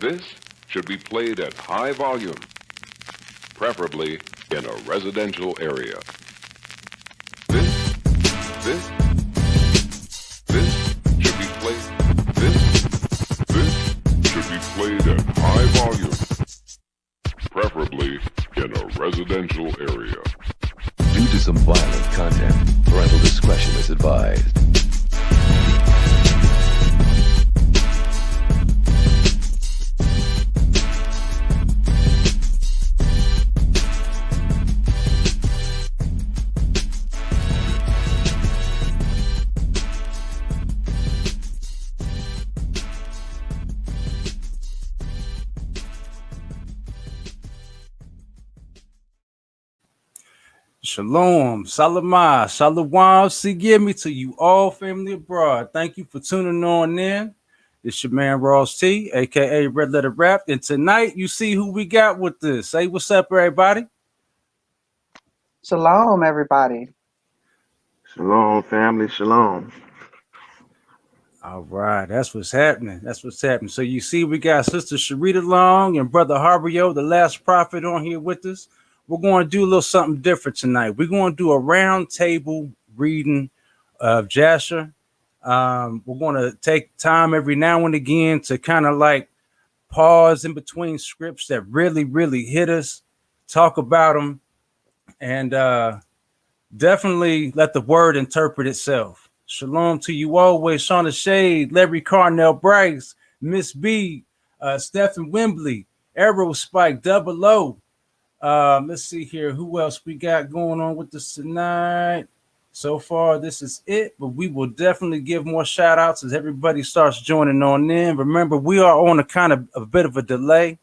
This should be played at high volume, preferably in a residential area. This, this, this should be played. This should be played at high volume, preferably in a residential area. Due to some violent content, parental discretion is advised. Shalom, salamah, shalom, sigimi to you all, family abroad. Thank you for tuning on in. It's your man Ross T, aka Red Letter Rap, and tonight you see who we got with this. Say what's up, everybody. Shalom, everybody. Shalom, family. Shalom. All right, that's what's happening. That's what's happening. So you see, we got Sister Sharita Long and Brother Harbio, the last prophet, on here with us. We're going to do a little something different tonight. We're going to do a round table reading of Jasher. We're going to take time every now and again to kind of like pause in between scripts that really, really hit us, talk about them, and definitely let the word interpret itself. Shalom to you always. Shauna Shade, Larry Carnell Bryce, Miss B, Stephen Wembley, Arrow Spike, Double O. Let's see here. Who else we got going on with us tonight? So far, this is it, but we will definitely give more shout outs as everybody starts joining on in. Remember, we are on a kind of a bit of a delay,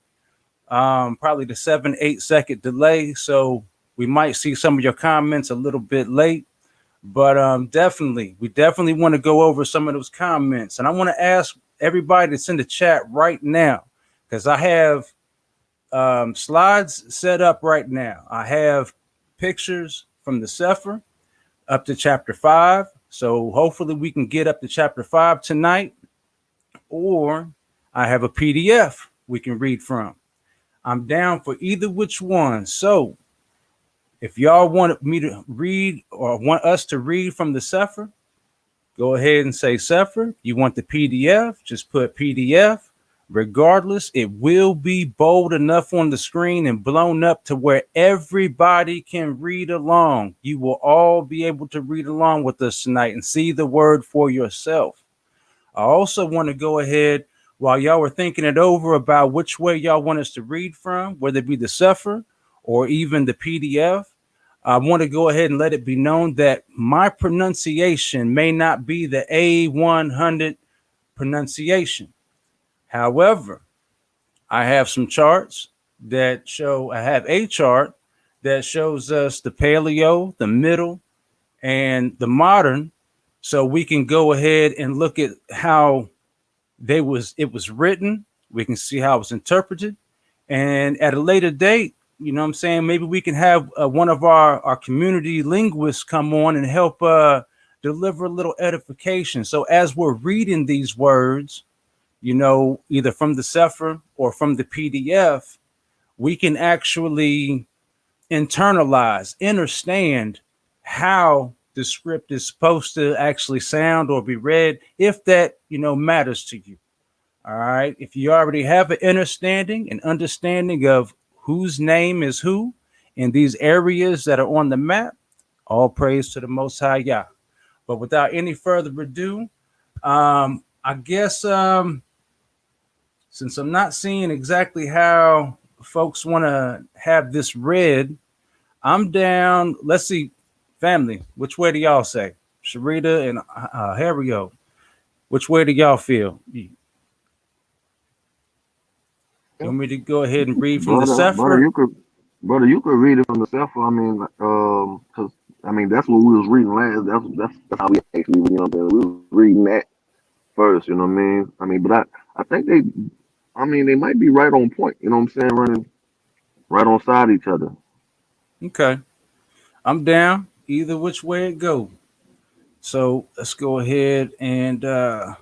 probably the 7-8 second delay. So we might see some of your comments a little bit late, but we definitely want to go over some of those comments. And I want to ask everybody that's in the chat right now, because I have slides set up right now. I have pictures from the Sefer up to chapter 5. So hopefully we can get up to chapter 5 tonight, or I have a PDF we can read from. I'm down for either which one. So if y'all want me to read or want us to read from the Sefer, go ahead and say Sefer. You want the PDF, just put PDF. Regardless, it will be bold enough on the screen and blown up to where everybody can read along. You will all be able to read along with us tonight and see the word for yourself. I also want to go ahead, while y'all were thinking it over about which way y'all want us to read from, whether it be the Sefer or even the PDF, I want to go ahead and let it be known that my pronunciation may not be the A100 pronunciation. However, I have some charts that show, I have a chart that shows us the paleo, the middle, and the modern. So we can go ahead and look at how it was written. We can see how it was interpreted. And at a later date, you know what I'm saying, maybe we can have one of our community linguists come on and help deliver a little edification. So as we're reading these words, you know, either from the Sefer or from the PDF, we can actually internalize, understand how the script is supposed to actually sound or be read, if that, you know, matters to you. All right. If you already have an understanding of whose name is who in these areas that are on the map, all praise to the Most High Yah. But without any further ado, I guess since I'm not seeing exactly how folks want to have this read, I'm down. Let's see, family, which way do y'all say? Sharita and Hario, which way do y'all feel? You want me to go ahead and read from the Sefer? Brother, you could read it from the Sefer. I mean, because I mean that's what we was reading last. That's how we actually, you know, we was reading that first. You know what I mean? I mean, but I think they might be right on point. You know what I'm saying? Running right on side each other. Okay, I'm down either which way it go. So let's go ahead and let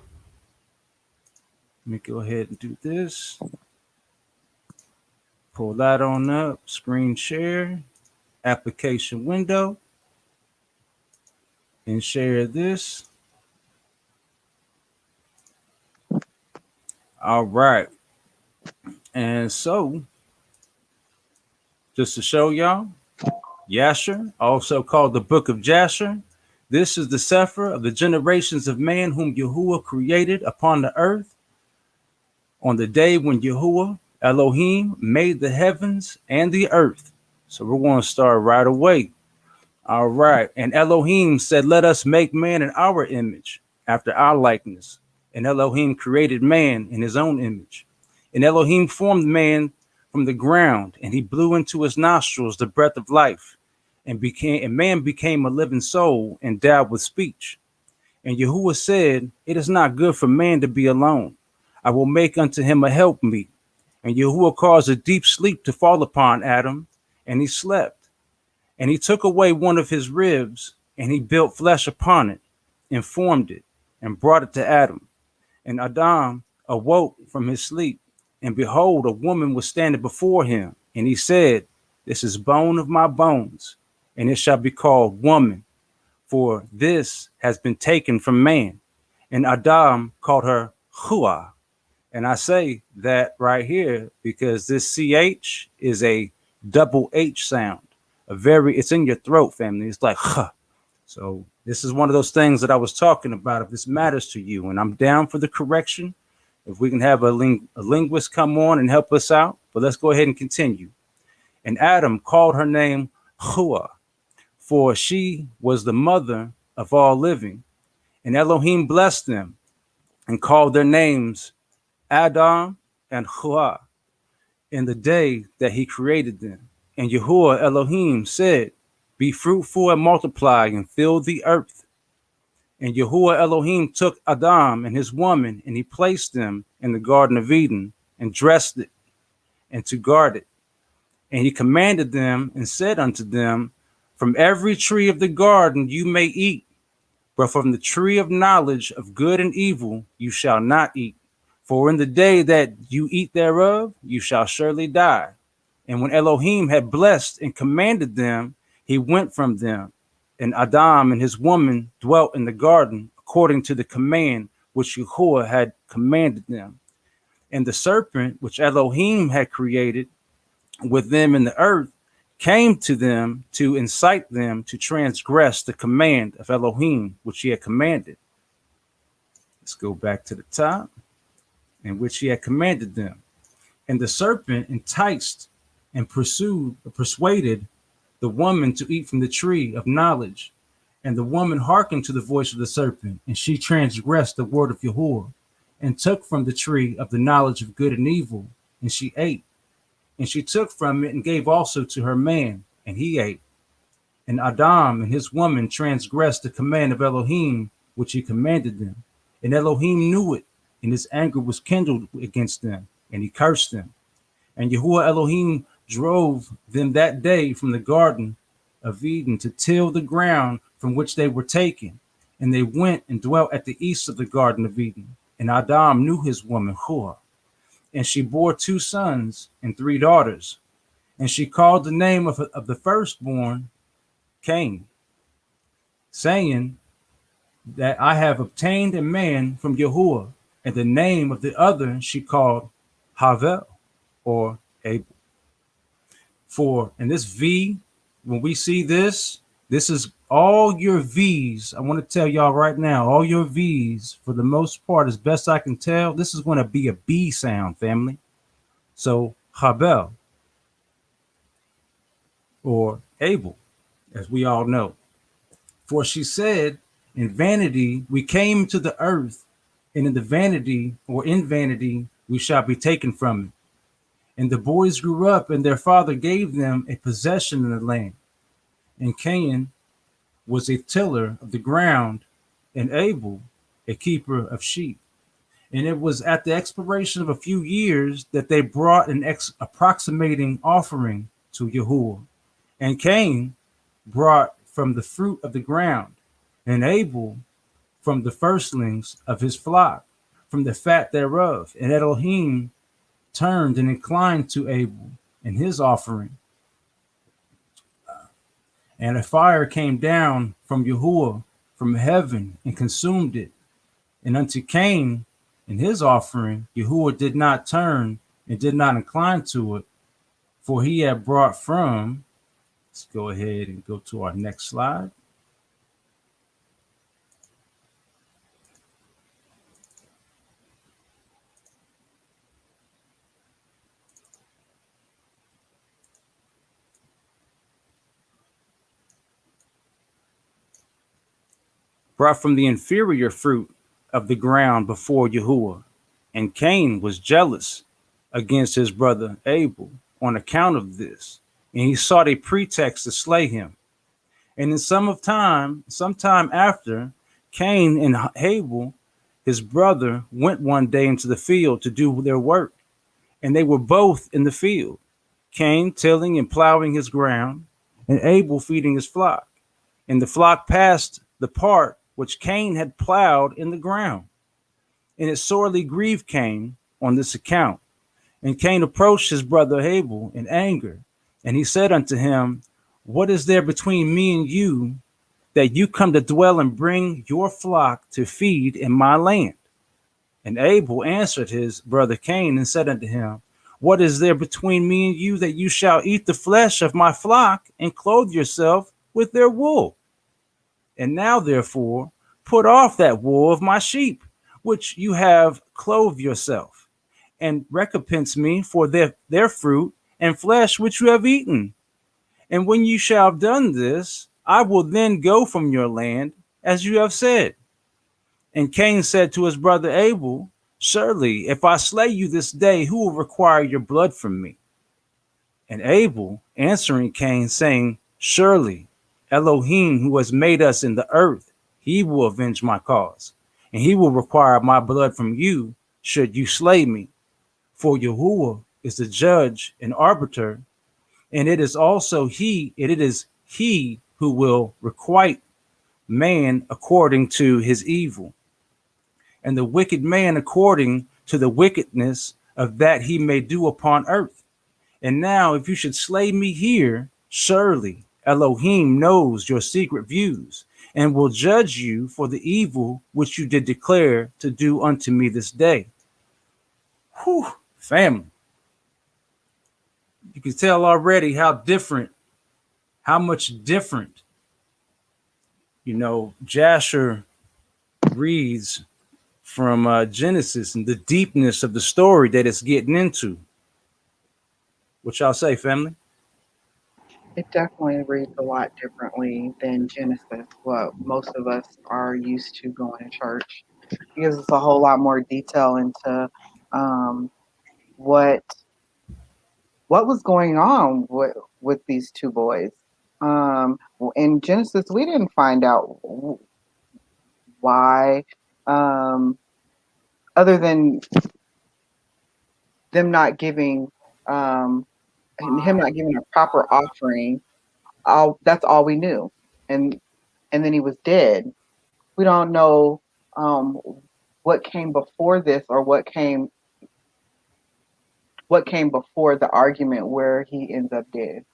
me go ahead and do this. Pull that on up. Screen share. Application window. And share this. All right. And so, just to show y'all, Jasher, also called the Book of Jasher. This is the Sefer of the generations of man whom Yahuwah created upon the earth on the day when Yahuwah Elohim made the heavens and the earth. So we're going to start right away. All right. And Elohim said, let us make man in our image, after our likeness. And Elohim created man in his own image. And Elohim formed man from the ground, and he blew into his nostrils the breath of life, and man became a living soul endowed with speech. And Yahuwah said, it is not good for man to be alone. I will make unto him a helpmeet. And Yahuwah caused a deep sleep to fall upon Adam, and he slept. And he took away one of his ribs, and he built flesh upon it, and formed it, and brought it to Adam. And Adam awoke from his sleep, and behold, a woman was standing before him. And he said, this is bone of my bones, and it shall be called woman, for this has been taken from man. And Adam called her Hua. And I say that right here because this CH is a double H sound. It's in your throat, family. It's like, huh. So this is one of those things that I was talking about. If this matters to you, and I'm down for the correction, if we can have a linguist come on and help us out, but let's go ahead and continue. And Adam called her name Hua, for she was the mother of all living. And Elohim blessed them and called their names Adam and Hua in the day that he created them. And Yahuwah Elohim said, be fruitful and multiply and fill the earth. And Yahuwah Elohim took Adam and his woman, and he placed them in the Garden of Eden and dressed it and to guard it. And he commanded them and said unto them, from every tree of the garden you may eat, but from the tree of knowledge of good and evil you shall not eat. For in the day that you eat thereof, you shall surely die. And when Elohim had blessed and commanded them, he went from them. And Adam and his woman dwelt in the garden according to the command which Yahuwah had commanded them. And the serpent which Elohim had created with them in the earth came to them to incite them to transgress the command of Elohim which he had commanded. Let's go back to the top. In which he had commanded them. And the serpent enticed and persuaded the woman to eat from the tree of knowledge. And the woman hearkened to the voice of the serpent, and she transgressed the word of Yahuwah, and took from the tree of the knowledge of good and evil, and she ate. And she took from it and gave also to her man, and he ate. And Adam and his woman transgressed the command of Elohim, which he commanded them. And Elohim knew it, and his anger was kindled against them, and he cursed them. And Yahuwah Elohim drove them that day from the Garden of Eden to till the ground from which they were taken. And they went and dwelt at the east of the Garden of Eden. And Adam knew his woman Hua, and she bore 2 sons and 3 daughters. And she called the name of the firstborn Cain, saying that I have obtained a man from Yahuwah. And the name of the other she called Havel, or Abel. For, and this V, when we see this is all your V's. I want to tell y'all right now, all your V's, for the most part, as best I can tell, this is going to be a B sound, family. So Havel, or Abel, as we all know. For she said, in vanity we came to the earth, and in vanity we shall be taken from it. And the boys grew up, and their father gave them a possession in the land. And Cain was a tiller of the ground, and Abel a keeper of sheep. And it was at the expiration of a few years that they brought an approximating offering to Yahuwah. And Cain brought from the fruit of the ground, and Abel from the firstlings of his flock, from the fat thereof. And Elohim turned and inclined to Abel, and his offering. And a fire came down from Yahuwah from heaven and consumed it. And unto Cain and his offering, Yahuwah did not turn and did not incline to it, for he had brought from, let's go ahead and go to our next slide. Brought from the inferior fruit of the ground before Yahuwah. And Cain was jealous against his brother Abel on account of this, and he sought a pretext to slay him. And in sometime after, Cain and Abel, his brother, went one day into the field to do their work, and they were both in the field, Cain tilling and plowing his ground, and Abel feeding his flock. And the flock passed the part which Cain had plowed in the ground. And it sorely grieved Cain on this account. And Cain approached his brother Abel in anger, and he said unto him, what is there between me and you, that you come to dwell and bring your flock to feed in my land? And Abel answered his brother Cain and said unto him, what is there between me and you, that you shall eat the flesh of my flock and clothe yourself with their wool? And now, therefore, put off that wool of my sheep, which you have clothed yourself, and recompense me for their fruit and flesh which you have eaten. And when you shall have done this, I will then go from your land, as you have said. And Cain said to his brother Abel, surely, if I slay you this day, who will require your blood from me? And Abel answering Cain, saying, surely, Elohim, who has made us in the earth, he will avenge my cause, and he will require my blood from you, should you slay me. For Yahuwah is the judge and arbiter, and it is he who will requite man according to his evil, and the wicked man according to the wickedness of that he may do upon earth. And now, if you should slay me here, surely Elohim knows your secret views, and will judge you for the evil which you did declare to do unto me this day. Whew, family. You can tell already how much different, Jasher reads from Genesis and the deepness of the story that it's getting into. What y'all say, family? It definitely reads a lot differently than Genesis, what most of us are used to going to church. It gives us a whole lot more detail into what was going on with these two boys. In Genesis, we didn't find out why, other than them not giving him not giving a proper offering. That's all we knew, and then he was dead. We don't know what came before this, or what came before the argument where he ends up dead.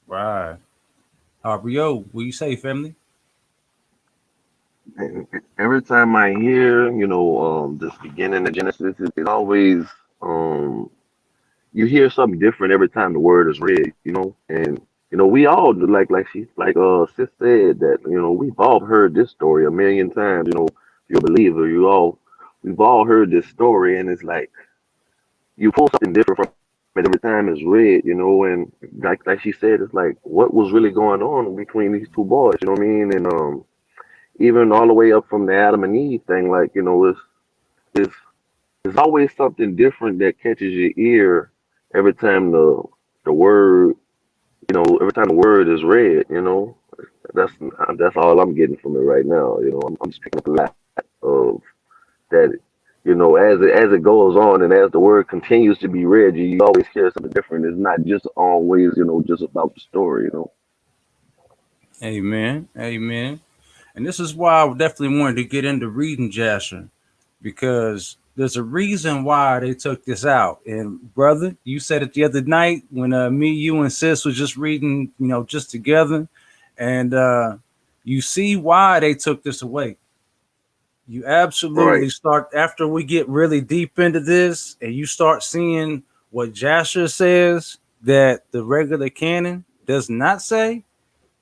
Right. Rio, what you say, family? Every time I hear, this beginning of Genesis, it's always, you hear something different every time the word is read, and we all sis said that, we've all heard this story a million times, if you're a believer, we've all heard this story, and it's like you pull something different from it every time it's read, and like she said, it's like what was really going on between these two boys, you know what I mean? And even all the way up from the Adam and Eve thing, like, it's there's always something different that catches your ear every time the word, every time the word is read, that's all I'm getting from it right now. I'm just picking up a lot of that. As it goes on and as the word continues to be read, you always hear something different. It's not just always, just about the story. Amen. Amen. And this is why I definitely wanted to get into reading Jasher, because There's a reason why they took this out. And brother, you said it the other night when me, you, and sis was just reading, just together, and you see why they took this away. You absolutely Right. start after we get really deep into this, and you start seeing what Jasher says that the regular canon does not say.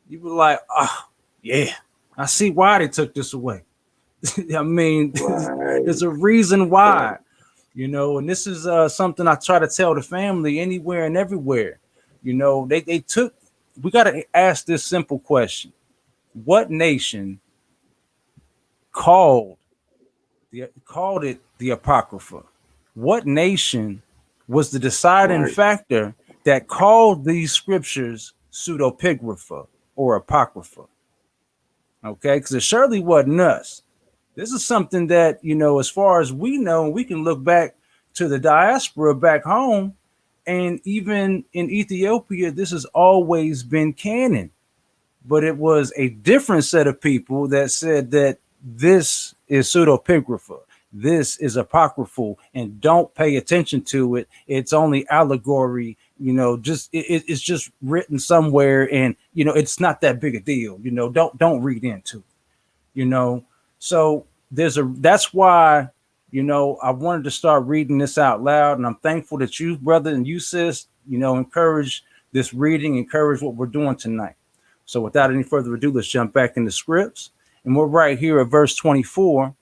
You were like, oh yeah, I see why they took this away. I mean, Right. there's a reason Right. why, and this is something I try to tell the family anywhere and everywhere. They took, we got to ask this simple question: what nation called called it the Apocrypha? What nation was the deciding Right. factor that called these scriptures pseudepigrapha or Apocrypha? Okay, because it surely wasn't us. This is something that, as far as we know, we can look back to the diaspora back home, and even in Ethiopia, this has always been canon. But it was a different set of people that said that this is pseudepigrapha, this is apocryphal, and don't pay attention to it. It's only allegory, it's just written somewhere, and it's not that big a deal. Don't read into it. So that's why I wanted to start reading this out loud, and I'm thankful that you, brother, and you, sis, encourage this reading, encourage what we're doing tonight. So without any further ado, let's jump back into scripts, and we're right here at verse 24.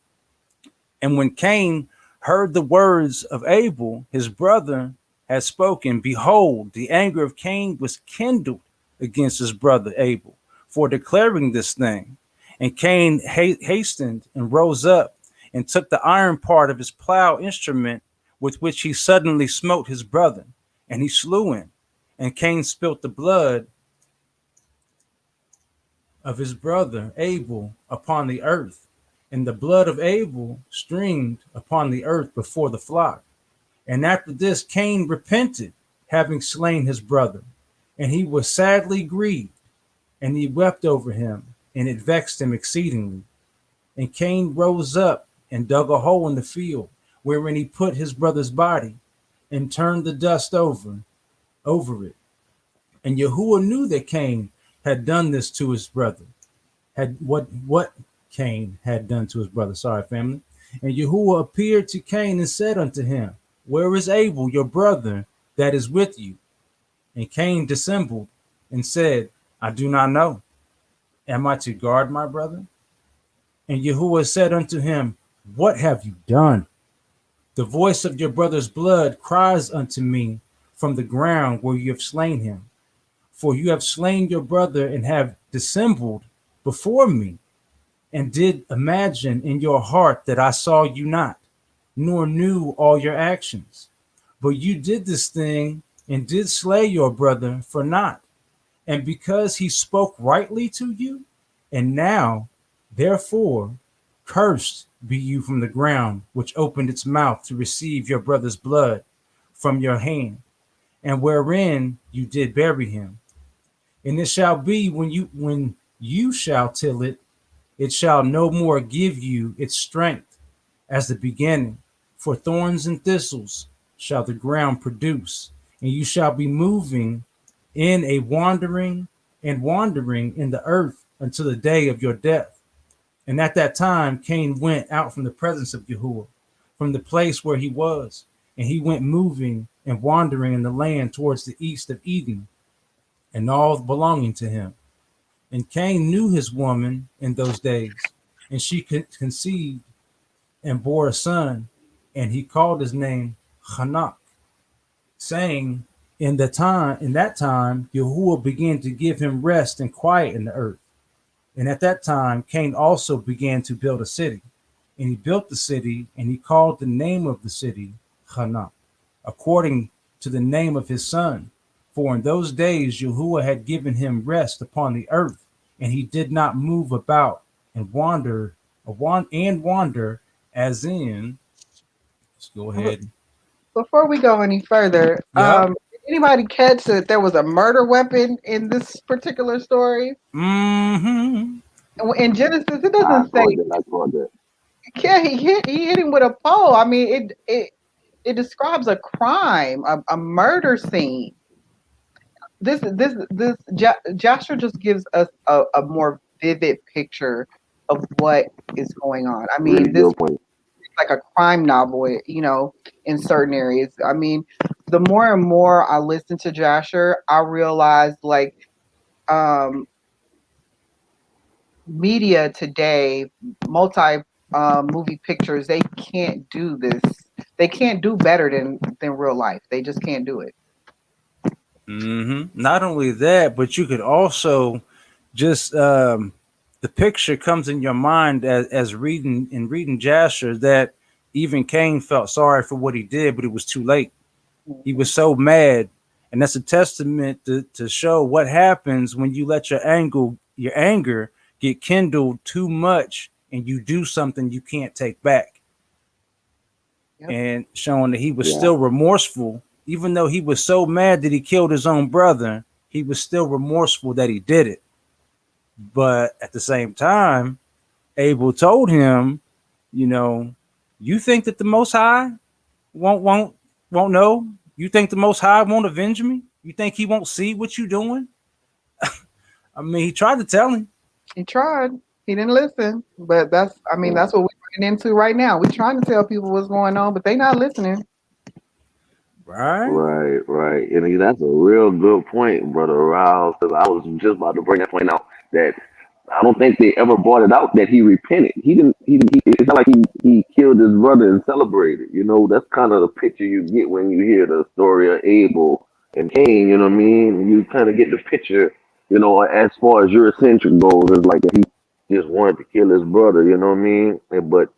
And when Cain heard the words of Abel, his brother, had spoken, behold, the anger of Cain was kindled against his brother Abel for declaring this thing. And Cain hastened and rose up and took the iron part of his plow instrument with which he suddenly smote his brother, and he slew him. And Cain spilt the blood of his brother Abel upon the earth, and the blood of Abel streamed upon the earth before the flock. And after this, Cain repented, having slain his brother, and he was sadly grieved, and he wept over him, and it vexed him exceedingly. And Cain rose up and dug a hole in the field, wherein he put his brother's body, and turned the dust over it. And Yahuwah knew that Cain had done this to his brother. Had what Cain had done to his brother. Sorry, family. And Yahuwah appeared to Cain and said unto him, where is Abel, your brother, that is with you? And Cain dissembled and said, I do not know. Am I to guard my brother? And Yahuwah said unto him, what have you done? The voice of your brother's blood cries unto me from the ground where you have slain him. For you have slain your brother and have dissembled before me, and did imagine in your heart that I saw you not, nor knew all your actions. But you did this thing and did slay your brother for naught, and because he spoke rightly to you. And now, therefore, cursed be you from the ground, which opened its mouth to receive your brother's blood from your hand, and wherein you did bury him. And it shall be when you shall till it, it shall no more give you its strength as the beginning. For thorns and thistles shall the ground produce, and you shall be moving in a wandering in the earth until the day of your death. And at that time, Cain went out from the presence of Yahuwah, from the place where he was, and he went moving and wandering in the land towards the east of Eden, and all belonging to him. And Cain knew his woman in those days, and she conceived and bore a son, and he called his name Hanak, saying, in that time, Yahuwah began to give him rest and quiet in the earth. And at that time, Cain also began to build a city. And he built the city, and he called the name of the city Hanak, according to the name of his son. For in those days, Yahuwah had given him rest upon the earth, and he did not move about and wander as in. Let's go ahead. Before we go any further, Yep. did anybody catch that there was a murder weapon in this particular story? Mm-hmm. In Genesis, it I doesn't say. caught that. Yeah, he hit him with a pole. I mean, it describes a crime, a murder scene. Jasher just gives us a more vivid picture of what is going on. I Really mean, this good is point. like a crime novel, in certain areas. I mean, the more and more I listen to Jasher, I realize like um, media today, multi movie pictures, they can't do this. They can't do better than real life. They just can't do it. Not only that, but you could also just the picture comes in your mind as reading Jasher that even Cain felt sorry for what he did, but it was too late. He was so mad, and that's a testament to show what happens when you let your anger get kindled too much, and you do something you can't take back, Yep. and showing that he was Yeah. still remorseful, even though he was so mad that he killed his own brother. He was still remorseful that he did it. But at the same time, Abel told him, you know, you think that the Most High won't won't won't know? You think the Most High won't avenge me? You think he won't see what you're doing? I mean, he tried to tell him, He tried. He didn't listen. But I mean, Yeah. that's what we're getting into right now. We're trying to tell people what's going on, but they not listening. right? Right, right. And that's a real good point, Brother Rouse, because I was just about to bring that point out that I don't think they ever brought it out that he repented. It's not like he killed his brother and celebrated. That's kind of the picture you get when you hear the story of Abel and Cain, you know what I mean? And you kind of get the picture, as far as Eurocentric goes, it's like that he just wanted to kill his brother, you know what I mean? But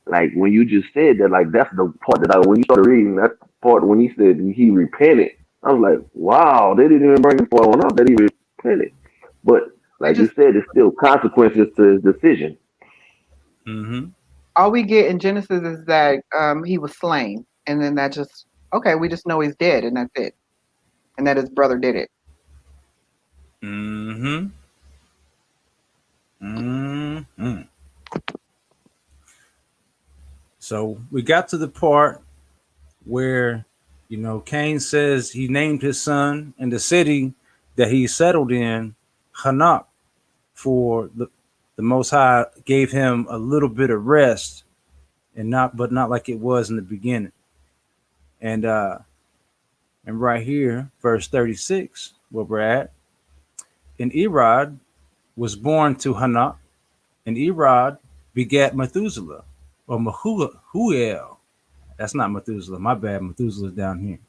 like when you just said that, like that's the part that when you started reading that part when he said he repented, I was like, wow, they didn't even bring the part on up that he repented. But They like you just said, there's still consequences to his decision. Mm-hmm. all we get in Genesis is that he was slain, and then that just okay. We just know he's dead, and that's it, and that his brother did it. Mm-hmm. Mm-hmm. So we got to the part where, Cain says he named his son and the city that he settled in Hanak, for the Most High gave him a little bit of rest, and not like it was in the beginning. And right here, verse 36, where we're at, and Erod was born to Hanak, and Erod begat Methuselah, or Mahuel. That's not Methuselah. My bad. Methuselah's down here.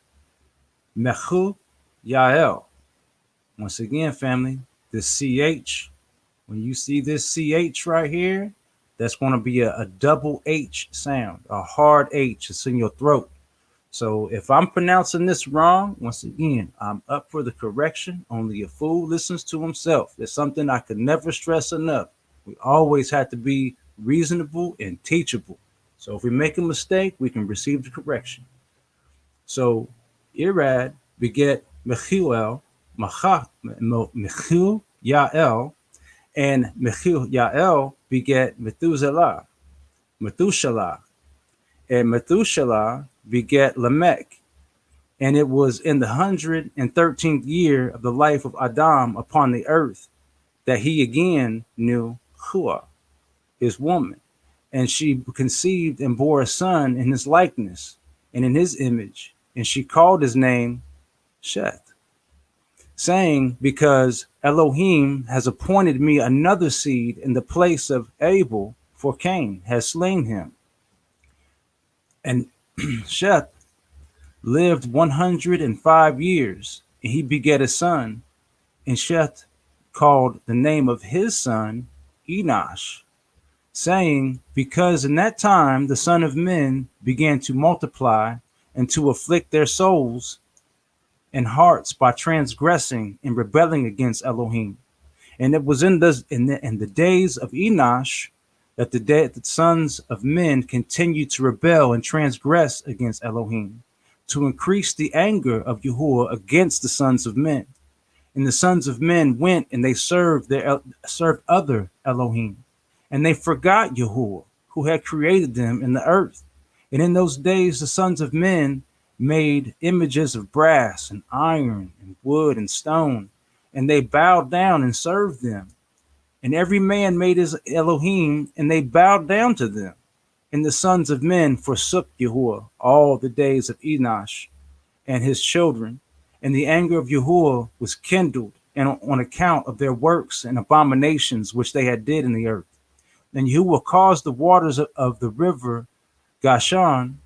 Mehu Yael. Once again, family, this CH, when you see this CH right here, that's going to be a double H sound, a hard H. It's in your throat. So if I'm pronouncing this wrong, once again, I'm up for the correction. Only a fool listens to himself. It's something I could never stress enough. We always have to be reasonable and teachable. So if we make a mistake, we can receive the correction. So Irad beget Mechuel, Mechil Yael, and Mechil Yael beget Methuselah, and Methuselah beget Lamech. And it was in the 113th year of the life of Adam upon the earth that he again knew Hua, his woman. And she conceived and bore a son in his likeness and in his image. And she called his name Sheth, saying, because Elohim has appointed me another seed in the place of Abel, for Cain has slain him. And Sheth lived 105 years, and he begat a son, and Sheth called the name of his son Enosh, saying, because in that time the Son of Men began to multiply and to afflict their souls and hearts by transgressing and rebelling against Elohim. And it was in the days of Enosh that the sons of men continued to rebel and transgress against Elohim, to increase the anger of Yahuwah against the sons of men. And the sons of men went and they served other Elohim, and they forgot Yahuwah, who had created them in the earth. And in those days, the sons of men made images of brass and iron and wood and stone, and they bowed down and served them. And every man made his Elohim, and they bowed down to them. And the sons of men forsook Yahuwah all the days of Enosh and his children. And the anger of Yahuwah was kindled and on account of their works and abominations which they had did in the earth. And Yahuwah caused the waters of the river Gashan,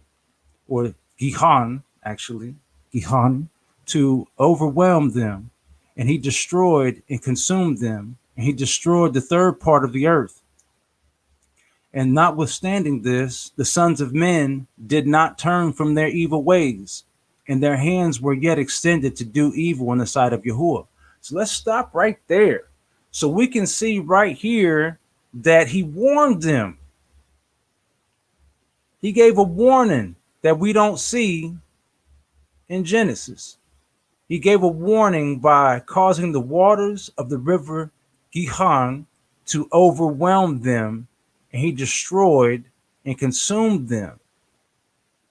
or Gihon, actually, Gihon, to overwhelm them. And he destroyed and consumed them. And he destroyed the third part of the earth. And notwithstanding this, the sons of men did not turn from their evil ways, and their hands were yet extended to do evil in the sight of Yahuwah. So let's stop right there. So we can see right here that he warned them. He gave a warning that we don't see in Genesis. He gave a warning by causing the waters of the river Gihon to overwhelm them, and he destroyed and consumed them.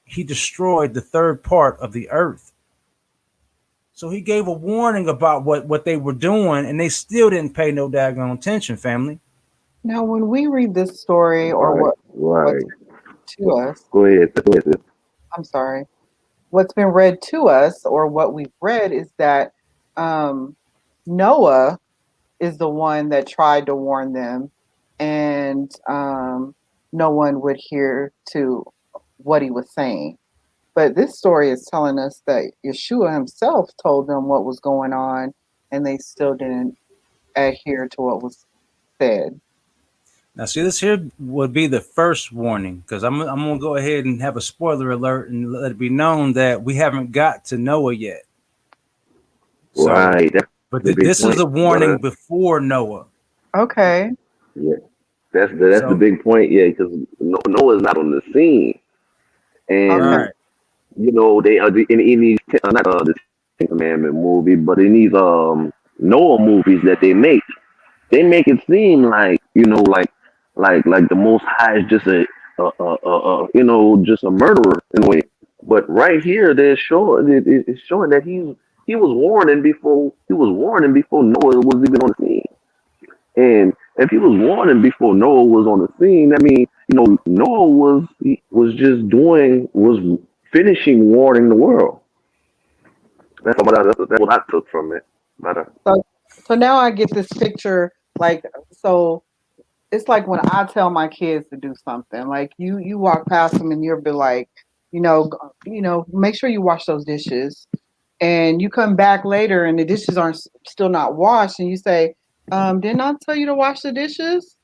He destroyed the third part of the earth. So he gave a warning about what they were doing, and they still didn't pay no daggone attention, family. Now, when we read this story, or what's to us, Go ahead. I'm sorry, what's been read to us, or what we've read, is that Noah is the one that tried to warn them, and no one would hear to what he was saying. But this story is telling us that Yeshua himself told them what was going on, and they still didn't adhere to what was said. Now, see, this here would be the first warning, because I'm going to go ahead and have a spoiler alert and let it be known that we haven't got to Noah yet. So, Right. But this is a warning before Noah. Okay. Yeah, that's the big point. Yeah, because Noah's not on the scene, and you know they are in these not the Ten Commandment movie, but in these Noah movies that they make it seem like like the Most High is just a just a murderer in a way. But right here, it's showing that he was warning before Noah was even on the scene. And if he was warning before Noah was on the scene, that means Noah was finishing warning the world. That's what I took from it. So now I get this picture, so it's like when I tell my kids to do something, like you walk past them and you'll be like, make sure you wash those dishes, and you come back later and the dishes aren't still not washed, and you say, didn't I tell you to wash the dishes?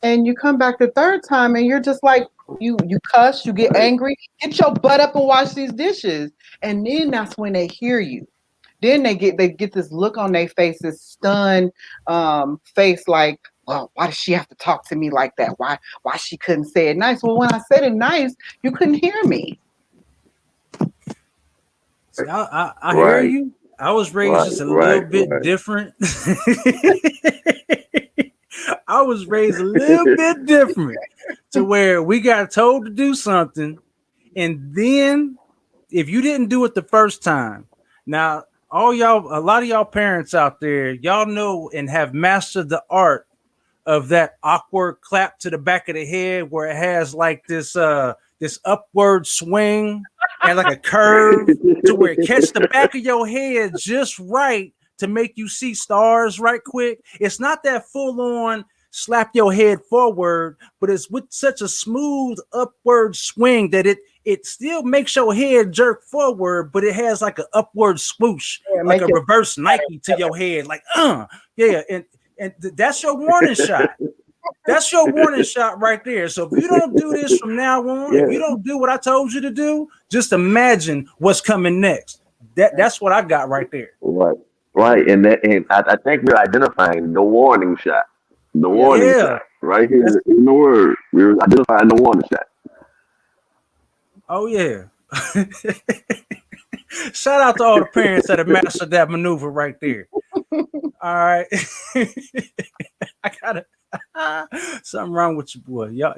And you come back the third time and you're just like, you cuss, you get angry, get your butt up and wash these dishes. And then that's when they hear you. Then they get this look on their face, this stunned face, like, well, why does she have to talk to me like that? Why she couldn't say it nice? Well, when I said it nice, you couldn't hear me. See, I hear you. I was raised just a little bit different. I was raised a little bit different, to where we got told to do something, and then if you didn't do it the first time, now a lot of y'all parents out there, y'all know and have mastered the art of that awkward clap to the back of the head, where it has like this upward swing and like a curve to where it catches the back of your head just right to make you see stars right quick. It's not that full on slap your head forward, but it's with such a smooth upward swing that it still makes your head jerk forward, but it has like an upward swoosh, like a reverse Nike to your head, like and that's your warning shot. That's your warning shot right there. So if you don't do this from now on, if you don't do what I told you to do, just imagine what's coming next. That's what I got right there. Right, and I think we're identifying the warning shot. The warning shot right here in the word. We're identifying the warning shot. Oh yeah. Shout out to all the parents that have mastered that maneuver right there. All right. Something wrong with your boy. Y'all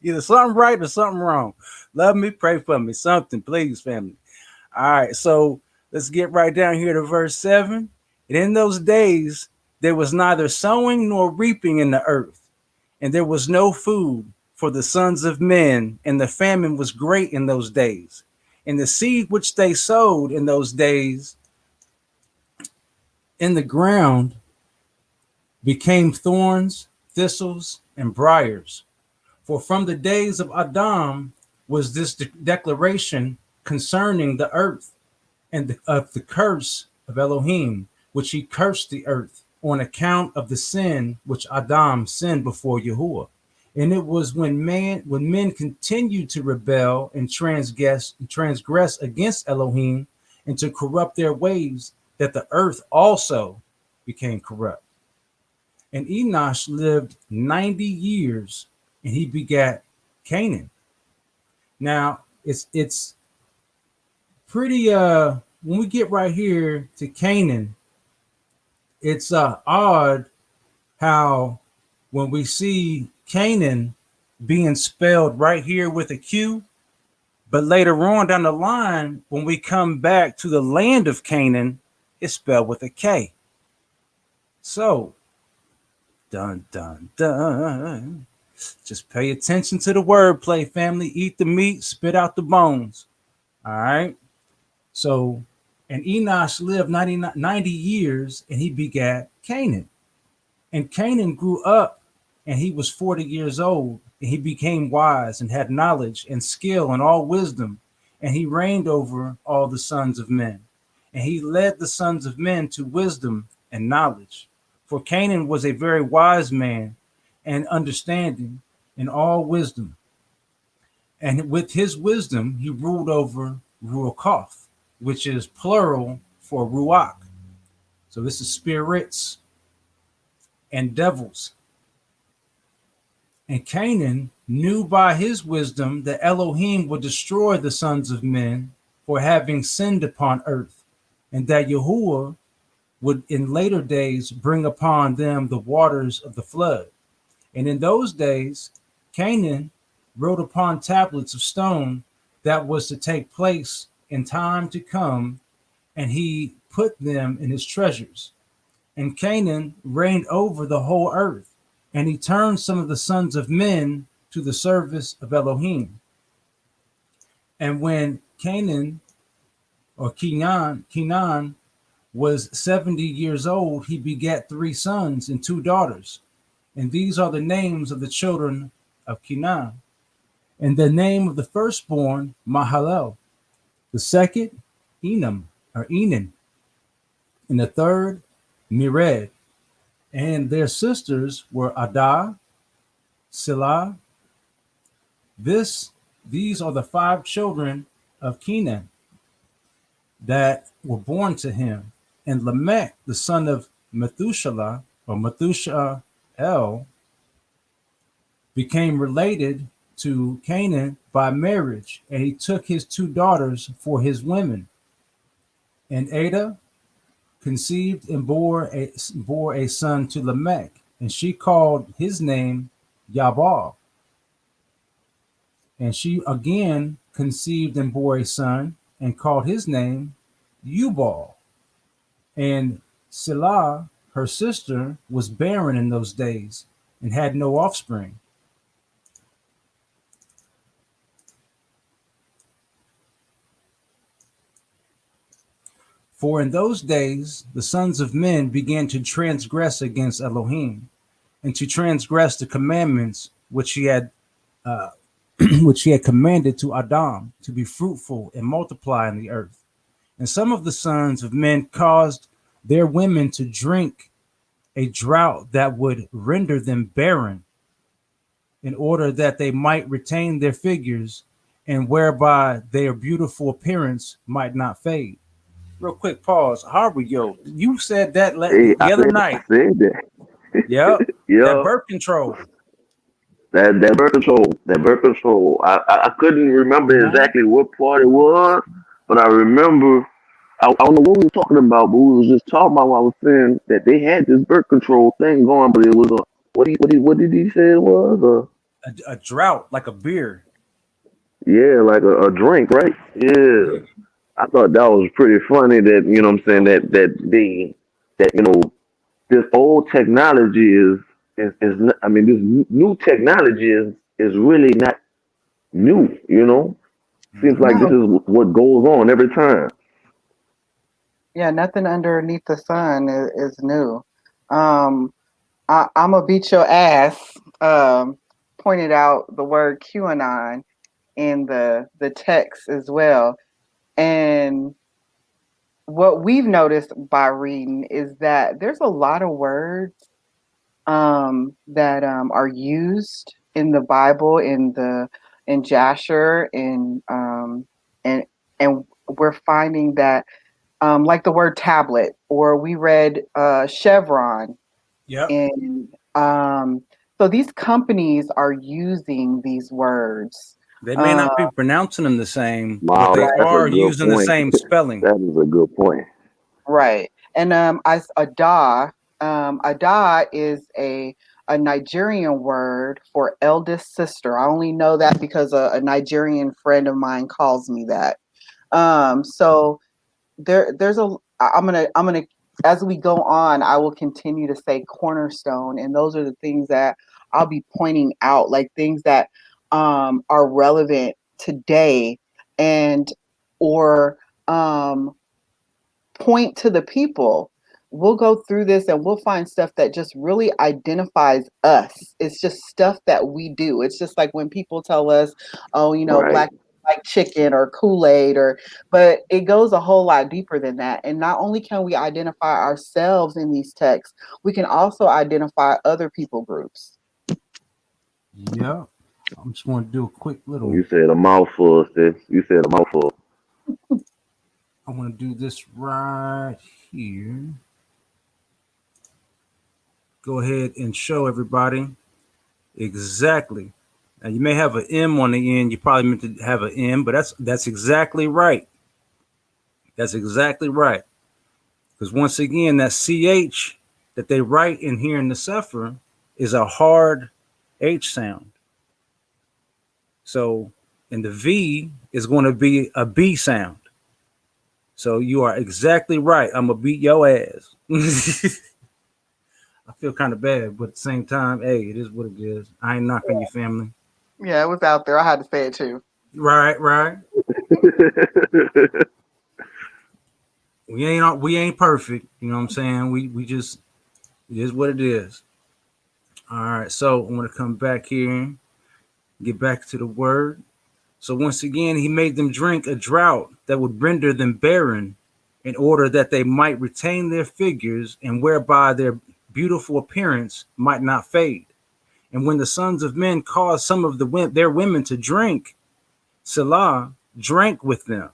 either something right or something wrong. Love me, pray for me. Something, please, family. All right, so let's get right down here to verse 7. And in those days there was neither sowing nor reaping in the earth, and there was no food for the sons of men, and the famine was great in those days. And the seed which they sowed in those days in the ground became thorns, thistles, and briars. For from the days of Adam was this declaration concerning the earth, and of the curse of Elohim, which he cursed the earth on account of the sin which Adam sinned before Yahuwah. And it was when men continued to rebel and transgress against Elohim, and to corrupt their ways, that the earth also became corrupt. And Enosh lived 90 years, and he begat Canaan. Now it's pretty when we get right here to Canaan, it's odd how when we see Canaan being spelled right here with a Q, but later on down the line, when we come back to the land of Canaan, it's spelled with a K. So, dun dun dun. Just pay attention to the wordplay, family. Eat the meat, spit out the bones. All right. So, and Enosh lived 90 years, and he begat Canaan. And Canaan grew up, and he was 40 years old, and he became wise and had knowledge and skill and all wisdom, and he reigned over all the sons of men. And he led the sons of men to wisdom and knowledge. For Canaan was a very wise man and understanding in all wisdom. And with his wisdom, he ruled over Ruakoth, which is plural for Ruach. So this is spirits and devils. And Canaan knew by his wisdom that Elohim would destroy the sons of men for having sinned upon earth, and that Yahuwah would in later days bring upon them the waters of the flood. And in those days, Canaan wrote upon tablets of stone that was to take place in time to come, and he put them in his treasures. And Canaan reigned over the whole earth, and he turned some of the sons of men to the service of Elohim. And when Canaan was 70 years old, he begat 3 sons and 2 daughters. And these are the names of the children of Canaan. And the name of the firstborn, Mahalel. The second, Enan. And the third, Mired. And their sisters were Adah, Silah. These are the 5 children of Canaan that were born to him. And Lamech, the son of Methuselah, or Methusael, became related to Canaan by marriage, and he took his 2 daughters for his women. And Ada conceived and bore a son to Lamech, and she called his name Yabal. And she again conceived and bore a son, and called his name Ubal. And Silah, her sister, was barren in those days and had no offspring. For in those days the sons of men began to transgress against Elohim, and to transgress the commandments which he had commanded to Adam, to be fruitful and multiply in the earth. And some of the sons of men caused their women to drink a drought that would render them barren, in order that they might retain their figures, and whereby their beautiful appearance might not fade. Real quick pause. Harvey, you said that the other night. I said that. Yep. Yeah. That birth control. That birth control. I couldn't remember exactly what part it was, but I remember. I don't know what we were talking about, but we was just talking about what I was saying, that they had this birth control thing going, but it was what did he say it was? A drought, like a beer. Yeah, like a drink, right? Yeah. Yeah. I thought that was pretty funny that, you know what I'm saying, that you know, this old technology I mean, this new technology is really not new, you know? Seems like this Mhm. No, is what goes on every time. yeah, nothing underneath the sun is new. Um, I'm gonna beat your ass. Pointed out the word QAnon in the text as well, and what we've noticed by reading is that there's a lot of words that are used in the Bible, in Jasher, and and we're finding that like the word tablet, or we read chevron, Yep. and so these companies are using these words. They may Uh, not be pronouncing them the same, but Wow, they right, that's a are good using the point. same spelling. That is a good point. right, and Ada is a Nigerian word for eldest sister. I only know that because a Nigerian friend of mine calls me that. So there's a I'm gonna as we go on, I will continue to say cornerstone, and those are the things that I'll be pointing out, like things that are relevant today, and or um point to the people. We'll go through this and we'll find stuff that just really identifies us. It's just stuff that we do. It's just like when people tell us, oh, Right, black like chicken or Kool-Aid, or but it goes a whole lot deeper than that. And not only can we identify ourselves in these texts, we can also identify other people groups. Yeah. I'm just going to do a quick little. you said a mouthful, sis. You said a mouthful. I want to do this right here. Go ahead and show everybody exactly. Now you may have an M on the end. You probably meant to have an M, but that's exactly right. That's exactly right. Because once again, that CH that they write in here in the Sefer is a hard H sound. So, and the V is going to be a B sound. So you are exactly right. I'm gonna beat your ass. I feel kind of bad, but at the same time, hey, it is what it is. I ain't knocking your family. Yeah, it was out there. I had to say it too. Right, right. We ain't perfect. You know what I'm saying? We just it is what it is. All right. So I'm gonna come back here, get back to the word. So once again, he made them drink a drought that would render them barren, in order that they might retain their figures, and whereby their beautiful appearance might not fade. And when the sons of men caused some of their women to drink, Selah drank with them,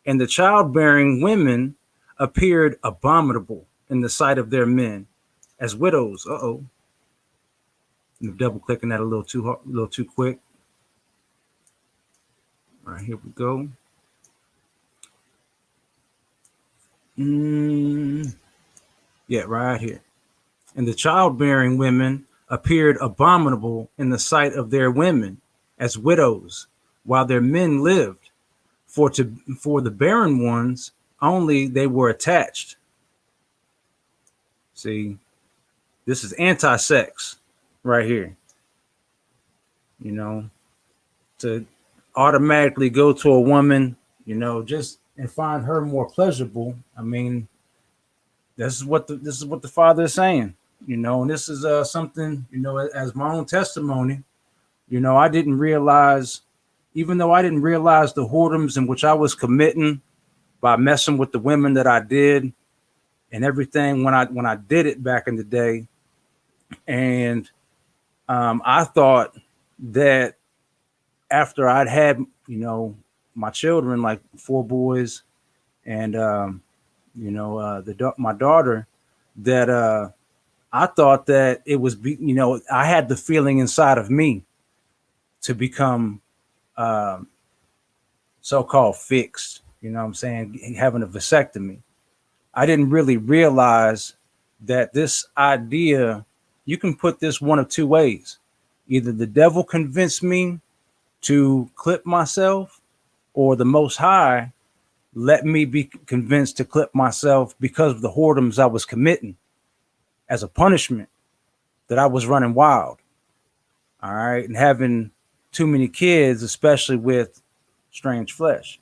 and the childbearing women appeared abominable in the sight of their men as widows. Uh-oh. I'm double clicking that a little too quick. All right, here we go. Yeah, right here. And the childbearing women appeared abominable in the sight of their women as widows, while their men lived. For the barren ones only they were attached. See, this is anti-sex right here. You know, to automatically go to a woman, just and find her more pleasurable. I mean, this is what the father is saying. And this is something, as my own testimony. I didn't realize, even though I didn't realize the whoredoms in which I was committing by messing with the women that I did and everything when I did it back in the day. And I thought that after I'd had, my children, like 4 boys, and my daughter, that I thought that it was, I had the feeling inside of me to become so-called fixed. You know what I'm saying? Having a vasectomy. I didn't really realize that this idea, you can put this one of two ways. Either the devil convinced me to clip myself, or the Most High let me be convinced to clip myself because of the whoredoms I was committing as a punishment that I was running wild. All right. And having too many kids, especially with strange flesh,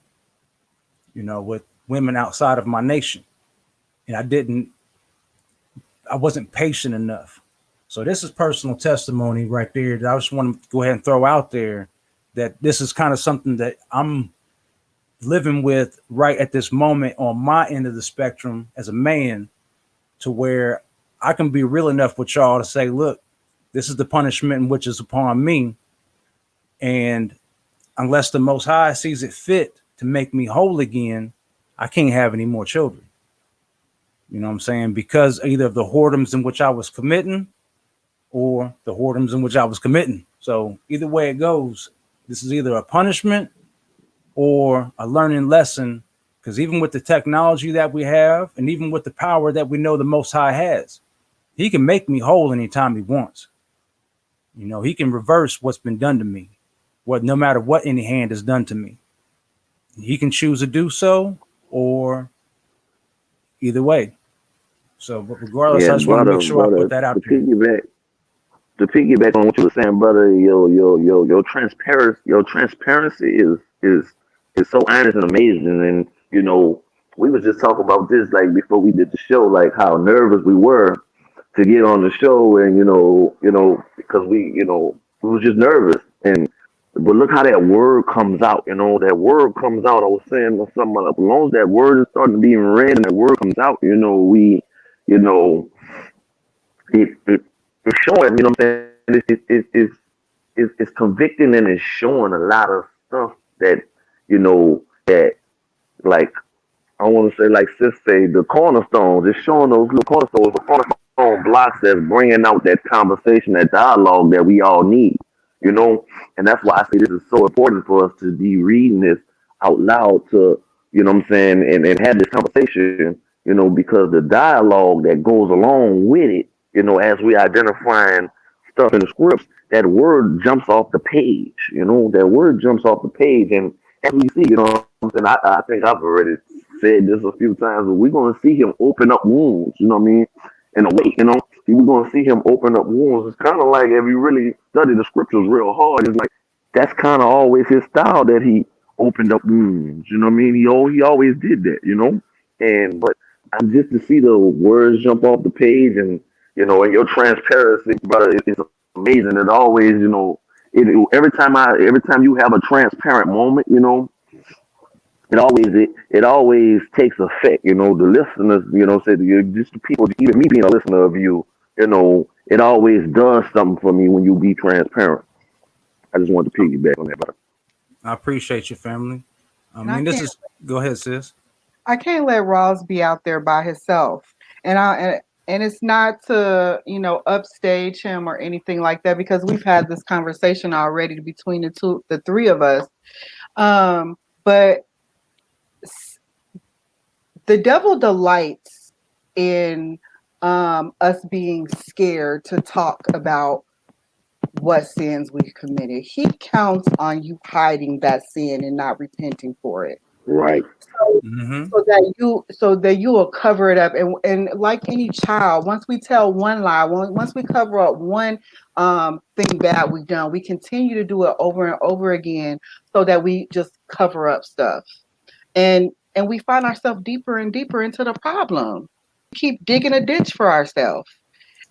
with women outside of my nation. And I wasn't patient enough. So this is personal testimony right there that I just want to go ahead and throw out there, that this is kind of something that I'm living with right at this moment on my end of the spectrum as a man, to where I can be real enough with y'all to say, look, this is the punishment in which is upon me. And unless the Most High sees it fit to make me whole again, I can't have any more children. You know what I'm saying? Because either of the whoredoms in which I was committing or the whoredoms in which I was committing. So either way it goes, this is either a punishment or a learning lesson. Because even with the technology that we have, and even with the power that we know the Most High has, he can make me whole anytime he wants. He can reverse what's been done to me, no matter what any hand has done to me. He can choose to do so, or either way. So, but regardless, I just want to make sure I put that out there. To piggyback on what you were saying, brother, your transparency is so honest and amazing. And we was just talking about this like before we did the show, like how nervous we were to get on the show, and because we was just nervous. But look how that word comes out. That word comes out. I was saying something like, as long as that word is starting to be read and that word comes out, we, it's showing. What I'm saying, it's convicting, and it's showing a lot of stuff that that, like, I want to say, like sis say, the cornerstones. It's showing those little cornerstones, the cornerstone blocks that's bringing out that conversation, that dialogue that we all need. And that's why I say this is so important for us to be reading this out loud to, what I'm saying, and have this conversation, because the dialogue that goes along with it, as we identifying stuff in the scripts, that word jumps off the page, that word jumps off the page. And as we see, and I think I've already said this a few times, but we're going to see him open up wounds, in a way, we're going to see him open up wounds. It's kind of like, if you really study the scriptures real hard, it's like, that's kind of always his style, that he opened up wounds, He always did that, but just to see the words jump off the page, and, and your transparency, brother, it's amazing. It always, every time you have a transparent moment, it always takes effect. The listeners, say just the people, even me being a listener of you, it always does something for me when you be transparent. I just wanted to piggyback on that, brother. I appreciate your family. Go ahead, sis. I can't let Ross be out there by himself, and it's not to upstage him or anything like that, because we've had this conversation already between the three of us. But the devil delights in us being scared to talk about what sins we've committed. He counts on you hiding that sin and not repenting for it. Right. So that you will cover it up, and like any child, once we tell one lie, once we cover up one thing bad we've done, we continue to do it over and over again, so that we just cover up stuff, and we find ourselves deeper and deeper into the problem. We keep digging a ditch for ourselves,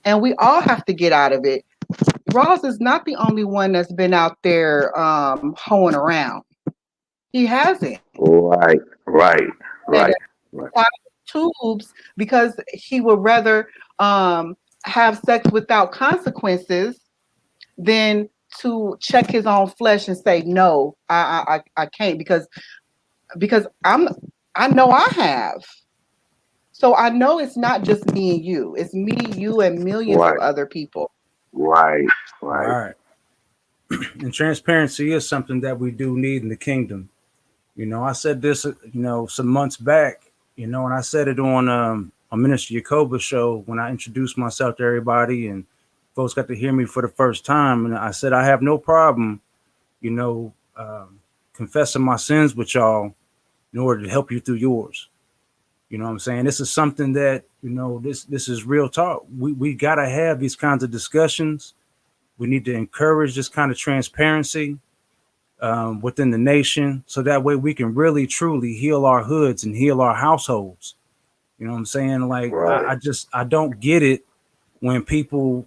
and we all have to get out of it. Ross is not the only one that's been out there hoeing around. He hasn't. Right. Tubes, because he would rather have sex without consequences than to check his own flesh and say, no, I can't, because I know I have. So I know it's not just me and you. It's me, you, and millions of other people. Right. All right. And transparency is something that we do need in the kingdom. I said this, some months back, and I said it on a Minister Yacoba's show when I introduced myself to everybody, and folks got to hear me for the first time, and I said I have no problem, you know, confessing my sins with y'all in order to help you through yours. You know what I'm saying? This is something that, this is real talk. We gotta have these kinds of discussions. We need to encourage this kind of transparency within the nation, so that way we can really truly heal our hoods and heal our households. You know what I'm saying? Like Right. I don't get it when people.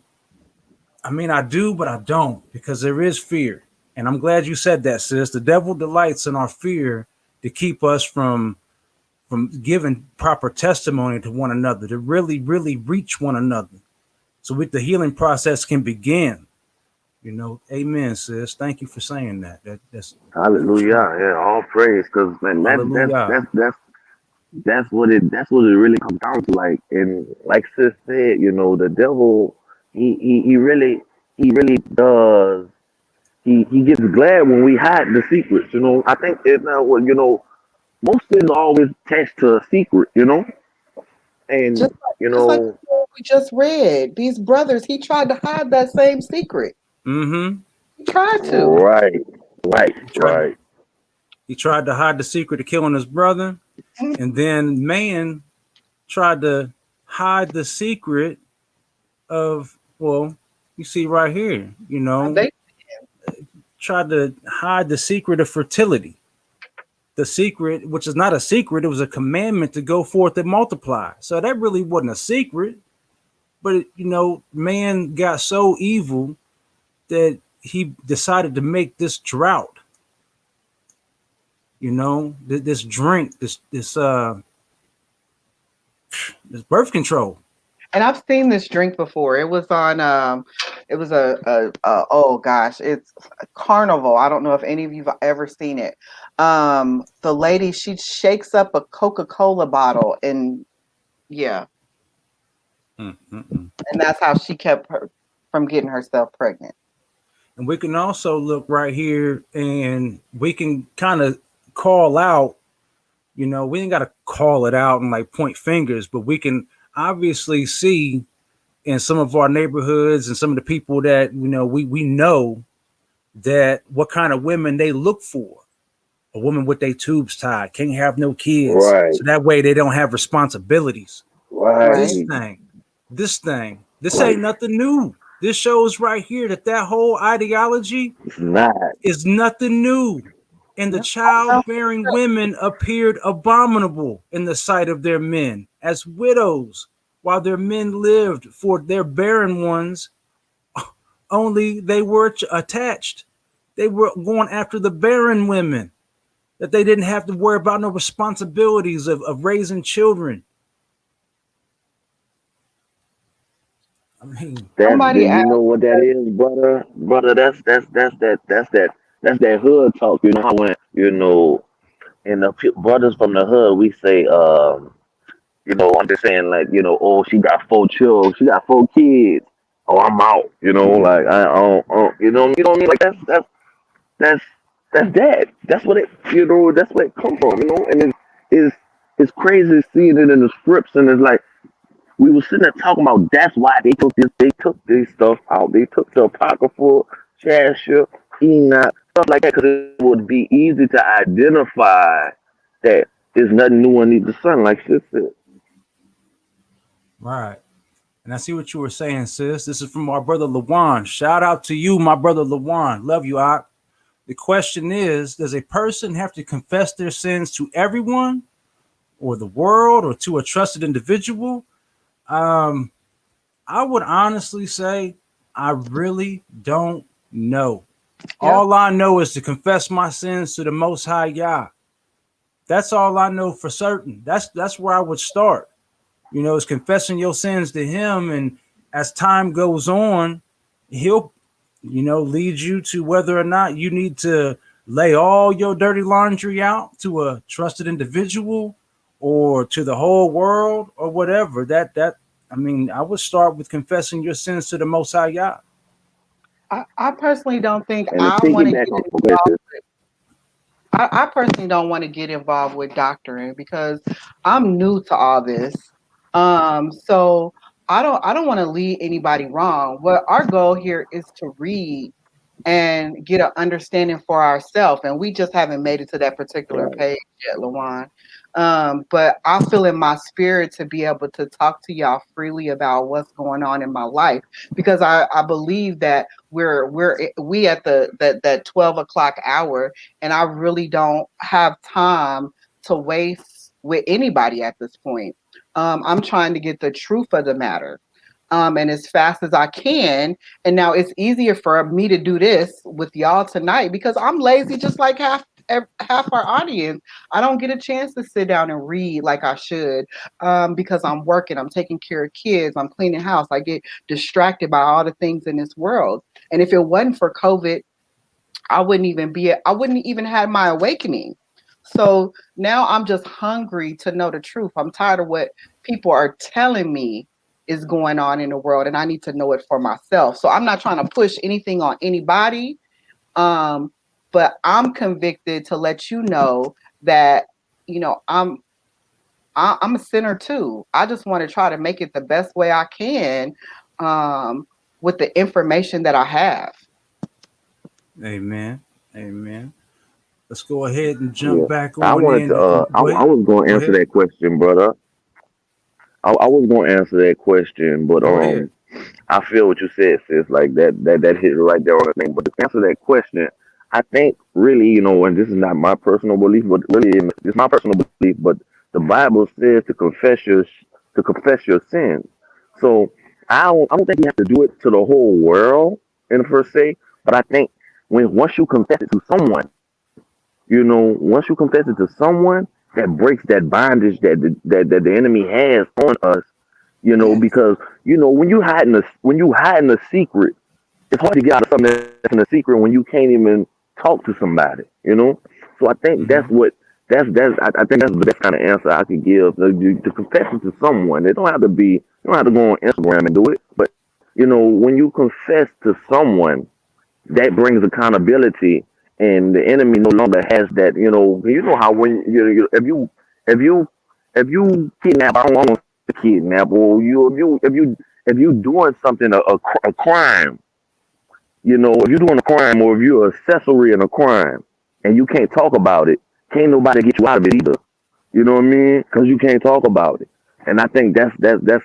I mean, I do, but I don't, because there is fear, and I'm glad you said that, sis. The devil delights in our fear to keep us from giving proper testimony to one another, to really, really reach one another, so with the healing process can begin. Amen, sis. Thank you for saying that. That's real true. Hallelujah. Yeah, all praise, because man, Hallelujah. that's what it really comes down to. Like, and like sis said, the devil, he really does. He gets glad when we hide the secrets. I think it now. Well, most things are always attached to a secret. And just like we just read, these brothers, he tried to hide that same secret. Mm-hmm. He tried to. right, right, He tried right. he tried to hide the secret of killing his brother, and then man tried to hide the secret of, well, you see right here, They tried to hide the secret of fertility. The secret, which is not a secret, it was a commandment to go forth and multiply. So that really wasn't a secret. But man got so evil that he decided to make this drought. This drink, this birth control. and I've seen this drink before. It was on it was a oh gosh, it's a Carnival. I don't know if any of you've ever seen it. The lady, she shakes up a Coca-Cola bottle, and yeah, Mm-mm-mm. and that's how she kept her from getting herself pregnant. And we can also look right here, and we can kind of call out. We ain't got to call it out and like point fingers, but we can obviously see in some of our neighborhoods and some of the people that we know that what kind of women they look for. A woman with their tubes tied, can't have no kids, Right, so that way they don't have responsibilities. This Right. right, thing, this right. ain't nothing new. This shows right here that whole ideology It's not. is nothing new. And the No, childbearing women appeared abominable in the sight of their men as widows, while their men lived for their barren ones. Only they were attached. They were going after the barren women, that they didn't have to worry about no responsibilities of raising children. I mean, somebody Then you asked. know what that is, brother. Brother, that's that hood talk. How when and the brothers from the hood, we say, I'm just saying, like, oh, she got 4 children, she got 4 kids. Oh, I'm out. Like I don't you know what I mean? Like that's that's that. That's what it, that's where it come from. And it's it's crazy seeing it in the scripts, and it's like we were sitting there talking about that's why they took this stuff out. They took the apocryphal, Jasher, Enoch, stuff like that, because it would be easy to identify that there's nothing new underneath the sun, like sis said. right. And I see what you were saying, sis. This is from our brother Lawan. Shout out to you, my brother Lawan. Love you, Ak. The question is, does a person have to confess their sins to everyone or the world or to a trusted individual? Um, I would honestly say I really don't know. Yep. All I know is to confess my sins to the Most High Yah. That's all I know for certain. That's where I would start. Is confessing your sins to Him, and as time goes on, He'll lead you to whether or not you need to lay all your dirty laundry out to a trusted individual or to the whole world or whatever. I mean, I would start with confessing your sins to the Most High Yah. I personally don't think And to I want to piggyback get on what involved. sis, I personally don't want to get involved with doctoring because I'm new to all this. So I don't want to lead anybody wrong. What our goal here is to read and get an understanding for ourselves. And we just haven't made it to that particular Right. page yet, Lawan. But I feel in my spirit to be able to talk to y'all freely about what's going on in my life, because I believe that we at that 12 o'clock hour, and I really don't have time to waste with anybody at this point. I'm trying to get the truth of the matter. And as fast as I can, and now it's easier for me to do this with y'all tonight because I'm lazy, just like half our audience. I don't get a chance to sit down and read like I should, because I'm working, I'm taking care of kids, I'm cleaning house. I get distracted by all the things in this world. And if it wasn't for COVID, I wouldn't even have my awakening. So now I'm just hungry to know the truth. I'm tired of what people are telling me is going on in the world, and I need to know it for myself. So I'm not trying to push anything on anybody. Um, but I'm convicted to let you know that, you know, I'm a sinner too. I just want to try to make it the best way I can, um, with the information that I have. Amen. Amen. Let's go ahead and Yeah. jump back I on wanted in. to. Go I ahead. was going to Go answer ahead. that question, brother. I was going to answer that question, but Go ahead. I feel what you said, sis. Like that hit right there on the thing. But to answer that question, I think really, and this is not my personal belief, but really it's my personal belief. But the Bible says to confess your sins. So I don't think you have to do it to the whole world in the first say. But I think once you confess it to someone, once you confess it to someone, that breaks that bondage that the enemy has on us. Yes. Because when you hide in a secret, it's hard to get out of something that's in a secret when you can't even talk to somebody. So I think Mm-hmm. I think that's the best kind of answer I could give. To confess it to someone, you don't have to go on Instagram and do it. But when you confess to someone, that brings accountability, and the enemy no longer has that. How when if you kidnap, I don't want to kidnap, or if you doing something, a crime, if you're doing a crime, or if you're an accessory in a crime, and you can't talk about it, can't nobody get you out of it either. You know what I mean? Because you can't talk about it. And I think that's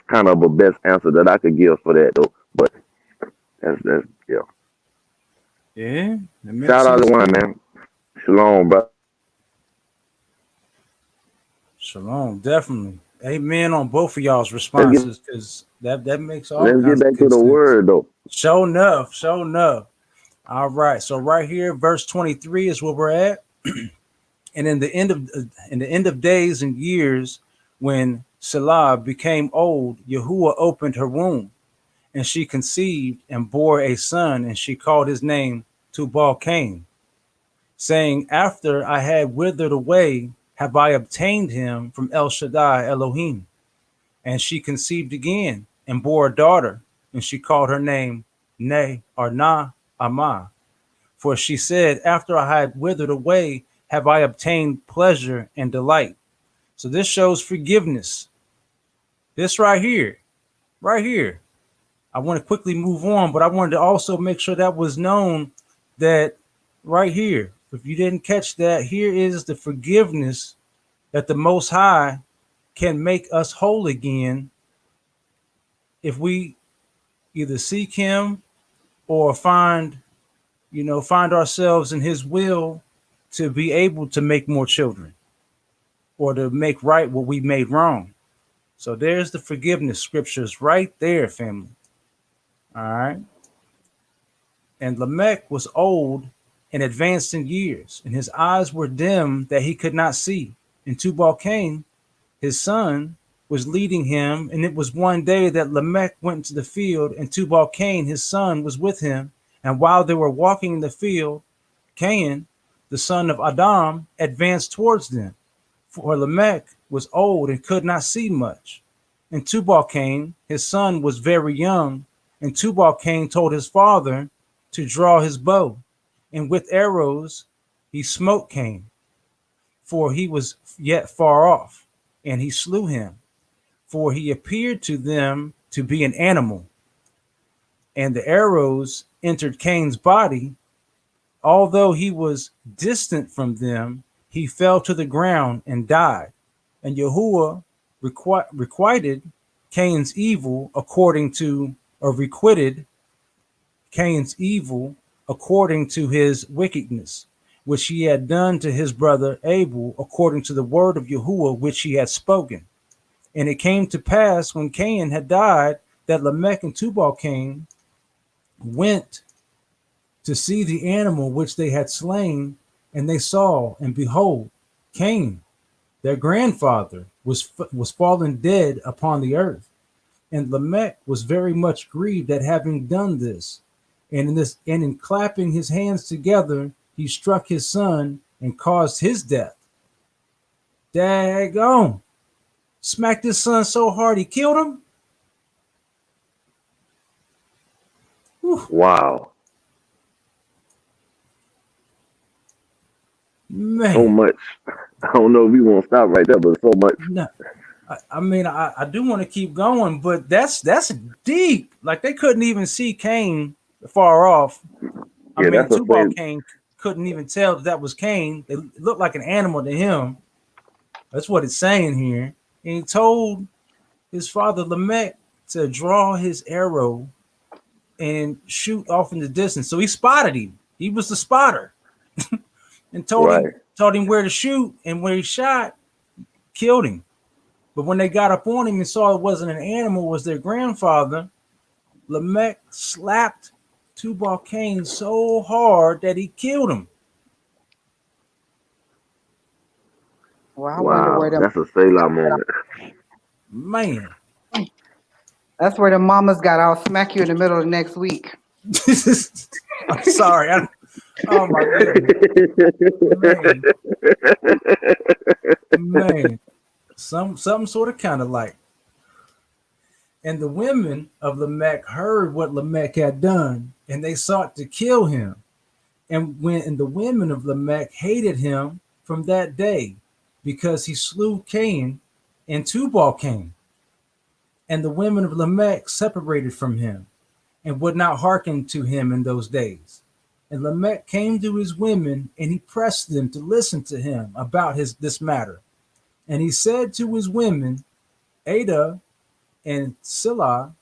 kind of a best answer that I could give for that, though. But that's yeah. Yeah, that makes Shout out sense to one, too. man. Shalom, bro. Shalom, definitely. Amen on both of y'all's Let's get responses, because that makes all let's get kinds of back to good the sense. word though. Show enough, show enough. All right, so right here, verse 23 is where we're at. And in the end of days and years, when Salah became old, Yahuwah opened her womb, and she conceived and bore a son, and she called his name Tubal Cain, saying, "After I had withered away, have I obtained him from El Shaddai Elohim." And she conceived again and bore a daughter, and she called her name Ne or Na Amah. For she said, "After I had withered away, have I obtained pleasure and delight." So this shows forgiveness. This right here. I want to quickly move on, but I wanted to also make sure that was known, that right here, if you didn't catch that, here is the forgiveness that the Most High can make us whole again if we either seek Him or find ourselves in His will to be able to make more children or to make right what we made wrong. So there's the forgiveness scriptures right there, family. All right. And Lamech was old and advanced in years, and his eyes were dim that he could not see. And Tubal Cain, his son, was leading him. And it was one day that Lamech went into the field, and Tubal Cain, his son, was with him. And while they were walking in the field, Cain, the son of Adam, advanced towards them. For Lamech was old and could not see much. And Tubal Cain, his son, was very young. And Tubal Cain told his father to draw his bow. And with arrows he smote Cain, for he was yet far off. And he slew him, for he appeared to them to be an animal, and the arrows entered Cain's body. Although he was distant from them, he fell to the ground and died. And Yahuwah requited Cain's evil according to, or requited Cain's evil according to his wickedness, which he had done to his brother Abel, according to the word of Yahuwah which he had spoken. And it came to pass when Cain had died that Lamech and Tubal-Cain went to see the animal which they had slain, and they saw, and behold, Cain, their grandfather, was fallen dead upon the earth. And Lamech was very much grieved at having done this. And in clapping his hands together, he struck his son and caused his death. Daggone. Smacked his son so hard he killed him. Whew. Wow. Man. So much. I don't know if we want to stop right there, but so much. No. I mean, I do want to keep going, but that's deep. Like, they couldn't even see Cain far off. I mean, Tubal-Cain couldn't even tell that was Cain. It looked like an animal to him. That's what it's saying here. And he told his father Lamech to draw his arrow and shoot off in the distance. So he spotted him. He was the spotter. And told him where to shoot, and where he shot, killed him. But when they got up on him and saw it wasn't an animal, it was their grandfather, Lamech slapped Tubal-Cain so hard that he killed him. Wow, that's a Selah moment. Man. That's where the mamas got. I'll smack you in the middle of next week. I'm sorry. Oh my goodness. Man. Something sort of kind of like. And the women of Lamech heard what Lamech had done, and they sought to kill him. And the women of Lamech hated him from that day, because he slew Cain and Tubal-Cain. And the women of Lamech separated from him, and would not hearken to him in those days. And Lamech came to his women, and he pressed them to listen to him about this matter. And he said to his women, Ada and Silla,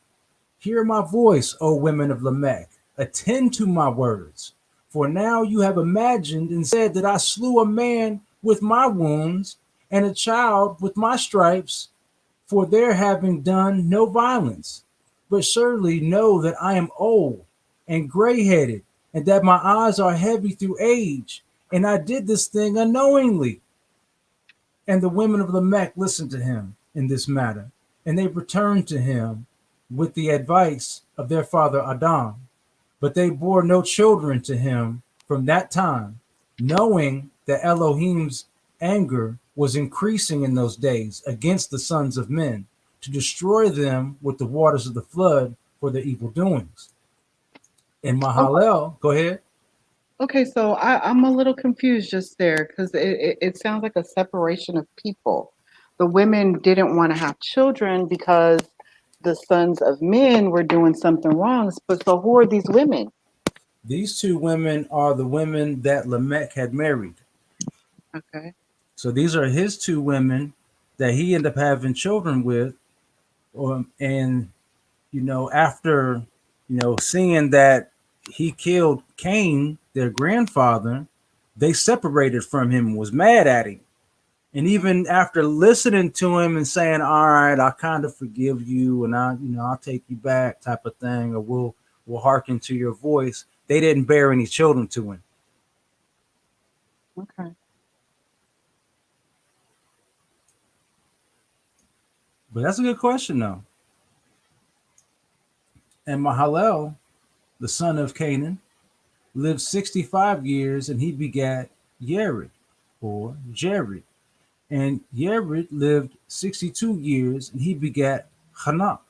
hear my voice, O women of Lamech, attend to my words. For now you have imagined and said that I slew a man with my wounds, and a child with my stripes, for their having done no violence. But surely know that I am old and gray-headed, and that my eyes are heavy through age, and I did this thing unknowingly. And the women of Lamech listened to him in this matter, and they returned to him with the advice of their father Adam. But they bore no children to him from that time, knowing that Elohim's anger was increasing in those days against the sons of men, to destroy them with the waters of the flood for their evil doings. And Mahalel, go ahead. Okay, so I'm a little confused just there, because it sounds like a separation of people. The women didn't want to have children because the sons of men were doing something wrong. But so who are these women? These two women are the women that Lamech had married. Okay. So these are his two women that he ended up having children with. And, after, seeing that he killed Cain, their grandfather, they separated from him and was mad at him. And even after listening to him and saying, all right, I kind of forgive you, and I'll take you back, type of thing, or we'll hearken to your voice, they didn't bear any children to him. Okay. But that's a good question, though. And Mahalel, the son of Canaan, lived 65 years, and he begat Yered, or Jared. And Yered lived 62 years, and he begat Hanak.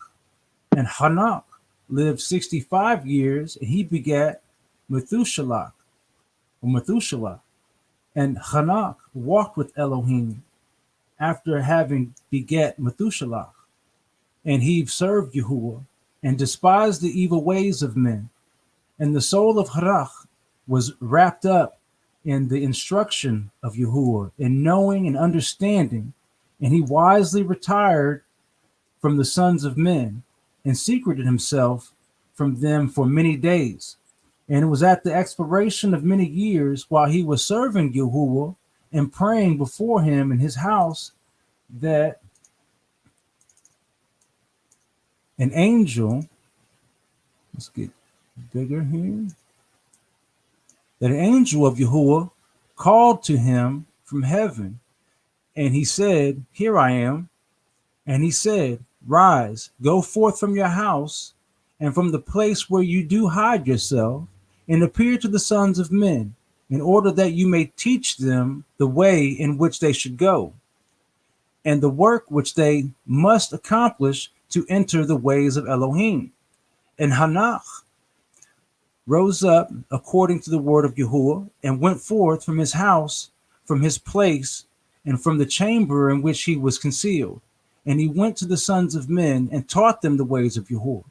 And Hanak lived 65 years, and he begat Methuselah, or Methuselah. And Hanak walked with Elohim after having begat Methuselah. and he served Yahuwah and despised the evil ways of men. And the soul of Harach was wrapped up in the instruction of Yahuwah, in knowing and understanding, and he wisely retired from the sons of men and secreted himself from them for many days. And it was at the expiration of many years, while he was serving Yahuwah and praying before him in his house, that an angel, let's get bigger here, that an angel of Yahuwah called to him from heaven, and he said, "Here I am." And he said, "Rise, go forth from your house and from the place where you do hide yourself, and appear to the sons of men, in order that you may teach them the way in which they should go, and the work which they must accomplish to enter the ways of Elohim." And Hanach rose up according to the word of Yahuwah, and went forth from his house, from his place, and from the chamber in which he was concealed. And he went to the sons of men and taught them the ways of Yahuwah.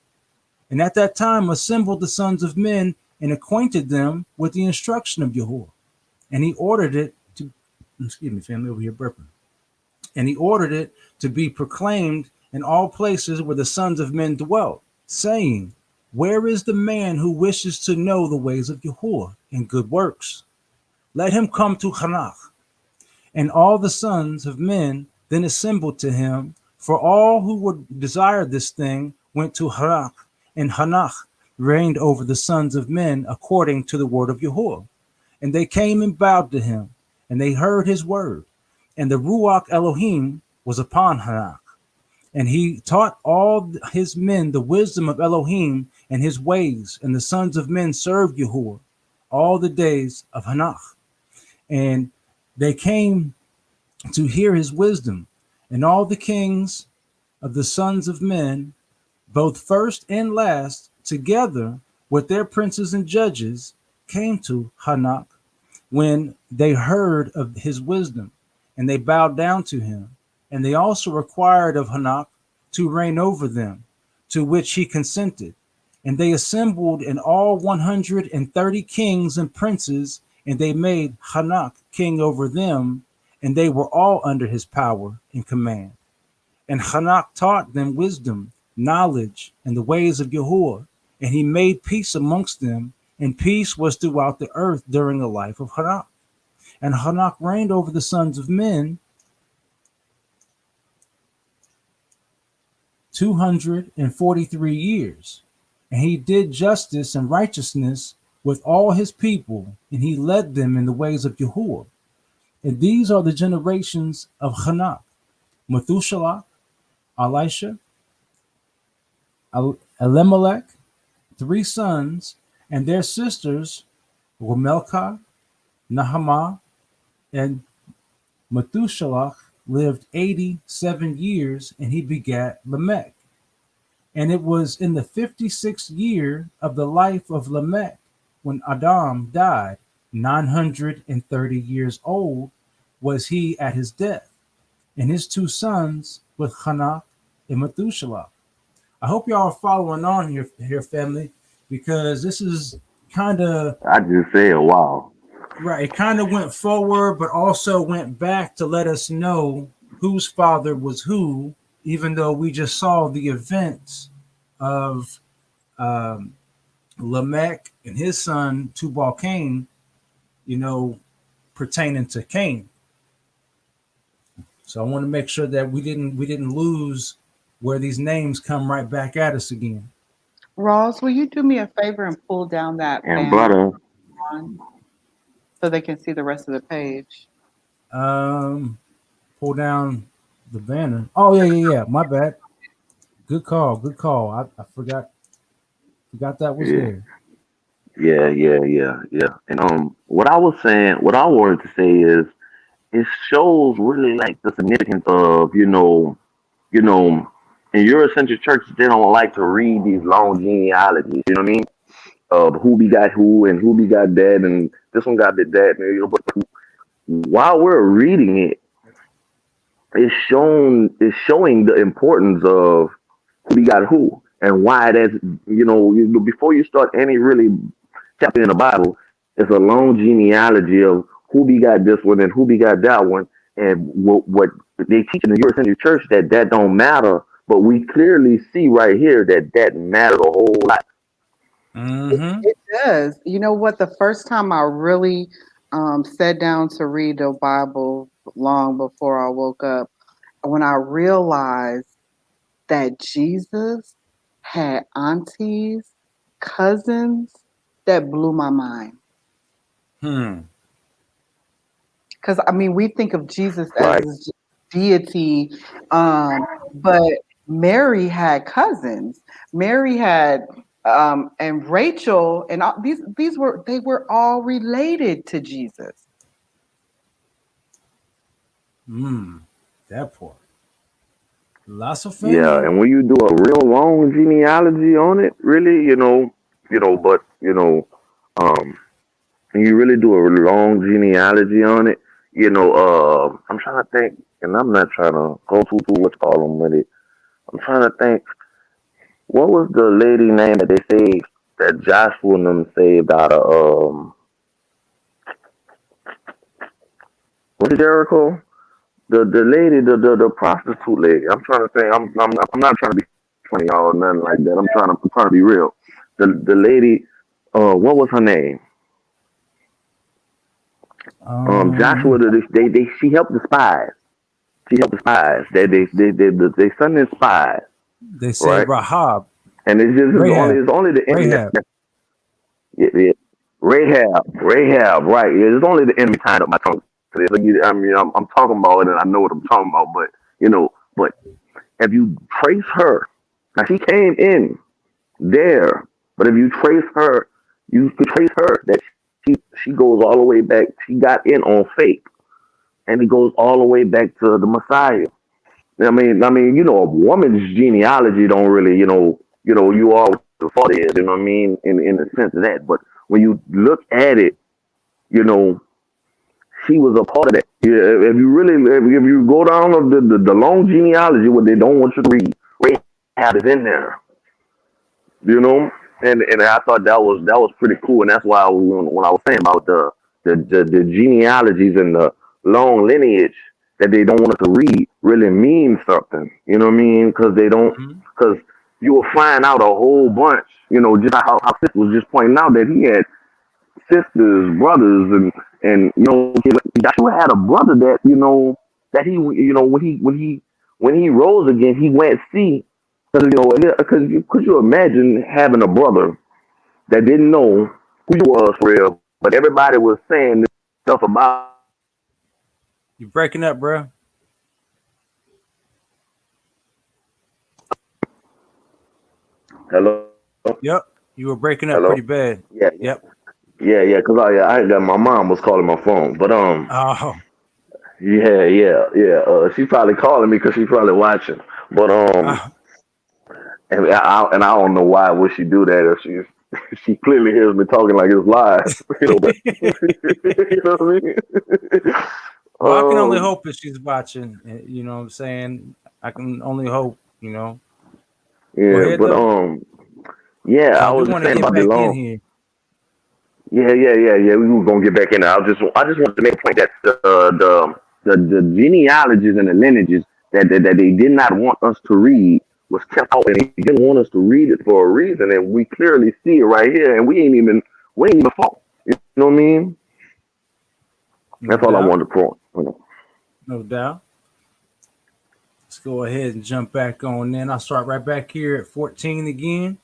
And at that time assembled the sons of men and acquainted them with the instruction of Yahuwah. And he ordered it to, excuse me, family over here burping. And he ordered it to be proclaimed in all places where the sons of men dwelt, saying, "Where is the man who wishes to know the ways of Yahuwah and good works? Let him come to Hanach." And all the sons of men then assembled to him, for all who would desire this thing went to Hanach, and Hanach reigned over the sons of men according to the word of Yahuwah. And they came and bowed to him, and they heard his word. And the Ruach Elohim was upon Hanach. And he taught all his men the wisdom of Elohim and his ways, and the sons of men served Yahuwah all the days of Hanach. And they came to hear his wisdom, and all the kings of the sons of men, both first and last, together with their princes and judges, came to Hanach when they heard of his wisdom, and they bowed down to him. And they also required of Hanach to reign over them, to which he consented. And they assembled in all 130 kings and princes, and they made Hanach king over them, and they were all under his power and command. And Hanach taught them wisdom, knowledge, and the ways of Yahuwah, and he made peace amongst them, and peace was throughout the earth during the life of Hanach. And Hanach reigned over the sons of men 243 years, and he did justice and righteousness with all his people, and he led them in the ways of Yahuwah. And these are the generations of Hanach: Methuselah, Elisha, Elimelech, 3 sons, and their sisters were Melchah, Nahama, and Methuselah lived 87 years, and he begat Lamech. And it was in the 56th year of the life of Lamech when Adam died, 930 years old was he at his death, and his 2 sons with Hanach and Methuselah. I hope y'all are following on here, family, because this is kind of, I just said, wow. right, it kind of went forward, but also went back to let us know whose father was who, even though we just saw the events of Lamech and his son Tubal Cain, pertaining to Cain. So I want to make sure that we didn't lose where these names come right back at us again. Ross, will you do me a favor and pull down that And banner brother, so they can see the rest of the page? Pull down the banner. Oh yeah. My bad. Good call. I forgot that was there. yeah. And what I wanted to say is, it shows really like the significance of, in Eurocentric churches, they don't like to read these long genealogies, you know what I mean? Of who begot who and who begot that, and this one got that, but while we're reading it, it's showing the importance of who begot who, and why that's, before you start any really chapter in the Bible, it's a long genealogy of who begot this one and who begot that one, and what they teach in the Eurocentric church that don't matter, but we clearly see right here that mattered a whole lot. Mm-hmm. It does. You know what? The first time I really sat down to read the Bible long before I woke up, when I realized that Jesus had aunties, cousins, that blew my mind. Because I mean, we think of Jesus as Right. this deity, but Mary had cousins. Mary had and Rachel, and all, these were they were all related to Jesus. That part. Lots of Yeah, family. and when you do a real long genealogy on it, really, but when you really do a long genealogy on it, I'm trying to think, and I'm not trying to go too what you call them with it. I'm trying to think, what was the lady name that they saved, that Joshua and them saved out of, was it Jericho? The lady, the prostitute lady. I'm trying to think. I'm not trying to be funny or nothing like that. I'm trying to be real. The lady, what was her name? Joshua. Um, She helped the spies. She helped the spies. They sent in spies, they said right? Rahab, And Rahab, it's only the enemy Rahab. yeah. Rahab, right? Yeah, it's only the enemy tying up my tongue. I mean, I'm talking about it, and I know what I'm talking about. But if you trace her, now she came in there, but if you trace her, you can trace her that she goes all the way back. She got in on faith, and it goes all the way back to the Messiah. I mean, a woman's genealogy don't really, you are what the father is. You know what I mean? In the sense of that, but when you look at it, you know, she was a part of that. Yeah, if you go down of the long genealogy, what they don't want you to read, Rahab is in there. You know, and I thought that was pretty cool, and that's why when I was saying about the genealogies and the long lineage that they don't want us to read really means something. You know what I mean? Because they don't, Mhm. because you will find out a whole bunch. Just how Sis was just pointing out that he had sisters, brothers, and Joshua had a brother that that he when he rose again, he went see. Because could you imagine having a brother that didn't know who you was for real, but everybody was saying this stuff about. You breaking up, bro? Hello, Yep. You were breaking up hello, pretty bad. yeah, Yep. yeah. Because I got my mom was calling my phone, but Oh. yeah. She probably calling me because she probably watching, but Oh. and I don't know why would she do that if she clearly hears me talking like it's live, but you know what I mean. Well, I can only um, hope that she's watching. You know what I'm saying? I can only hope. Go yeah, ahead but though, yeah, because I I do was just want to saying get about the back in long. here. Yeah. We were gonna get back in there. I just wanted to make a point that the genealogies and the lineages that they did not want us to read was kept out, and they didn't want us to read it for a reason, and we clearly see it right here, and we ain't even fault. You know what I mean? No That's all I doubt. wanted to point. No doubt. Let's go ahead and jump back on. Then I'll start right back here at 14 again.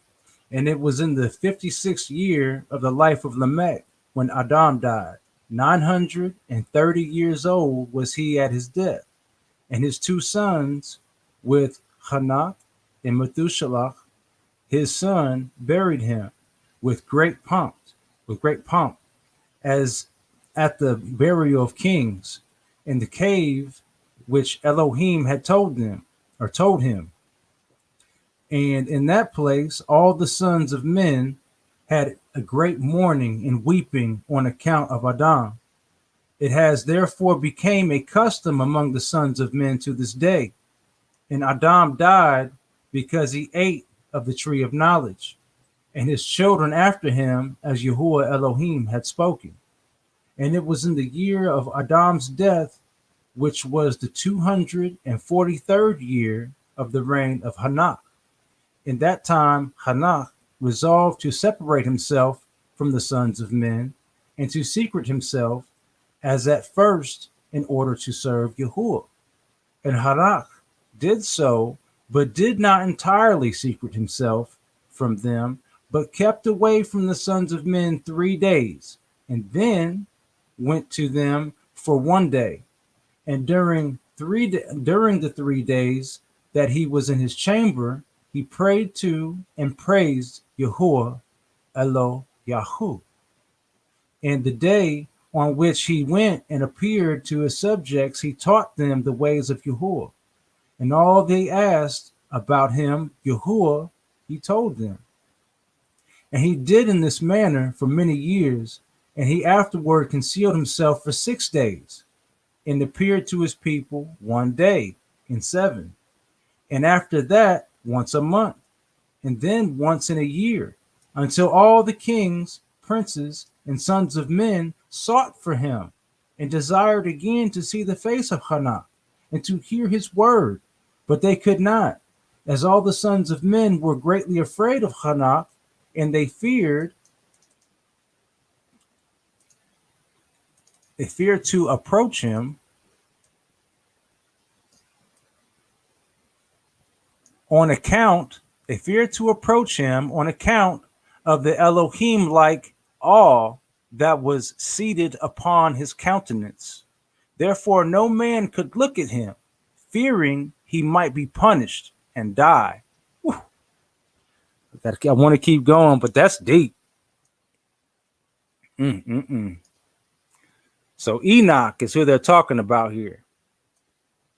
And it was in the 56th year of the life of Lamech when Adam died. 930 years old was he at his death, and his two sons, with Hanak and Methuselah, his son, buried him with great pomp, with great pomp, as at the burial of kings, in the cave which Elohim had told him. And in that place, all the sons of men had a great mourning and weeping on account of Adam. It has therefore become a custom among the sons of men to this day. And Adam died because he ate of the tree of knowledge, and his children after him, as Yahuwah Elohim had spoken. And it was in the year of Adam's death, which was the 243rd year of the reign of Hanach. In that time, Hanach resolved to separate himself from the sons of men and to secret himself as at first in order to serve Yahuwah. And Hanach did so, but did not entirely secret himself from them, but kept away from the sons of men 3 days, and then went to them for 1 day. And during the 3 days that he was in his chamber, he prayed to and praised Yahuwah Elo Yahu. And the day on which he went and appeared to his subjects, he taught them the ways of Yahuwah. And all they asked about him, Yahuwah, he told them. And he did in this manner for many years, and he afterward concealed himself for 6 days, and appeared to his people 1 day in 7. And after that, once a month, and then once in a year, until all the kings, princes, and sons of men sought for him, and desired again to see the face of Hanach, and to hear his word. But they could not, as all the sons of men were greatly afraid of Hanach, and they feared to approach him on account of the Elohim-like awe that was seated upon his countenance. Therefore no man could look at him, fearing he might be punished and die. Whew. I want to keep going, but that's deep. So Enoch is who they're talking about here.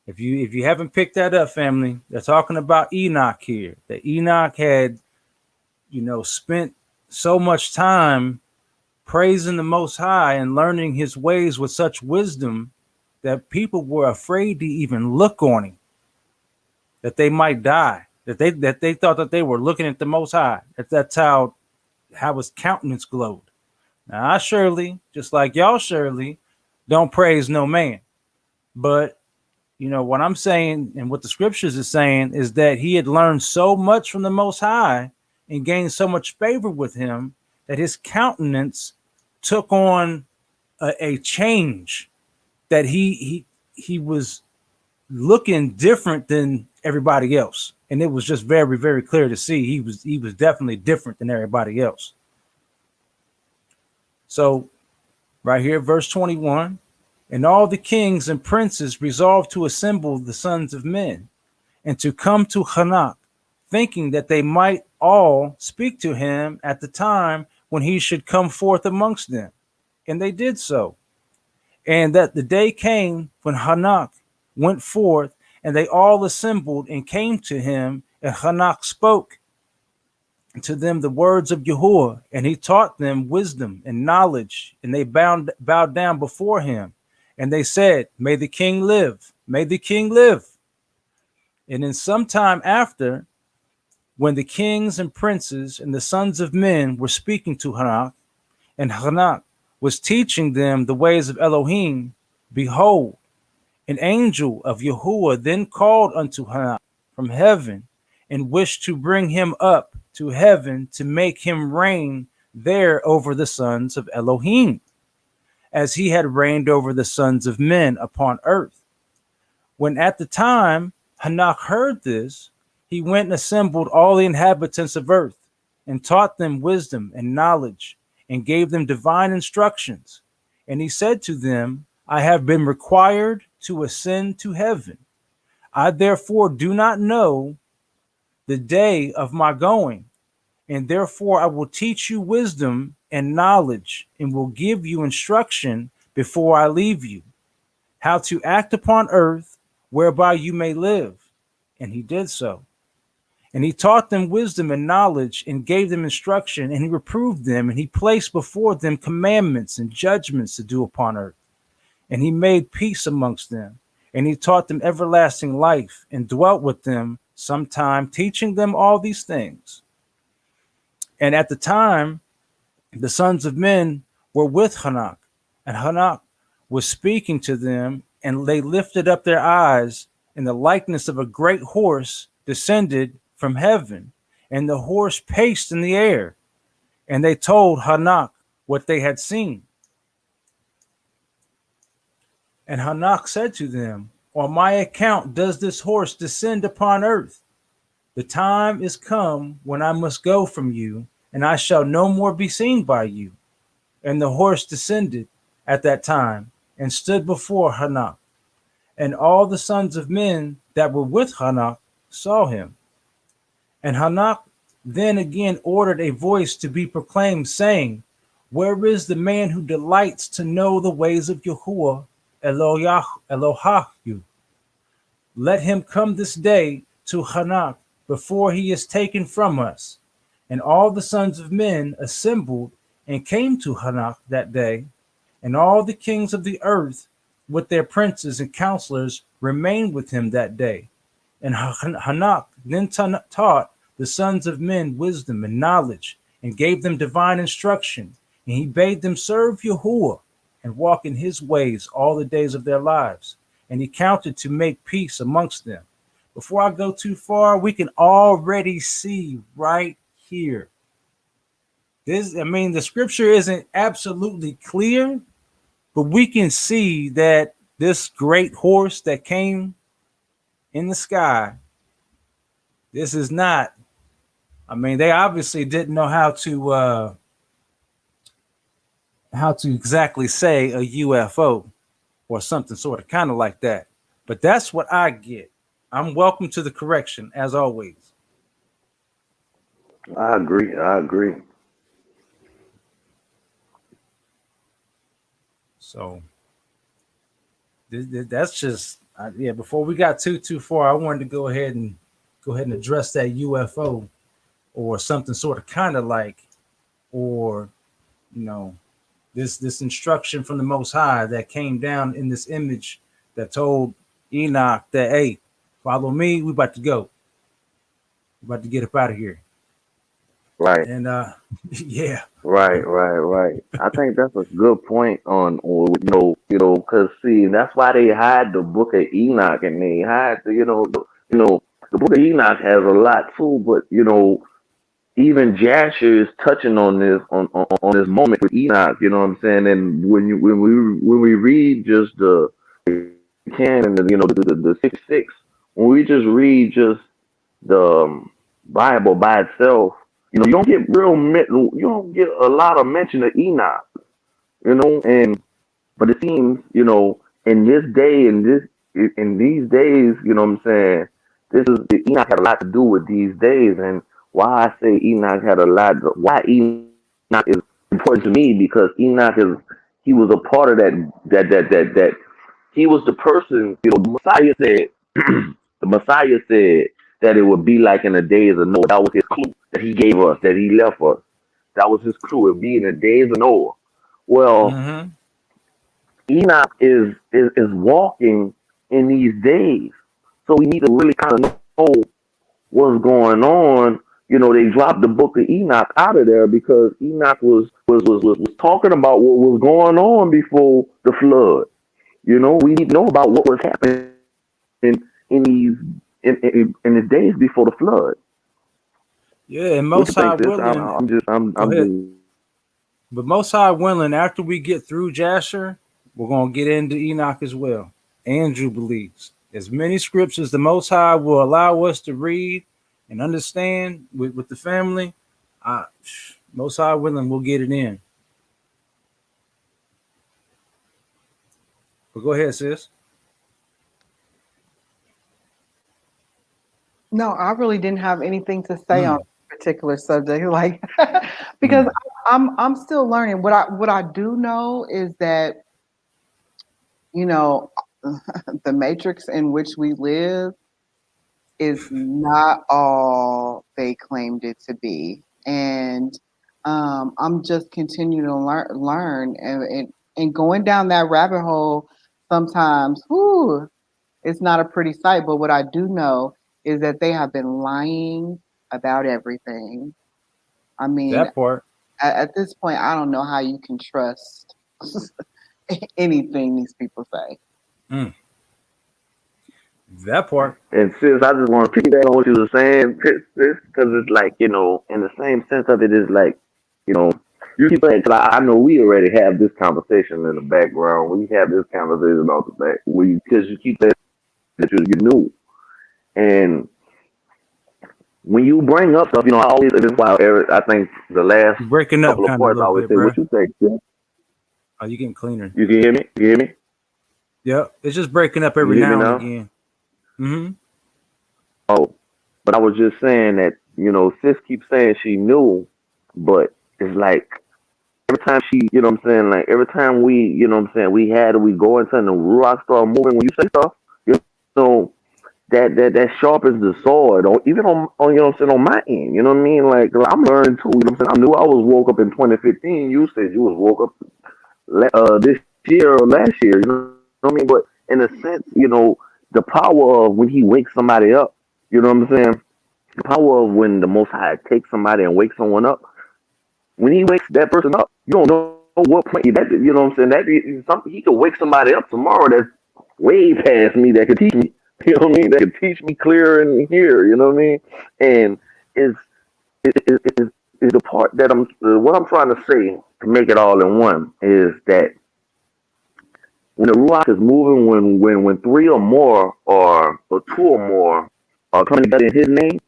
If you haven't picked that up, family, they're talking about Enoch here. That Enoch had, spent so much time praising the Most High and learning his ways with such wisdom that people were afraid to even look on him, that they might die, that they thought that they were looking at the Most High. That's how his countenance glowed. Now, I surely, just like y'all surely, don't praise no man. But, what I'm saying and what the scriptures is saying is that he had learned so much from the Most High and gained so much favor with him that his countenance took on a change, that he was looking different than everybody else. And it was just very, very clear to see he was definitely different than everybody else. So right here, verse 21, and all the kings and princes resolved to assemble the sons of men and to come to Hanach, thinking that they might all speak to him at the time when he should come forth amongst them. And they did so. And that the day came when Hanach went forth, and they all assembled and came to him, and Hanach spoke to them the words of Yahuwah, and he taught them wisdom and knowledge, and they bowed down before him, and they said, "May the king live, may the king live." And in some time after, when the kings and princes and the sons of men were speaking to Hanach, and Hanach was teaching them the ways of Elohim, behold, an angel of Yahuwah then called unto Hanach from heaven, and wished to bring him up to heaven to make him reign there over the sons of Elohim, as he had reigned over the sons of men upon earth. When at the time Hanach heard this, he went and assembled all the inhabitants of earth, and taught them wisdom and knowledge, and gave them divine instructions. And he said to them, I have been required to ascend to heaven. I therefore do not know the day of my going, and therefore I will teach you wisdom and knowledge, and will give you instruction before I leave you, how to act upon earth, whereby you may live. And he did so. And he taught them wisdom and knowledge, and gave them instruction, and he reproved them, and he placed before them commandments and judgments to do upon earth. And he made peace amongst them, and he taught them everlasting life, and dwelt with them some time, teaching them all these things. And at the time, the sons of men were with Hanak, and Hanak was speaking to them, and they lifted up their eyes, and the likeness of a great horse descended from heaven, and the horse paced in the air. And they told Hanak what they had seen. And Hanak said to them, on my account does this horse descend upon earth. The time is come when I must go from you, and I shall no more be seen by you. And the horse descended at that time and stood before Hanak. And all the sons of men that were with Hanak saw him. And Hanak then again ordered a voice to be proclaimed, saying, where is the man who delights to know the ways of Yahuwah Elohahu? Let him come this day to Hanak before he is taken from us. And all the sons of men assembled and came to Hanak that day, and all the kings of the earth with their princes and counselors remained with him that day. And Hanak then taught the sons of men wisdom and knowledge, and gave them divine instruction. And he bade them serve Yahuwah and walk in his ways all the days of their lives. And he counted to make peace amongst them. Before I go too far, we can already see right here. The scripture isn't absolutely clear, but we can see that this great horse that came in the sky, this is not, they obviously didn't know how to exactly say a UFO or something sort of kind of like that. But that's what I get. I'm welcome to the correction, as always. I agree. So that's just before we got too far, I wanted to go ahead and address that UFO or something sort of kind of like, or this instruction from the Most High that came down in this image that told Enoch that, hey, follow me, we about to go. We're about to get up out of here. Right. And yeah. Right. I think that's a good point on because see, that's why they hide the book of Enoch, and they hide the book of Enoch has a lot too, but even Jasher is touching on this on this moment with Enoch, you know what I'm saying? And when we read just the canon, the 66, when we just read just the Bible by itself, you don't get you don't get a lot of mention of Enoch, but it seems, in this day, in these days, you know what I'm saying, Enoch had a lot to do with these days. And why I say Enoch had a lot, why Enoch is important to me, because he was a part of that he was the person, the Messiah said, the Messiah said that it would be like in the days of Noah. That was his clue that he gave us, that he left us. That was his clue. It would be in the days of Noah. Well, Enoch is walking in these days. So we need to really kind of know what's going on. They dropped the book of Enoch out of there because Enoch was talking about what was going on before the flood. We need to know about what was happening in the days before the flood. Yeah, and Most High willing. But Most High willing, after we get through Jasher, we're gonna get into Enoch as well and Jubilees. As many scriptures the Most High will allow us to read and understand with the family, Most High willing, we'll get it in. But go ahead, sis. No, I really didn't have anything to say on a particular subject, like because I'm still learning. What I do know is that the matrix in which we live is not all they claimed it to be, and I'm just continuing to learn and going down that rabbit hole. Sometimes, it's not a pretty sight. But what I do know is that they have been lying about everything. I mean, That part. at this point, I don't know how you can trust anything these people say. Mm, that part. And sis, I just want to piggyback on what you were saying, sis, because it's like, in the same sense of it is like, you know, you keep saying, 'cause I know we already have this conversation in the background. We have this conversation about the back, because you keep saying that you knew. And when you bring up stuff, I always, this is why Eric, I think the last You're breaking up couple of kind of a parts, I little always bit, say, bro. what you think, sis? Oh, you getting cleaner. You can hear me? You hear me? Yep. It's just breaking up You every hear me now and now? again. Mm-hmm. Oh, but I was just saying that, sis keeps saying she knew, but it's like every time she, what I'm saying, like every time we, what I'm saying, we go into and the rock start moving when you say stuff, know, that sharpens the sword, or even on what I'm saying, on my end, you know what I mean? Like I'm learning too, what I'm saying. I knew I was woke up in 2015. You said you was woke up this year or last year, you know what I mean? But in a sense, the power of when he wakes somebody up, you know what I'm saying? The power of when the Most High takes somebody and wakes someone up. When he wakes that person up, you don't know what point that, you know what I'm saying? That is something he could wake somebody up tomorrow that's way past me that could teach me. You know what I mean? That could teach me clear and hear. You know what I mean? And is the part that what I'm trying to say to make it all in one is that when the ruach is moving, when three or more or two or more are coming together in His name,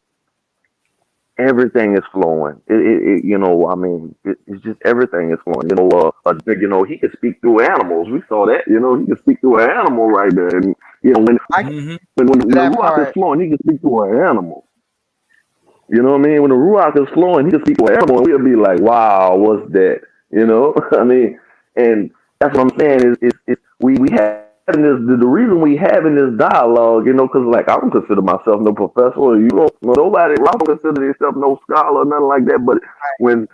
everything is flowing. I mean, it's just everything is flowing. He can speak through animals. We saw that. He can speak through an animal right there. And when I can Mm-hmm. when the that ruach is part. flowing, he can speak to an animal. You know what I mean? When the ruach is flowing, he can speak to an animal, and we'll be like, "Wow, what's that?" I mean, and that's what I'm saying is we having this the reason we having this dialogue, because like I don't consider myself no professor, or you don't, nobody. I don't consider yourself no scholar or nothing like that. But when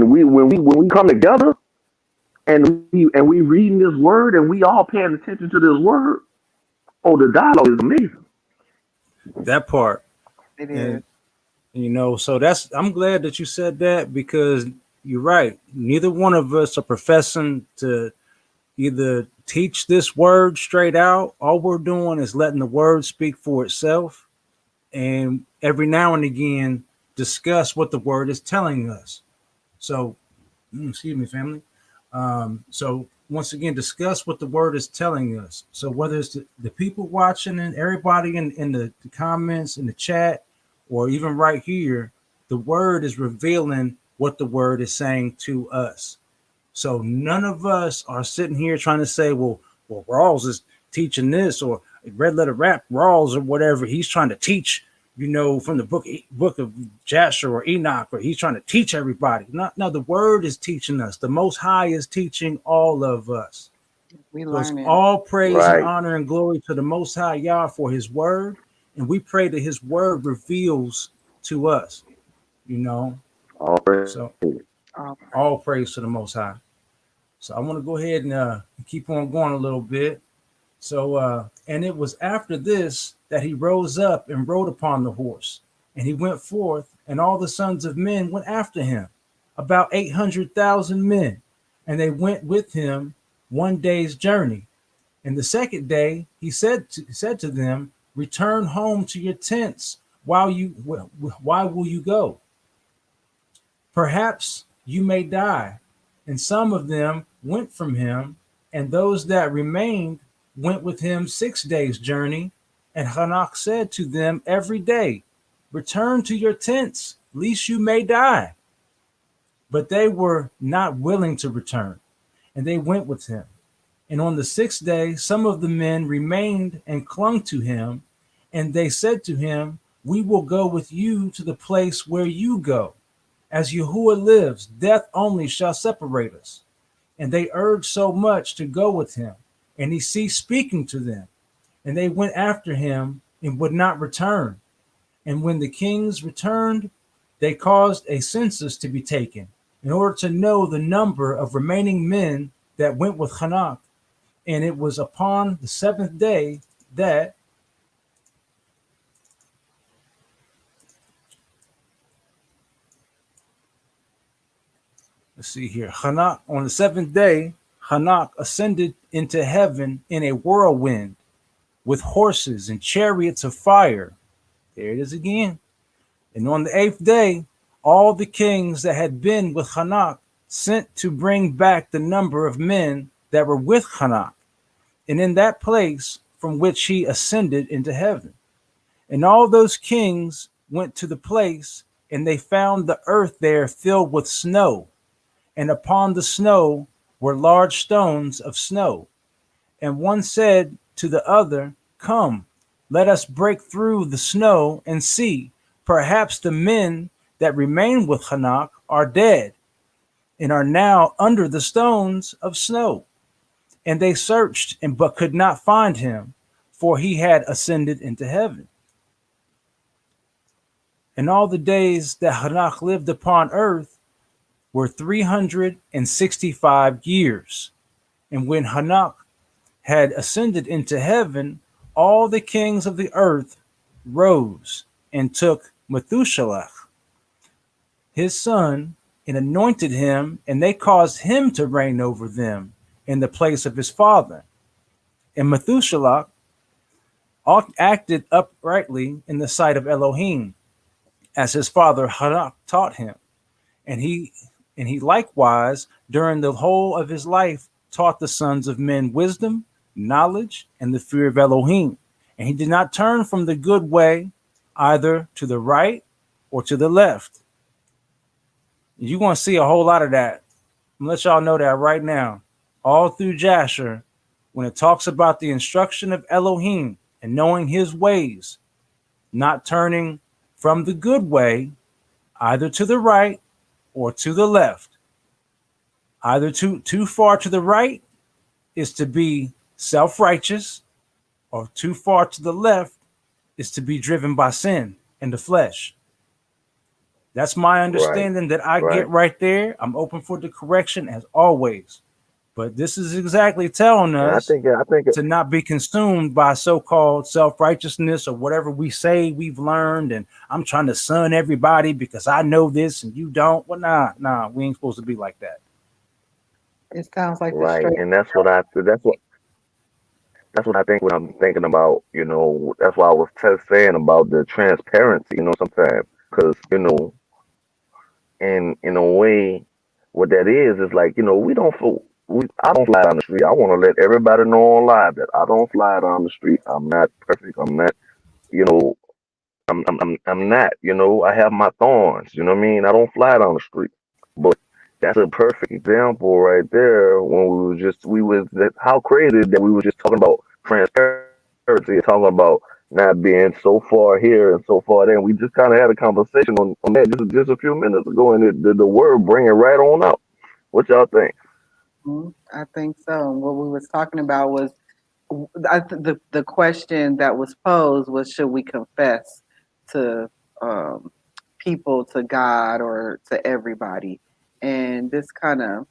we come together and we reading this word and we all paying attention to this word, oh, the dialogue is amazing. That part. It is. And so I'm glad that you said that, because you're right. Neither one of us are professing to either teach this word straight out. All we're doing is letting the word speak for itself, and every now and again discuss what the word is telling us. So, excuse me, family. So once again, discuss what the word is telling us. So whether it's the people watching and everybody in the comments, in the chat, or even right here, the word is revealing what the word is saying to us. So none of us are sitting here trying to say, well, Rawls is teaching this, or Red Letter Rap Rawls or whatever. He's trying to teach, from the book of Jasher or Enoch, or he's trying to teach everybody. No, the word is teaching us. The Most High is teaching all of us. We So it's learning. all praise and Right. honor and glory to the Most High Yah for His word, and we pray that His word reveals to us. You know, All right. so Oh, all praise to the Most High. So I want to go ahead and keep on going a little bit. So, and it was after this that he rose up and rode upon the horse, and he went forth, and all the sons of men went after him, about 800,000 men, and they went with him one day's journey. And the second day he said to them, "Return home to your tents. Why will you go? Perhaps you may die." And some of them went from him, and those that remained went with him 6 days' journey. And Hanak said to them every day, "Return to your tents, lest you may die." But they were not willing to return, and they went with him. And on the 6th day, some of the men remained and clung to him, and they said to him, "We will go with you to the place where you go. As Yahuwah lives, death only shall separate us." And they urged so much to go with him, and he ceased speaking to them. And they went after him and would not return. And when the kings returned, they caused a census to be taken, in order to know the number of remaining men that went with Hanak. And it was upon the 7th day that Let's see here. Hanak, on the seventh day, Hanak ascended into heaven in a whirlwind with horses and chariots of fire. There it is again. And on the eighth day, all the kings that had been with Hanak sent to bring back the number of men that were with Hanak, and in that place from which he ascended into heaven. And all those kings went to the place, and they found the earth there filled with snow, and upon the snow were large stones of snow. And one said to the other, Come, let us break through the snow and see. Perhaps the men that remain with Hanak are dead and are now under the stones of snow. And they searched but could not find him, for he had ascended into heaven. And all the days that Hanak lived upon earth were 365 years. And when Hanak had ascended into heaven, all the kings of the earth rose and took Methuselah, his son, and anointed him, and they caused him to reign over them in the place of his father. And Methuselah acted uprightly in the sight of Elohim, as his father Hanak taught him. And he likewise, during the whole of his life, taught the sons of men wisdom, knowledge, and the fear of Elohim. And he did not turn from the good way, either to the right or to the left. You're going to see a whole lot of that. I'm going to let y'all know that right now. All through Jasher, when it talks about the instruction of Elohim and knowing his ways, not turning from the good way, either to the right or to the left. Either too far to the right is to be self-righteous, or too far to the left is to be driven by sin and the flesh. That's my understanding that I get right there. I'm open for the correction as always. But this is exactly telling us to not be consumed by so-called self-righteousness or whatever we say we've learned. And I'm trying to son everybody because I know this and you don't. Well, nah, we ain't supposed to be like that. It sounds like and that's what I think when I'm thinking about, that's why I was saying about the transparency, sometimes, because, in a way, what that is like, I don't fly down the street. I want to let everybody know on live that I don't fly down the street. I'm not perfect. I'm not, I'm not, I have my thorns, you know what I mean? I don't fly down the street. But that's a perfect example right there when how crazy that we were just talking about transparency, talking about not being so far here and so far there. And we just kind of had a conversation on that just a few minutes ago, and the word bring it right on out. What y'all think? I think so. What we was talking about was the question that was posed was, should we confess to people, to God, or to everybody? And this kind of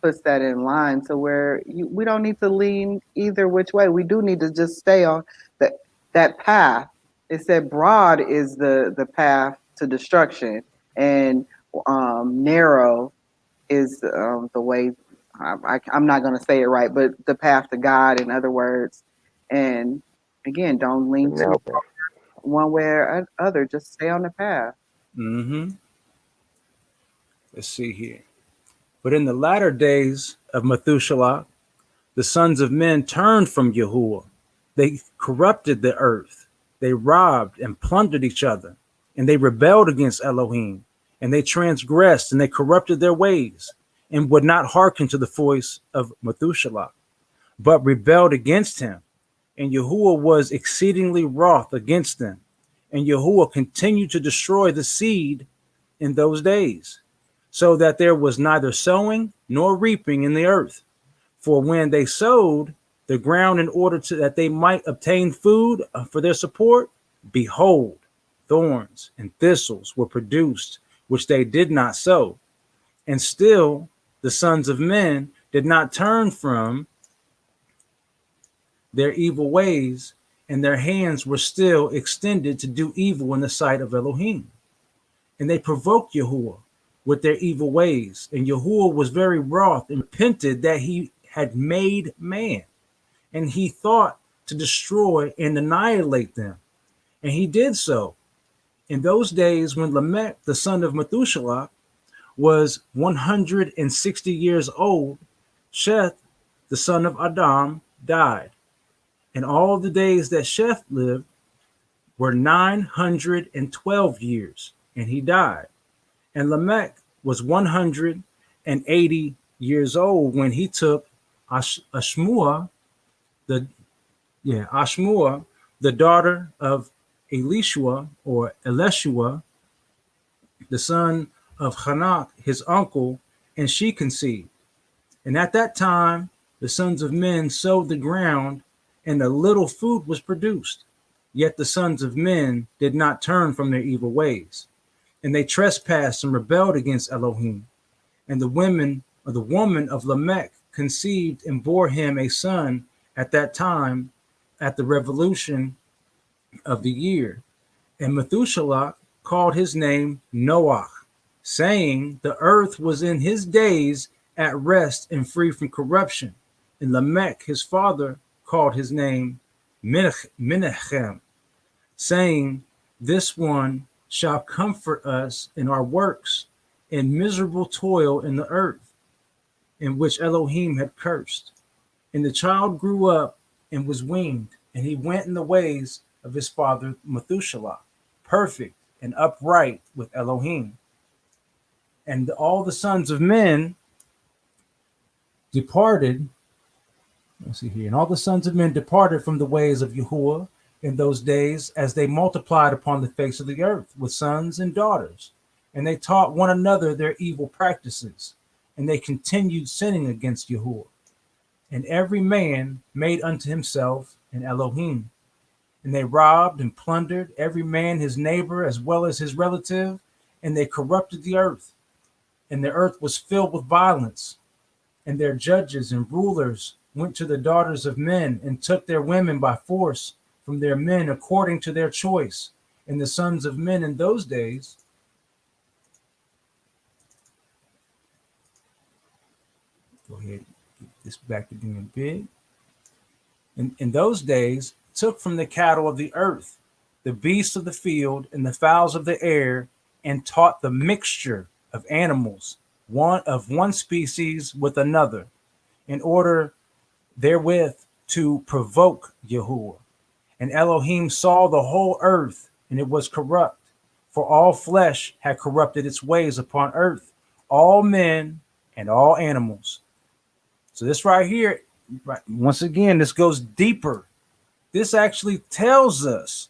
puts that in line to where we don't need to lean either which way. We do need to just stay on that path. It said broad is the path to destruction, and narrow is the way. I'm not going to say it right, but the path to God, in other words. And again, don't lean too far one way or other. Just stay on the path. Let's see here. But in the latter days of Methuselah, the sons of men turned from Yahuwah. They corrupted the earth. They robbed and plundered each other, and they rebelled against Elohim, and they transgressed and they corrupted their ways, and would not hearken to the voice of Methuselah, but rebelled against him. And Yahuwah was exceedingly wroth against them. And Yahuwah continued to destroy the seed in those days, so that there was neither sowing nor reaping in the earth. For when they sowed the ground in order that they might obtain food for their support, behold, thorns and thistles were produced, which they did not sow. And still the sons of men did not turn from their evil ways, and their hands were still extended to do evil in the sight of Elohim. And they provoked Yahuwah with their evil ways. And Yahuwah was very wroth and repented that he had made man. And he thought to destroy and annihilate them. And he did so. In those days when Lamech, the son of Methuselah, was 160 years old, Sheth, the son of Adam, died. And all the days that Sheth lived were 912 years, and he died. And Lamech was 180 years old when he took Ashmua, the daughter of Elishua or Elishua, the son of Hanak, his uncle, and she conceived. And at that time, the sons of men sowed the ground, and a little food was produced. Yet the sons of men did not turn from their evil ways, and they trespassed and rebelled against Elohim. And the woman of Lamech conceived and bore him a son at that time, at the revolution of the year. And Methuselah called his name Noah, saying the earth was in his days at rest and free from corruption. And Lamech, his father, called his name Menachem, saying, this one shall comfort us in our works, in miserable toil in the earth, in which Elohim had cursed. And the child grew up and was weaned, and he went in the ways of his father Methuselah, perfect and upright with Elohim. And all the sons of men departed. Let's see here. And all the sons of men departed from the ways of Yahuwah in those days, as they multiplied upon the face of the earth with sons and daughters. And they taught one another their evil practices, and they continued sinning against Yahuwah. And every man made unto himself an Elohim. And they robbed and plundered every man his neighbor as well as his relative, and they corrupted the earth. And the earth was filled with violence. And their judges and rulers went to the daughters of men and took their women by force from their men according to their choice. And the sons of men in those days go ahead, get this back to being big. In those days took from the cattle of the earth, the beasts of the field, and the fowls of the air, and taught the mixture of animals, one of one species with another, in order therewith to provoke Yahuwah. And Elohim saw the whole earth, and it was corrupt, for all flesh had corrupted its ways upon earth, all men and all animals. So this right here, right, once again, this goes deeper. This actually tells us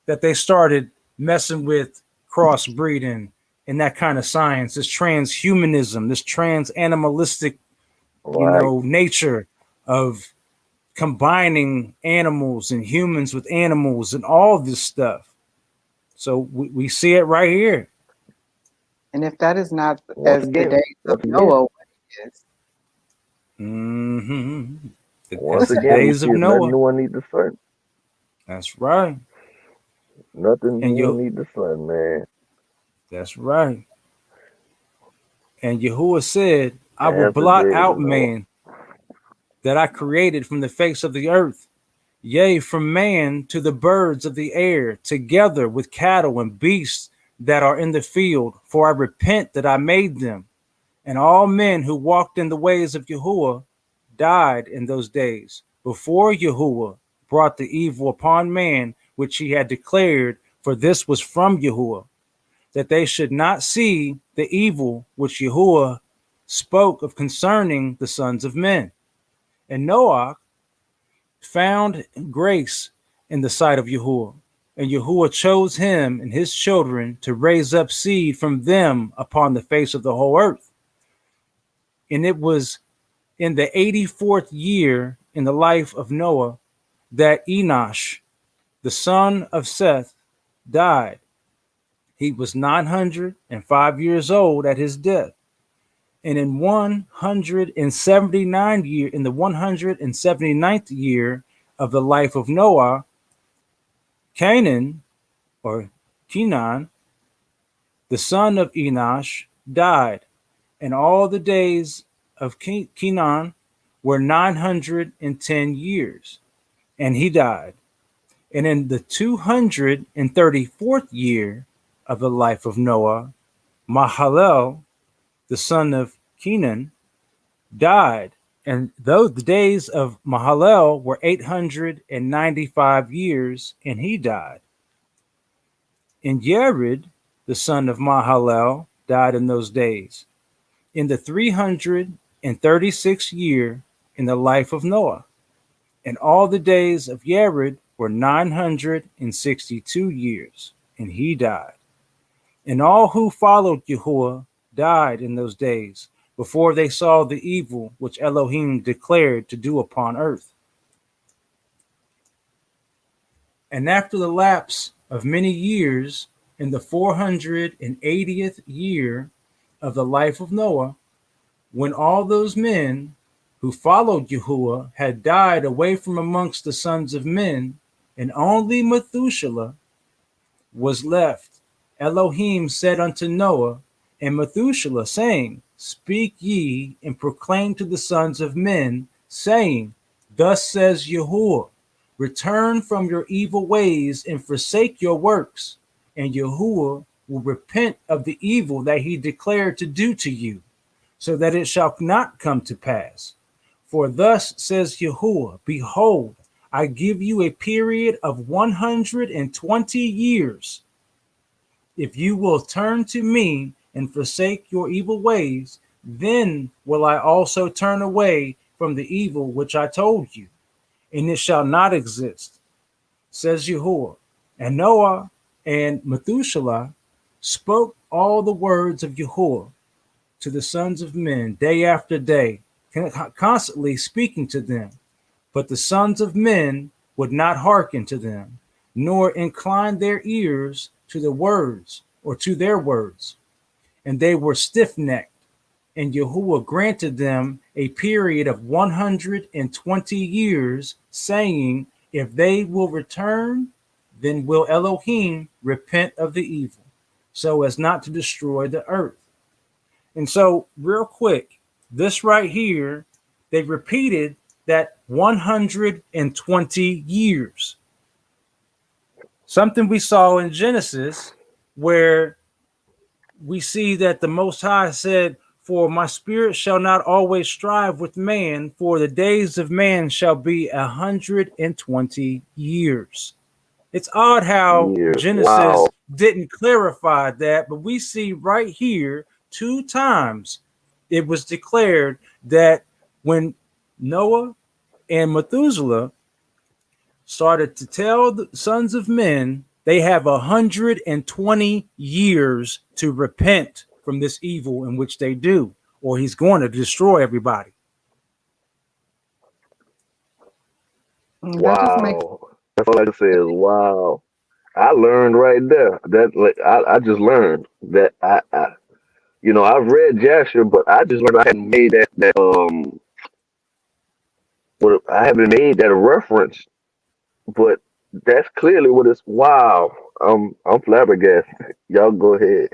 that they started messing with crossbreeding and that kind of science, this transhumanism, this trans-animalistic, nature of combining animals and humans with animals and all this stuff. So we see it right here. And if that is not as the days of Noah, what is? Mm-hmm. Once again, days of Noah. Nothing new underneath the sun. That's right. Nothing And new underneath the sun, man. That's right. And Yahuwah said, I will blot out man that I created from the face of the earth, yea, from man to the birds of the air, together with cattle and beasts that are in the field, for I repent that I made them. And all men who walked in the ways of Yahuwah died in those days, before Yahuwah brought the evil upon man, which he had declared, for this was from Yahuwah, that they should not see the evil which Yahuwah spoke of concerning the sons of men. And Noah found grace in the sight of Yahuwah, and Yahuwah chose him and his children to raise up seed from them upon the face of the whole earth. And it was in the 84th year in the life of Noah that Enosh, the son of Seth, died. He was 905 years old at his death. And in 179 year, in the 179th year of the life of Noah, Kenan, the son of Enosh, died, and all the days of Kenan were 910 years, and he died. And in the 234th year of the life of Noah, Mahalalel, the son of Kenan, died. And though the days of Mahalalel were 895 years, and he died. And Jared, the son of Mahalalel, died in those days. In the 336th year in the life of Noah. And all the days of Jared were 962 years, and he died. And all who followed Yahuwah died in those days, before they saw the evil which Elohim declared to do upon earth. And after the lapse of many years, in the 480th year of the life of Noah, when all those men who followed Yahuwah had died away from amongst the sons of men, and only Methuselah was left, Elohim said unto Noah and Methuselah, saying, Speak ye and proclaim to the sons of men, saying, Thus says Yahuwah, return from your evil ways and forsake your works, and Yahuwah will repent of the evil that he declared to do to you, so that it shall not come to pass. For thus says Yahuwah, Behold, I give you a period of 120 years. If you will turn to me and forsake your evil ways, then will I also turn away from the evil which I told you, and it shall not exist, says Yahuwah. And Noah and Methuselah spoke all the words of Yahuwah to the sons of men day after day, constantly speaking to them. But the sons of men would not hearken to them, nor incline their ears to the words or to their words. And they were stiff-necked, and Yahuwah granted them a period of 120 years, saying, If they will return, then will Elohim repent of the evil, so as not to destroy the earth. And so, real quick, this right here, they repeated that 120 years. Something we saw in Genesis, where we see that the Most High said, For my spirit shall not always strive with man, for the days of man shall be 120 years. It's odd how Genesis didn't clarify that, but we see right here 2 times it was declared that when Noah and Methuselah started to tell the sons of men they have 120 years to repent from this evil in which they do, or he's going to destroy everybody. Wow. That's all I can say is wow. I learned right there. That like I just learned that I've read Jasher, but I just learned I hadn't made I haven't made that reference, but that's clearly what it's. Wow, I'm flabbergasted. Y'all go ahead.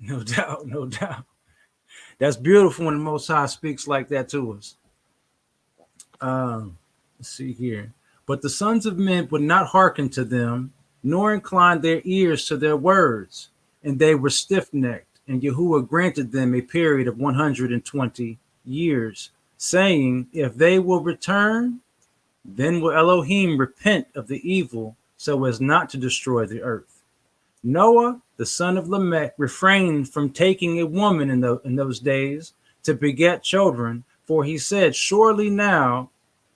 No doubt, no doubt. That's beautiful when the Most High speaks like that to us. Let's see here. But the sons of men would not hearken to them, nor incline their ears to their words, and they were stiff-necked. And Yahuwah granted them a period of 120 years, saying, If they will return, then will Elohim repent of the evil, so as not to destroy the earth. Noah, the son of Lamech, refrained from taking a woman in those days to beget children, for he said, Surely now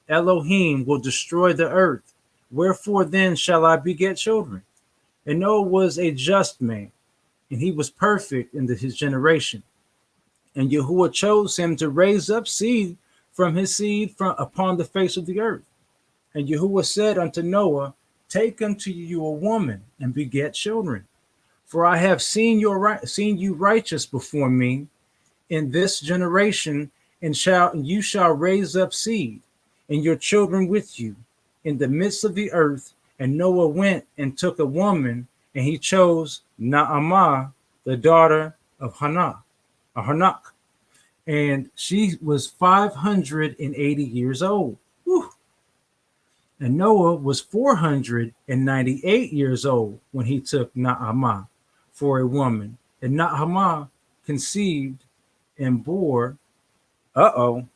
Elohim will destroy the earth. Wherefore then shall I beget children? And Noah was a just man, and he was perfect in his generation. And Yahuwah chose him to raise up seed from his seed upon the face of the earth. And Yahuwah said unto Noah, Take unto you a woman and beget children. For I have seen you righteous before me in this generation, and you shall raise up seed, and your children with you, in the midst of the earth. And Noah went and took a woman, and he chose Naamah, the daughter of Hanak, and she was 580 years old. Whew. And Noah was 498 years old when he took Na'amah for a woman. And Na'amah conceived and bore. Uh-oh.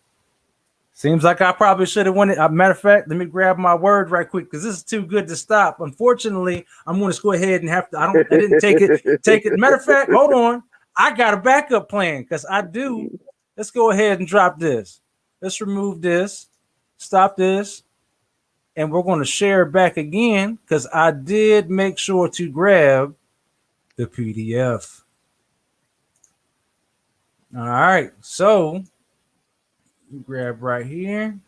Seems like I probably should have won it. Matter of fact, let me grab my word right quick because this is too good to stop. Unfortunately, I'm going to go ahead and have to. I didn't take it. Take it. Matter of fact, hold on. I got a backup plan because I do. Let's go ahead and drop this. Let's remove this. Stop this. And we're going to share it back again because I did make sure to grab the PDF. All right. So you grab right here.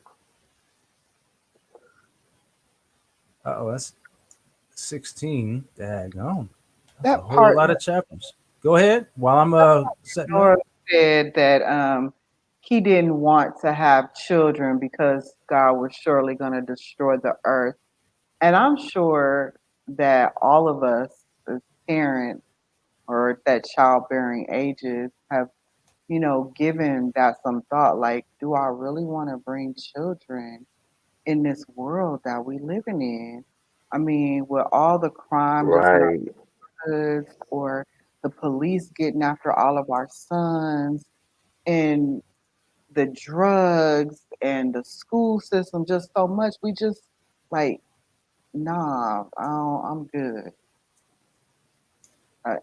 Oh, that's 16. Daggone. That's That a whole part lot of chapters. Go ahead while I'm setting up. Nora said that he didn't want to have children because God was surely going to destroy the earth. And I'm sure that all of us as parents or that childbearing ages have, given that some thought, like, do I really want to bring children in this world that we living in? I mean, with all the crime that's in our Right. hoods, or the police getting after all of our sons, and the drugs and the school system, just so much. We just like, nah, I'm good. Uh,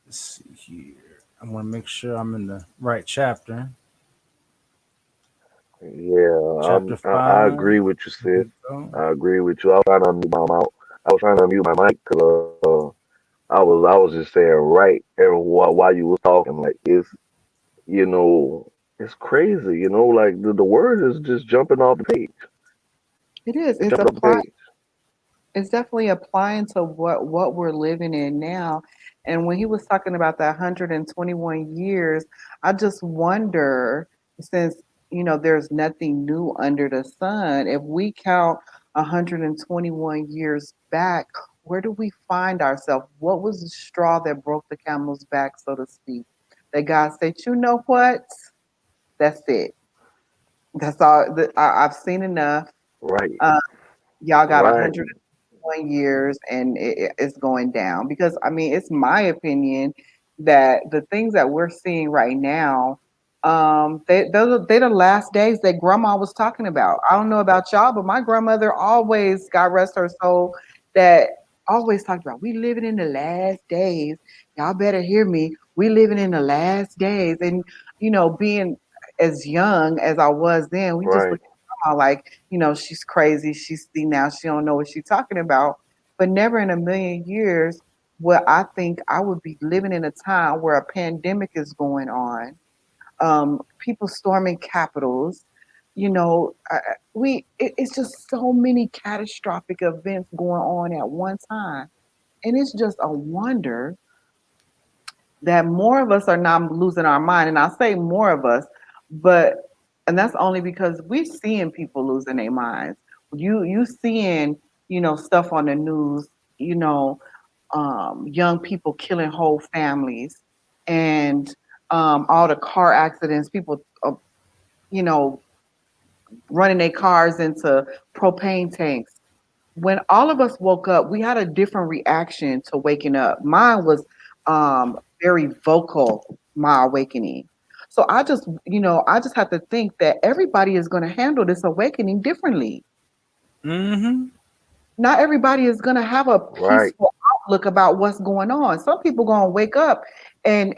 Let's see here. I want to make sure I'm in the right chapter. Yeah, Chapter I 5. agree with you, Here sis. we go. I agree with you. I was trying to unmute my mouth. I was trying to unmute my mic because I was just saying right and while you was talking, like you know it's crazy. Like the word is just jumping off the page, it is. It's jumping off the applied. page. It's definitely applying to what we're living in now. And when he was talking about that 121 years, I just wonder, since there's nothing new under the sun, if we count 121 years back, where do we find ourselves? What was the straw that broke the camel's back, so to speak? That God said, you know what? That's it. That's all. I've seen enough. Right, Uh, y'all got right, 101 years, and it's going down, because I mean, it's my opinion that the things that we're seeing right now, they're the last days that grandma was talking about. I don't know about y'all, but my grandmother always, God rest her soul, that always talked about, we living in the last days. Y'all better hear me. We living in the last days. And being as young as I was then, we just right, look at grandma like, she's crazy. She's see now, she don't know what she's talking about. But never in a million years would I think I would be living in a time where a pandemic is going on, people storming capitals. It's just so many catastrophic events going on at one time, and it's just a wonder that more of us are not losing our mind. And I say more of us, but and that's only because we're seeing people losing their minds. You seeing, stuff on the news, you know, young people killing whole families, and all the car accidents, people, you know, running their cars into propane tanks. When all of us woke up, we had a different reaction to waking up. Mine was very vocal, my awakening. So I just have to think that everybody is going to handle this awakening differently. Mm-hmm. Not everybody is going to have a right. peaceful outlook about what's going on. Some people going to wake up and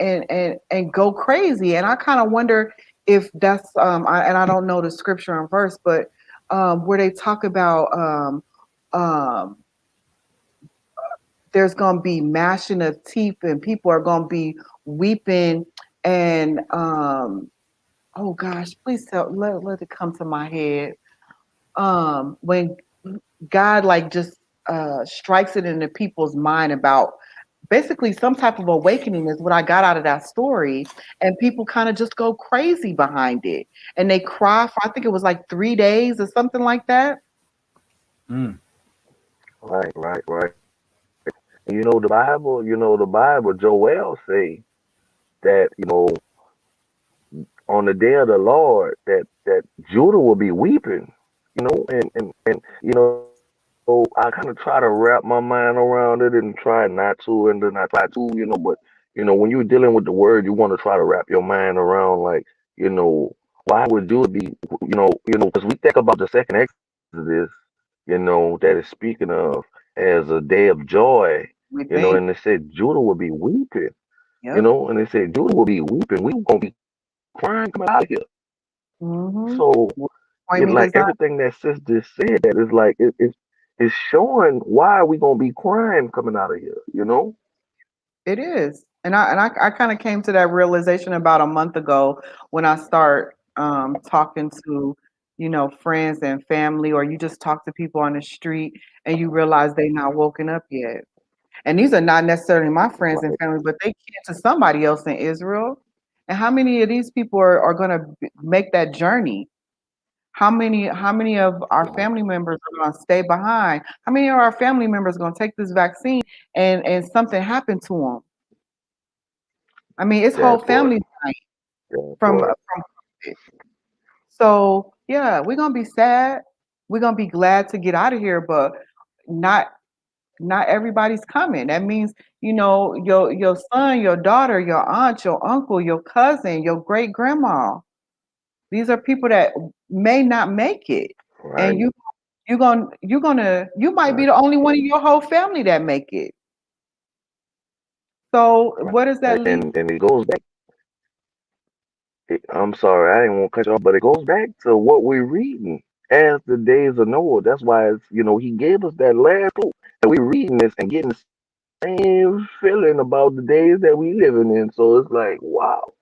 go crazy. And I kind of wonder if that's and I don't know the scripture and verse, but where they talk about um, there's going to be gnashing of teeth, and people are going to be weeping, and oh gosh, please let it come to my head. When God like just strikes it into people's mind about basically some type of awakening is what I got out of that story, and people kind of just go crazy behind it, and they cry for, I think it was like 3 days or something like that. Mm. Right, right, right. The Bible, Joel say that, on the day of the Lord, that Judah will be weeping, and I kind of try to wrap my mind around it and try not to, and then I try to, but when you're dealing with the word, you want to try to wrap your mind around, like, you know, why would Judah be, because we think about the second Exodus, that is speaking of as a day of joy, We think. and they said Judah will be weeping, Yep. and they said Judah will be weeping. We gonna be crying coming out of here. Mm-hmm. So Point me like does not. everything that sis just said, that is like it's showing why we gonna be crying coming out of here. It is. And I kind of came to that realization about a month ago when I start talking to, friends and family, or you just talk to people on the street and you realize they not woken up yet. And these are not necessarily my friends and Right, family, but they kin to somebody else in Israel. And how many of these people are going to make that journey? How many of our right. family members are going to stay behind? How many of our family members are going to take this vaccine and something happened to them? I mean, it's whole That part, families dying that part. from it. So yeah, we're gonna be sad. We're gonna be glad to get out of here, but not not everybody's coming. That means, your son, your daughter, your aunt, your uncle, your cousin, your great grandma. These are people that may not make it. And Right, you might be right, the only one in your whole family that make it. So right. what does that leave? And it goes back. I'm sorry, I didn't want to cut you off, but it goes back to what we're reading as the days of Noah. That's why he gave us that last clue, and we reading this and getting the same feeling about the days that we living in. So it's like, wow.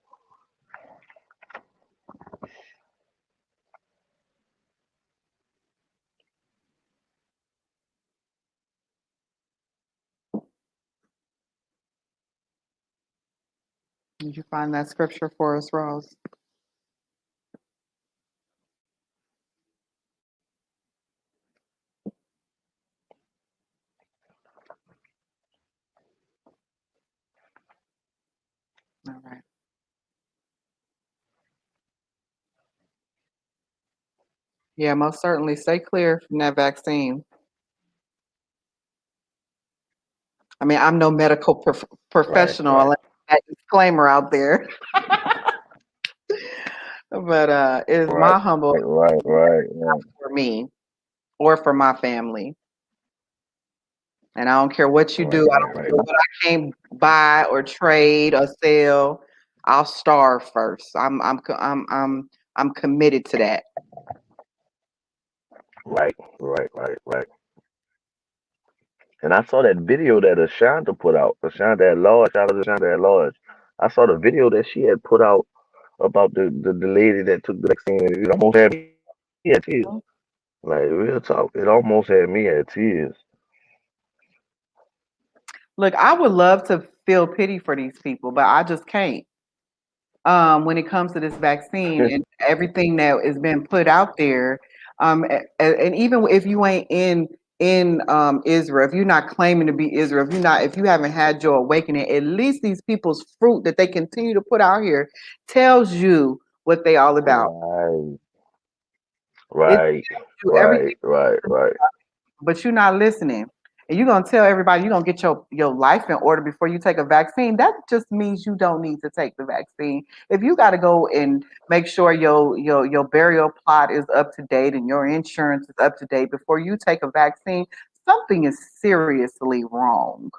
Did you find that scripture for us, Rose? All right. Yeah, most certainly. Stay clear from that vaccine. I mean, I'm no medical Right, professional. I'll right, let that disclaimer out there. But it is right, my humble right, right, right, for me or for my family. And I don't care what you do. right, I right, don't right. care what I can't buy or trade or sell. I'll starve first. I'm committed to that. Right, right, right, right. And I saw that video that Ashanta put out. Ashanta at large. Shout out to Ashanta at large. I saw the video that she had put out about the lady that took the vaccine, and it almost had me at tears. Like, real talk, it almost had me at tears. Look, I would love to feel pity for these people, but I just can't. When it comes to this vaccine and everything that is being put out there. And even if you ain't in Israel, if you're not claiming to be Israel, if you haven't had your awakening, at least these people's fruit that they continue to put out here tells you what they all about. Right, It right, tells you everything, right, right, right, but you're not listening. And you're gonna tell everybody you're gonna get your life in order before you take a vaccine. That just means you don't need to take the vaccine. If you gotta go and make sure your burial plot is up to date and your insurance is up to date before you take a vaccine, something is seriously wrong.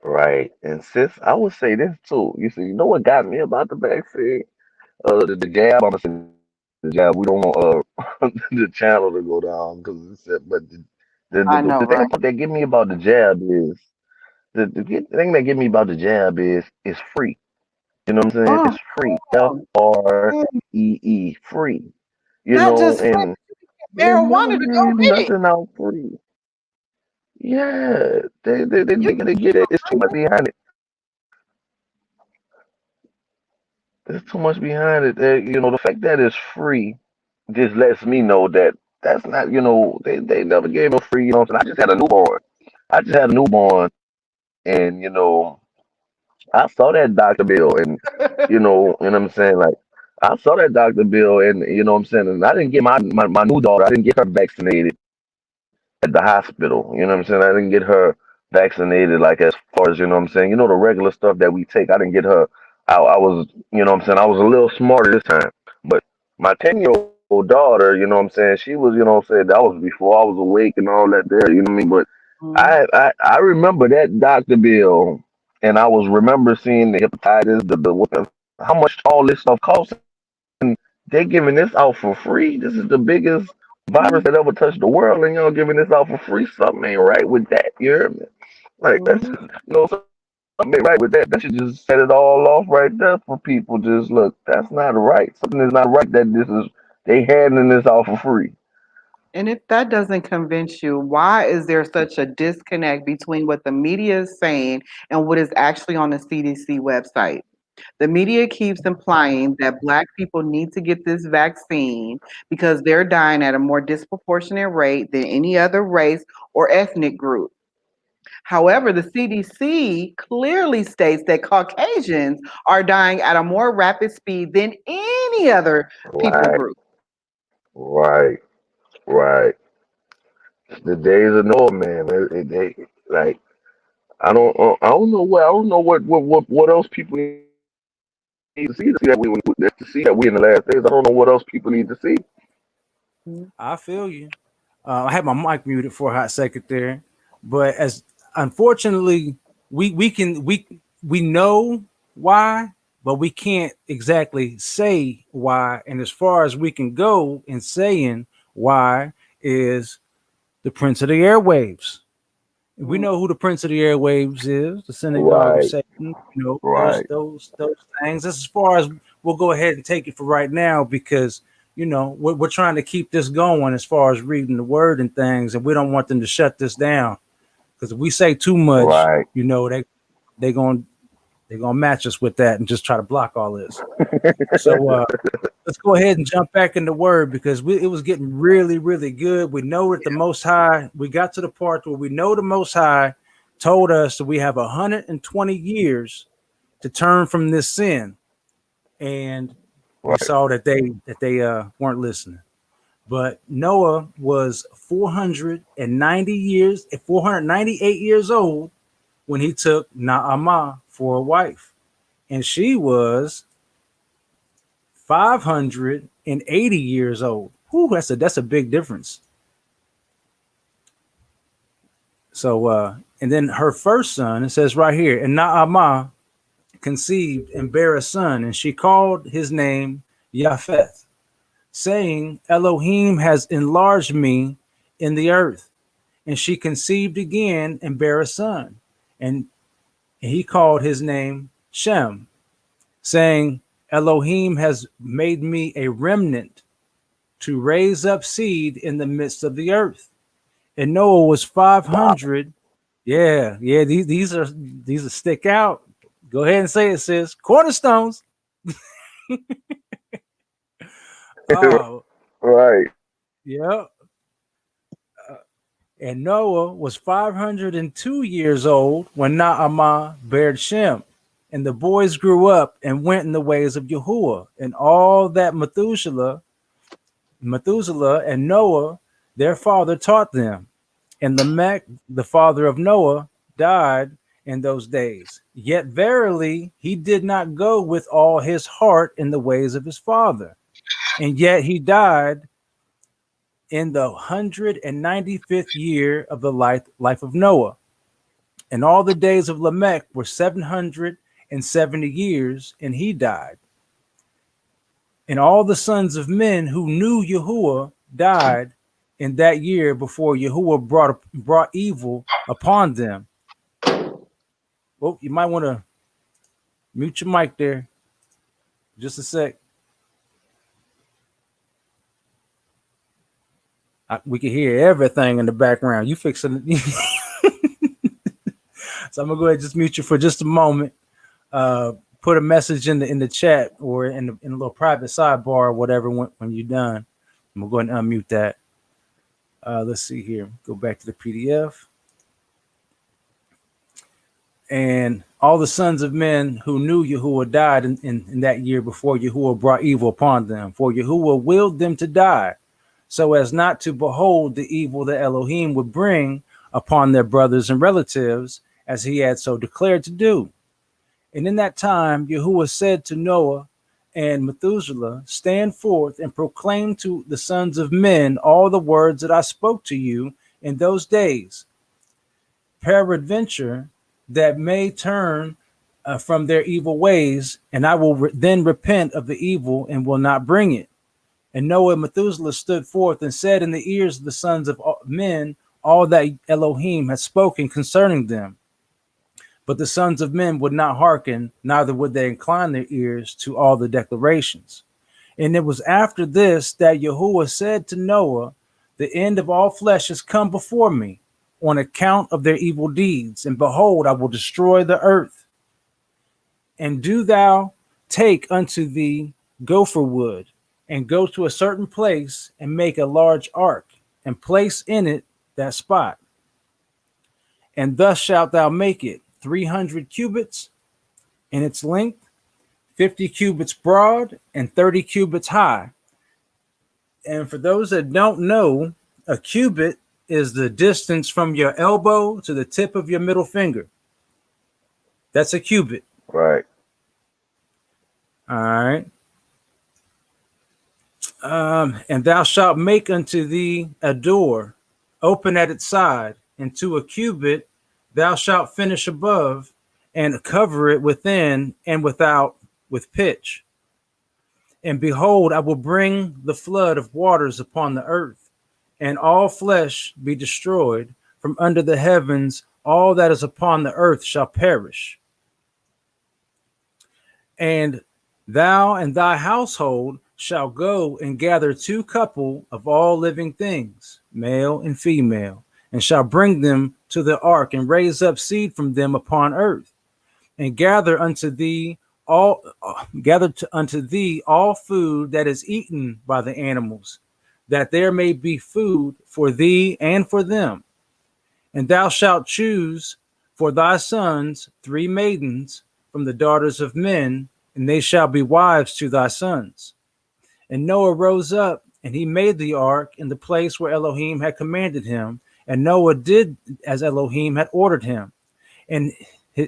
right. And sis, I would say this too. You know what got me about the vaccine? The jab. I'm gonna say the jab. We don't want the channel to go down because it's but the I thing know, about right? that get me about the jab is the thing that get me about the jab is free. You know what I'm saying? Oh, It's free. FREE. Free. not just free, And they never marijuana to go gave with it. nothing out free. Yeah, You they get it. It's too much behind it. There's too much behind it. The fact that it's free just lets me know that that's not. They never gave no free. And I just had a newborn. I just had a newborn, and I saw that Dr. Bill, and what I'm saying, like I saw that Dr. Bill, and what I'm saying, and I didn't get my new daughter, I didn't get her vaccinated at the hospital. You know what I'm saying? I didn't get her vaccinated like as far as, what I'm saying, the regular stuff that we take. I didn't get her. I was, what I'm saying, I was a little smarter this time. But my 10-year-old daughter, what I'm saying, she was, what I'm saying, that was before I was awake and all that there, you know what I mean? But Mhm. I remember that Dr. Bill, and I was remember seeing the hepatitis, how much all this stuff costs, and they giving this out for free. This is the biggest virus that ever touched the world, and y'all giving this out for free. Something ain't right with that. You hear me? Like that's Mhm. something ain't right with that. That should just set it all off right there for people. Just look, that's not right. Something is not right. That this is they handing this out for free. And if that doesn't convince you, why is there such a disconnect between what the media is saying and what is actually on the CDC website? The media keeps implying that Black people need to get this vaccine because they're dying at a more disproportionate rate than any other race or ethnic group. However, the CDC clearly states that Caucasians are dying at a more rapid speed than any other people Right, group. right, right. The days of Noah, man. They like I don't know what else people need to see to see that we in the last days. I don't know what else people need to see. I feel you. I had my mic muted for a hot second there, but as unfortunately, we know why, but we can't exactly say why. And as far as we can go in saying why is the Prince of the Airwaves. We Mm. know who the Prince of the Airwaves is, the synagogue of Right, Satan. Those right, those things. That's as far as we'll go ahead and take it for right now because we're trying to keep this going as far as reading the word and things, and we don't want them to shut this down because if we say too much, right. they going they're gonna match us with that and just try to block all this. So let's go ahead and jump back in the word because it was getting really, really good. We know that the Most High, we got to the part where we know the Most High told us that we have 120 years to turn from this sin, and we Right. saw that they weren't listening. But Noah was 498 years old when he took Naamah for a wife, and she was 580 years old. Whew, that's a big difference. So and then her first son, it says right here, and Naamah conceived and bare a son, and she called his name Japheth, saying, Elohim has enlarged me in the earth. And she conceived again and bare a son, and he called his name Shem, saying, Elohim has made me a remnant to raise up seed in the midst of the earth. And Noah was Wow. 500. Yeah. These are stick out. Go ahead and say it, sis. Cornerstones. Oh, Right. yeah. And Noah was 502 years old when Naamah bare Shem. And the boys grew up and went in the ways of Yahuwah, and all that Methuselah and Noah, their father, taught them. And Lamech, the father of Noah, died in those days. Yet verily he did not go with all his heart in the ways of his father. And yet he died in the 195th year of the life of Noah. And all the days of Lamech were 770 years, and he died. And all the sons of men who knew Yahuwah died in that year before Yahuwah brought evil upon them. Well, you might want to mute your mic there. Just a sec. We can hear everything in the background. You fixing it. So I'm gonna go ahead and just mute you for just a moment. Put a message in the chat or in a little private sidebar or whatever when you're done. I'm gonna go ahead and unmute that. Let's see here. Go back to the PDF. And all the sons of men who knew Yahuwah died in that year before Yahuwah brought evil upon them. For Yahuwah willed them to die, so as not to behold the evil that Elohim would bring upon their brothers and relatives, as he had so declared to do. And in that time, Yahuwah said to Noah and Methuselah, stand forth and proclaim to the sons of men all the words that I spoke to you in those days. Peradventure, that may turn from their evil ways, and I will then repent of the evil and will not bring it. And Noah and Methuselah stood forth and said in the ears of the sons of men all that Elohim had spoken concerning them. But the sons of men would not hearken, neither would they incline their ears to all the declarations. And it was after this that Yahuwah said to Noah, the end of all flesh has come before me on account of their evil deeds. And behold, I will destroy the earth. And do thou take unto thee gopher wood, and go to a certain place and make a large ark, and place in it that spot. And thus shalt thou make it 300 cubits in its length, 50 cubits broad, and 30 cubits high. And for those that don't know, a cubit is the distance from your elbow to the tip of your middle finger. That's a cubit. Right. All right. And thou shalt make unto thee a door, open at its side, and to a cubit thou shalt finish above, and cover it within and without with pitch. And behold, I will bring the flood of waters upon the earth, and all flesh be destroyed from under the heavens. All that is upon the earth shall perish. And thou and thy household shall go and gather 2 couple of all living things, male and female, and shall bring them to the ark, and raise up seed from them upon earth, and gather unto thee all food that is eaten by the animals, that there may be food for thee and for them. And thou shalt choose for thy sons 3 maidens from the daughters of men, and they shall be wives to thy sons. And Noah rose up, and he made the ark in the place where Elohim had commanded him. And Noah did as Elohim had ordered him. And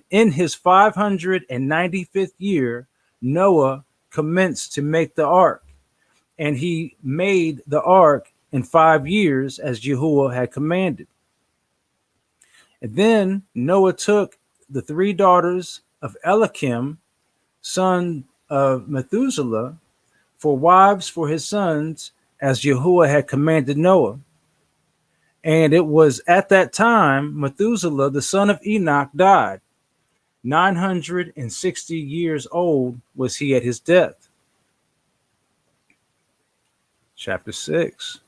in his 595th year, Noah commenced to make the ark. And he made the ark in 5 years, as Yahuwah had commanded. And then Noah took the 3 daughters of Elikim, son of Methuselah, for wives for his sons, as Yahuwah had commanded Noah. And it was at that time Methuselah, the son of Enoch, died. 960 years old was he at his death. Chapter 6.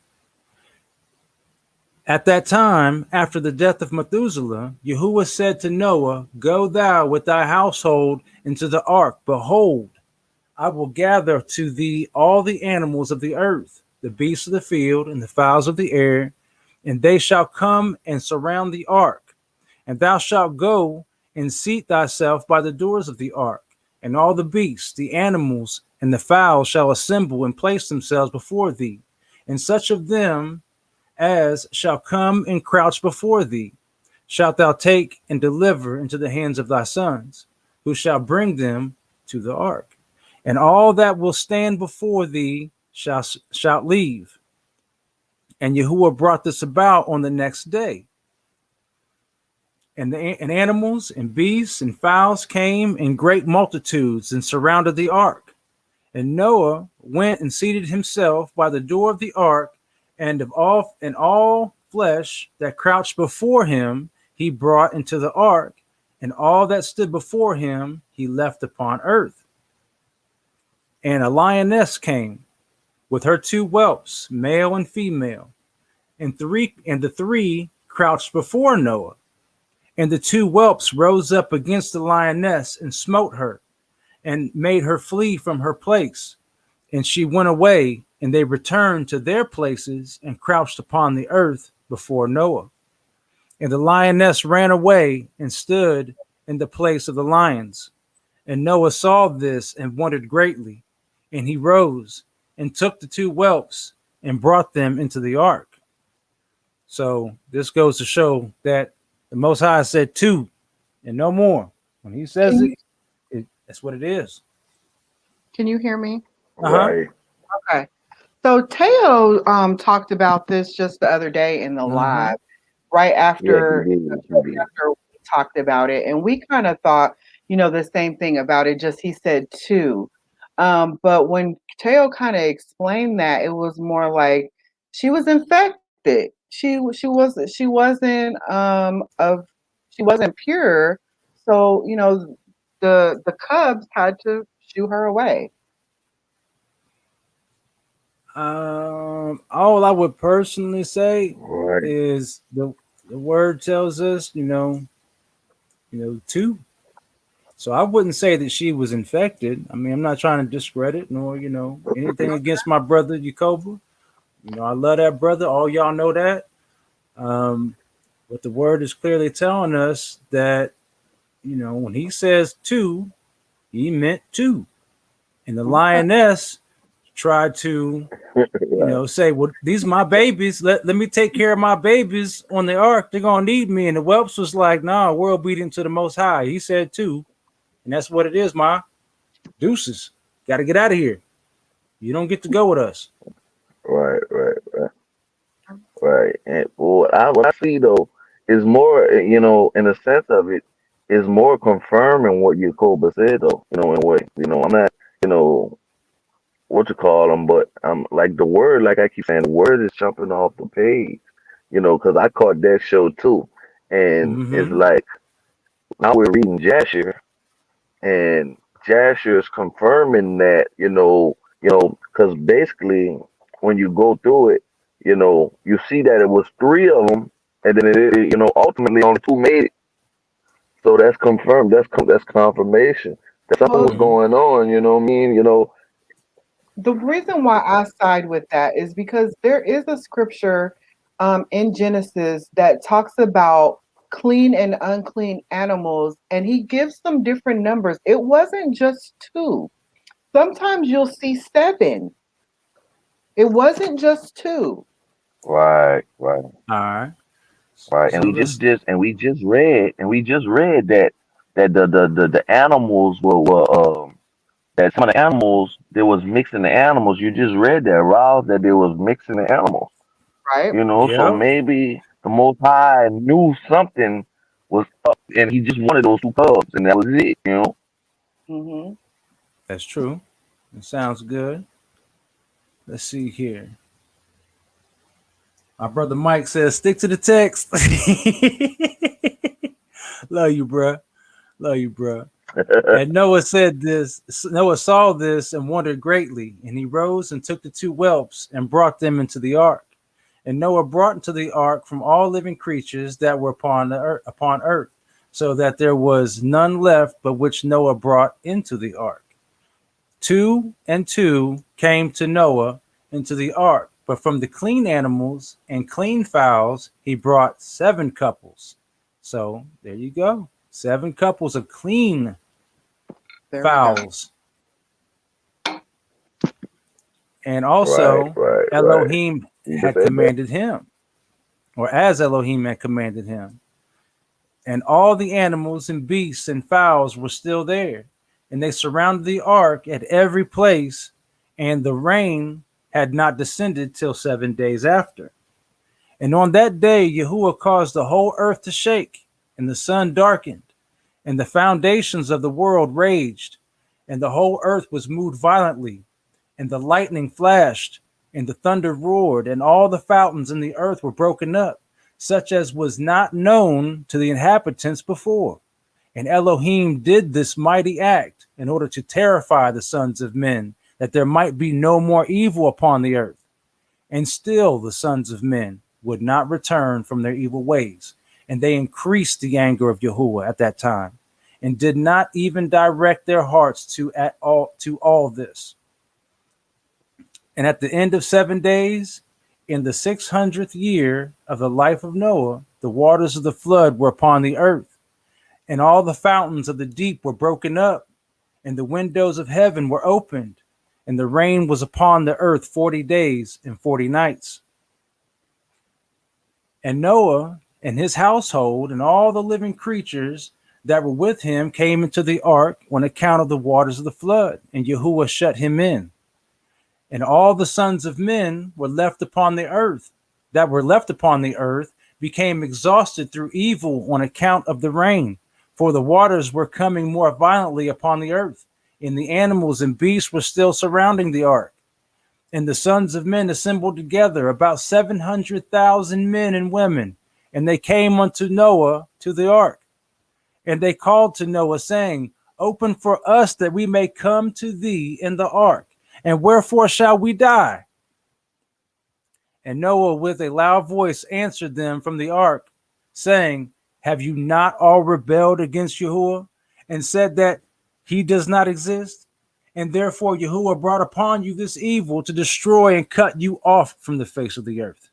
At that time, after the death of Methuselah, Yahuwah said to Noah, go thou with thy household into the ark. Behold, I will gather to thee all the animals of the earth, the beasts of the field, and the fowls of the air, and they shall come and surround the ark. And thou shalt go and seat thyself by the doors of the ark, and all the beasts, the animals, and the fowls shall assemble and place themselves before thee, and such of them as shall come and crouch before thee shalt thou take and deliver into the hands of thy sons, who shall bring them to the ark. And all that will stand before thee shalt leave. And Yahuwah brought this about on the next day. And animals and beasts and fowls came in great multitudes and surrounded the ark. And Noah went and seated himself by the door of the ark, and all flesh that crouched before him he brought into the ark, and all that stood before him he left upon earth. And a lioness came with her 2 whelps, male and female, and the 3 crouched before Noah. And the 2 whelps rose up against the lioness and smote her, and made her flee from her place. And she went away, and they returned to their places and crouched upon the earth before Noah. And the lioness ran away and stood in the place of the lions. And Noah saw this and wondered greatly. And he rose and took the two whelps and brought them into the ark. So this goes to show that the Most High said two and no more. When he says that's what it is. Can you hear me? Right. Okay. So Teo talked about this just the other day in the live, right after, Yeah, he did. He did. after we talked about it. And we kind of thought, the same thing about it, just he said two. But when Teo kind of explained that, it was more like she was infected. She wasn't she wasn't pure. So, the cubs had to shoo her away. All I would personally say Right. is the word tells us, two. So I wouldn't say that she was infected. I mean, I'm not trying to discredit nor, anything against my brother Yakoba. I love that brother. All y'all know that. But the word is clearly telling us that, when he says two, he meant two. And the lioness tried to, say, well, these are my babies. Let me take care of my babies on the ark. They're going to need me. And the whelps was like, nah, we're obedient to the Most High. He said two. And that's what it is, ma. Deuces. Got to get out of here. You don't get to go with us. Right. And what I see though is more, in the sense of it, is more confirming what Yakoba said though. In a way, I'm not, what you call them, but I'm like the word, like I keep saying, the word is jumping off the page. Because I caught that show too, and it's like now we're reading Jasher, and Jasher is confirming that, because basically when you go through it, you see that it was three of them, and then ultimately only two made it. So that's confirmed. That's confirmation that something was going on. You know what I mean? The reason why I side with that is because there is a scripture in Genesis that talks about clean and unclean animals, and he gives some different numbers. It wasn't just two. Sometimes you'll see seven. It wasn't just two. Right. All right. And So we just read that the animals were that some of the animals there was mixing the animals. You just read that, Rob, that there was mixing the animals. Right? So Yep. maybe the Most High knew something was up, and he just wanted those two cubs, and that was it. Mm-hmm. That's true. It sounds good. Let's see here. My brother Mike says, stick to the text. Love you, bruh. Love you, bruh. And Noah said this. Noah saw this and wondered greatly. And he rose and took the two whelps and brought them into the ark. And Noah brought into the ark from all living creatures that were upon earth, so that there was none left but which Noah brought into the ark. 2 and 2 came to Noah into the ark, but from the clean animals and clean fowls he brought 7 couples. So there you go. 7 couples of clean fowls. And also Right. Elohim had commanded him, or as Elohim had commanded him. And all the animals and beasts and fowls were still there. And they surrounded the ark at every place, and the rain had not descended till 7 days after. And on that day, Yahuwah caused the whole earth to shake, and the sun darkened, and the foundations of the world raged, and the whole earth was moved violently, and the lightning flashed, and the thunder roared, and all the fountains in the earth were broken up, such as was not known to the inhabitants before. And Elohim did this mighty act in order to terrify the sons of men, that there might be no more evil upon the earth. And still the sons of men would not return from their evil ways. And they increased the anger of Yahuwah at that time, and did not even direct their hearts to all this. And at the end of 7 days, in the 600th year of the life of Noah, the waters of the flood were upon the earth. And all the fountains of the deep were broken up, and the windows of heaven were opened, and the rain was upon the earth 40 days and 40 nights. And Noah and his household and all the living creatures that were with him came into the ark on account of the waters of the flood, and Yahuwah shut him in. And all the sons of men were left upon the earth, that were left upon the earth, became exhausted through evil on account of the rain, for the waters were coming more violently upon the earth, and the animals and beasts were still surrounding the ark. And the sons of men assembled together, about 700,000 men and women, and they came unto Noah to the ark. And they called to Noah, saying, Open for us that we may come to thee in the ark, and wherefore shall we die? And Noah with a loud voice answered them from the ark, saying, Have you not all rebelled against Yahuwah, and said that he does not exist? And therefore Yahuwah brought upon you this evil to destroy and cut you off from the face of the earth.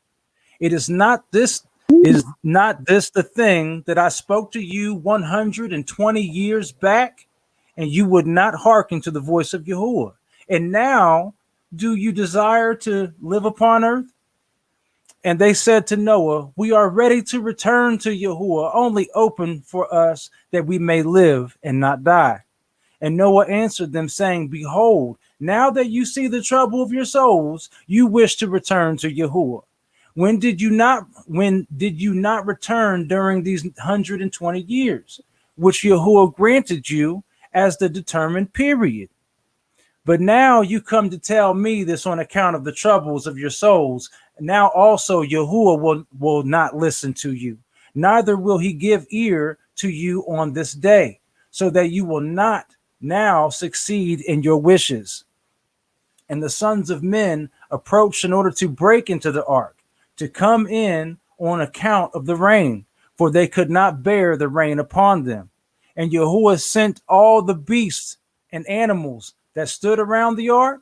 Is not this the thing that I spoke to you 120 years back, and you would not hearken to the voice of Yahuwah? And now do you desire to live upon earth? And they said to Noah, We are ready to return to Yahuwah, only open for us that we may live and not die. And Noah answered them, saying, Behold, now that you see the trouble of your souls, you wish to return to Yahuwah. When did you not return during these 120 years, which Yahuwah granted you as the determined period? But now you come to tell me this on account of the troubles of your souls. Now also Yahuwah will not listen to you, neither will he give ear to you on this day, so that you will not now succeed in your wishes. And the sons of men approached in order to break into the ark, to come in on account of the rain, for they could not bear the rain upon them. And Yahuwah sent all the beasts and animals that stood around the ark,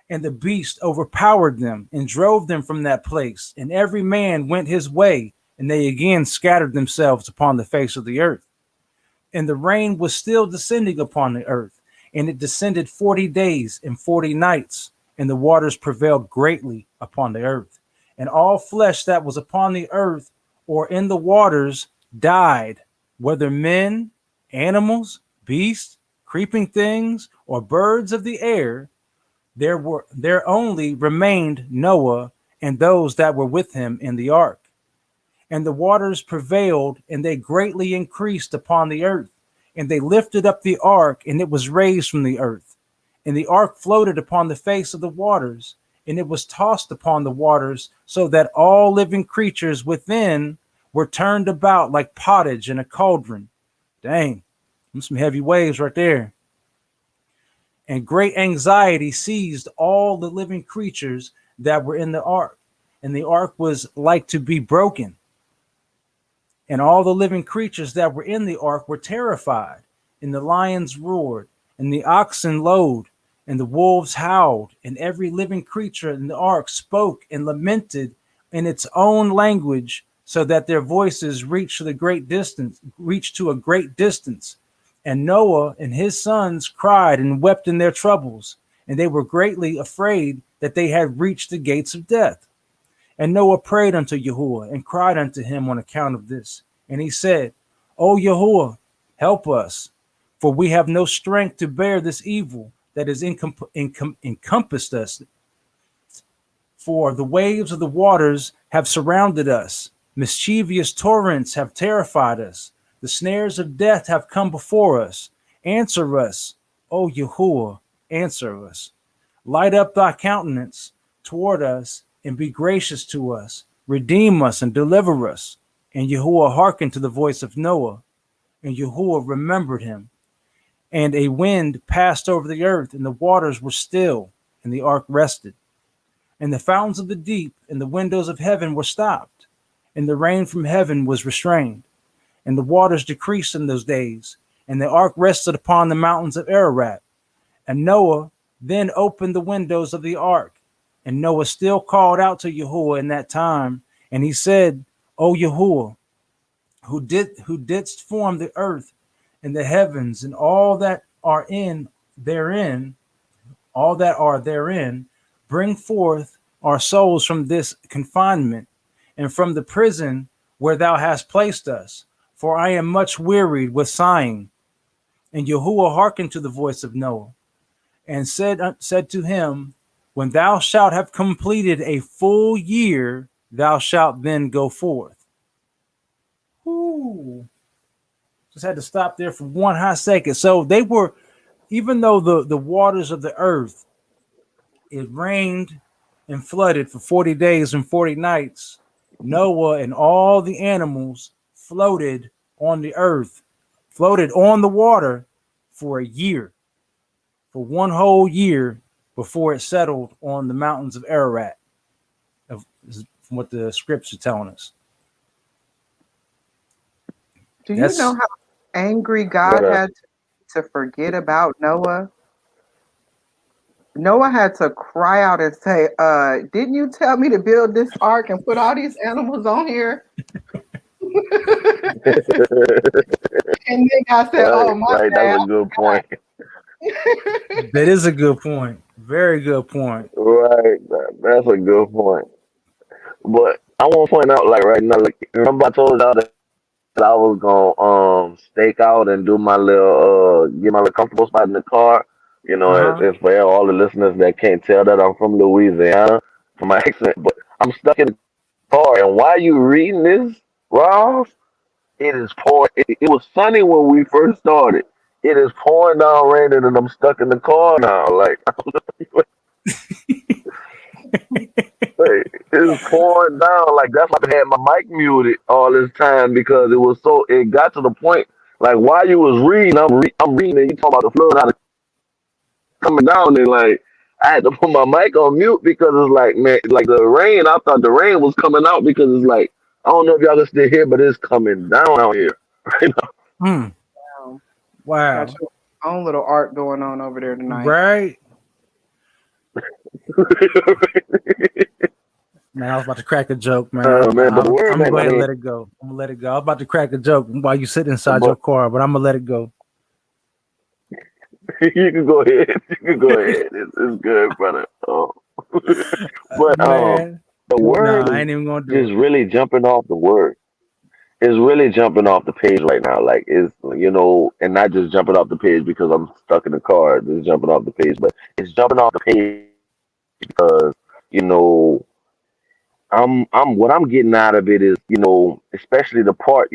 and the beast overpowered them and drove them from that place. And every man went his way, and they again scattered themselves upon the face of the earth. And the rain was still descending upon the earth, and it descended 40 days and 40 nights, and the waters prevailed greatly upon the earth. And all flesh that was upon the earth or in the waters died, whether men, animals, beasts, creeping things, or birds of the air. There only remained Noah and those that were with him in the ark. And the waters prevailed, and they greatly increased upon the earth. And they lifted up the ark, and it was raised from the earth. And the ark floated upon the face of the waters, and it was tossed upon the waters, so that all living creatures within were turned about like pottage in a cauldron. Dang, some heavy waves right there. And great anxiety seized all the living creatures that were in the ark, and the ark was like to be broken. And all the living creatures that were in the ark were terrified, and the lions roared, and the oxen lowed, and the wolves howled, and every living creature in the ark spoke and lamented in its own language, so that their voices reached to a great distance. And Noah and his sons cried and wept in their troubles, and they were greatly afraid that they had reached the gates of death. And Noah prayed unto Yahuwah and cried unto him on account of this. And he said, O Yahuwah, help us, for we have no strength to bear this evil that has encompassed us. For the waves of the waters have surrounded us. Mischievous torrents have terrified us. The snares of death have come before us. Answer us, O Yahuwah, answer us. Light up thy countenance toward us, and be gracious to us. Redeem us and deliver us. And Yahuwah hearkened to the voice of Noah, and Yahuwah remembered him. And a wind passed over the earth, and the waters were still, and the ark rested. And the fountains of the deep and the windows of heaven were stopped, and the rain from heaven was restrained. And the waters decreased in those days, and the ark rested upon the mountains of Ararat. And Noah then opened the windows of the ark. And Noah still called out to Yahuwah in that time, and he said, O Yahuwah, who didst form the earth and the heavens and all that are in therein, all that are therein, bring forth our souls from this confinement and from the prison where thou hast placed us. For I am much wearied with sighing. And Yahuwah hearkened to the voice of Noah and said to him, when thou shalt have completed a full year, thou shalt then go forth. Ooh. Just had to stop there for one hot second. So they were, even though the waters of the earth, it rained and flooded for 40 days and 40 nights, Noah and all the animals floated on the earth, floated on the water for a year, for one whole year before it settled on the mountains of Ararat, from what the scripts are telling us. Do you know how angry God had to forget about Noah? Noah had to cry out and say, didn't you tell me to build this ark and put all these animals on here? And then God said, oh, my bad. That's a good point. That is a good point. Very good point. Right. That's a good point. But I want to point out, like right now, like remember I told y'all that I was gonna stake out and do my little get my little comfortable spot in the car. You know, it's for all the listeners that can't tell that I'm from Louisiana from my accent, but I'm stuck in the car. And while you reading this, Ross, it is pouring. It was sunny when we first started. It is pouring down raining, and I'm stuck in the car now. Like, it's pouring down. Like that's why I had my mic muted all this time because it was so. It got to the point. Like while you was reading, I'm reading, and you talk about the flood how it's coming down, and like I had to put my mic on mute because it's like, man, like the rain. I thought the rain was coming out because it's like I don't know if y'all can still hear, but it's coming down out here. Right now. Wow. Got your own little art going on over there tonight. Right. Man, I was about to crack a joke, man. I'm going to go ahead and let it go. I'm going to let it go. I was about to crack a joke while you sit inside your car, but I'm going to let it go. You can go ahead. You can go ahead. It's good, brother. But man, the word I ain't even gonna do is really jumping off the word. It's really jumping off the page right now. Like it's and not just jumping off the page because I'm stuck in the car. It's jumping off the page, but it's jumping off the page because I'm what I'm getting out of it is especially the part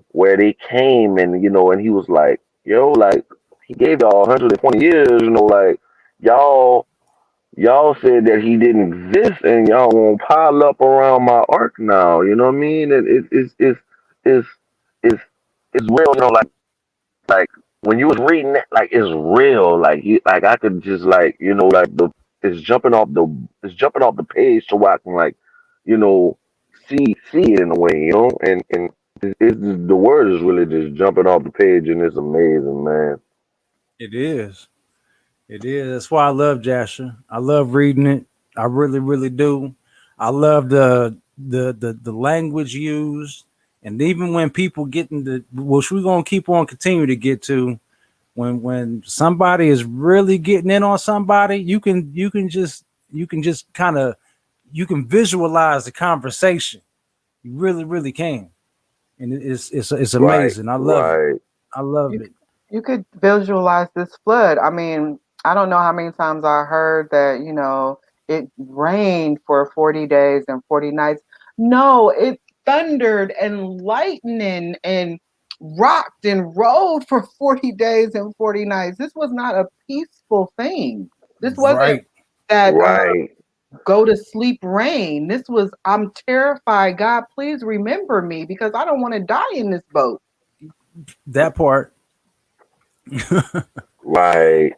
where they came and and he was like like he gave y'all 120 years like y'all said that he didn't exist and y'all won't pile up around my ark now. You know what I mean? And it's it's it's real. Like when you was reading that, like it's real. Like like I could just like like it's jumping off the page so I can like see it in a way and it's just, the word is really just jumping off the page and it's amazing, man. It is. It is. That's why I love Jasher. I love reading it. I really, really do. I love the language used, and even when people get into, which we're gonna keep on continue to get to, when somebody is really getting in on somebody, you can just kind of visualize the conversation. You really, really can, and it's amazing. I love it. I love it. You could visualize this flood. I mean, I don't know how many times I heard that, it rained for 40 days and 40 nights. No, it thundered and lightning and rocked and rolled for 40 days and 40 nights. This was not a peaceful thing. This wasn't that go to sleep rain. This was, I'm terrified. God, please remember me because I don't want to die in this boat. That part. Right.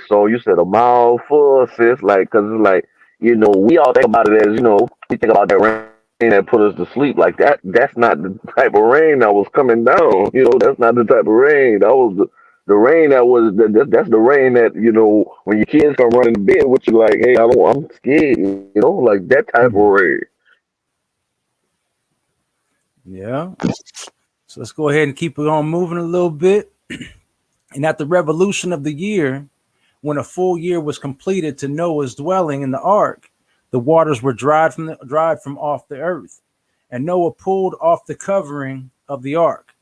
So you said a mile full, sis, like, cause it's like, we all think about it as, we think about that rain that put us to sleep like that. That's not the type of rain that was coming down. That's not the type of rain. That was the rain that's the rain that, when your kids come running to bed with you, like, hey, I'm scared, like that type of rain. Yeah. So let's go ahead and keep it on moving a little bit. And at the revolution of the year, when a full year was completed to Noah's dwelling in the ark, the waters were dried from off the earth, and Noah pulled off the covering of the ark.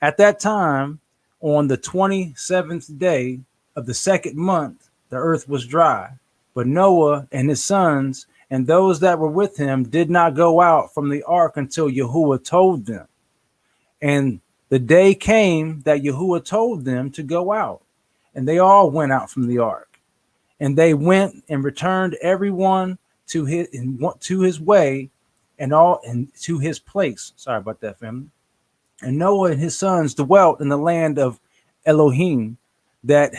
At that time, on the 27th day of the second month, the earth was dry. But Noah and his sons and those that were with him did not go out from the ark until Yahuwah told them. And the day came that Yahuwah told them to go out, and they all went out from the ark. And they went and returned everyone to his way and to his place. Sorry about that, family. And Noah and his sons dwelt in the land of Elohim, that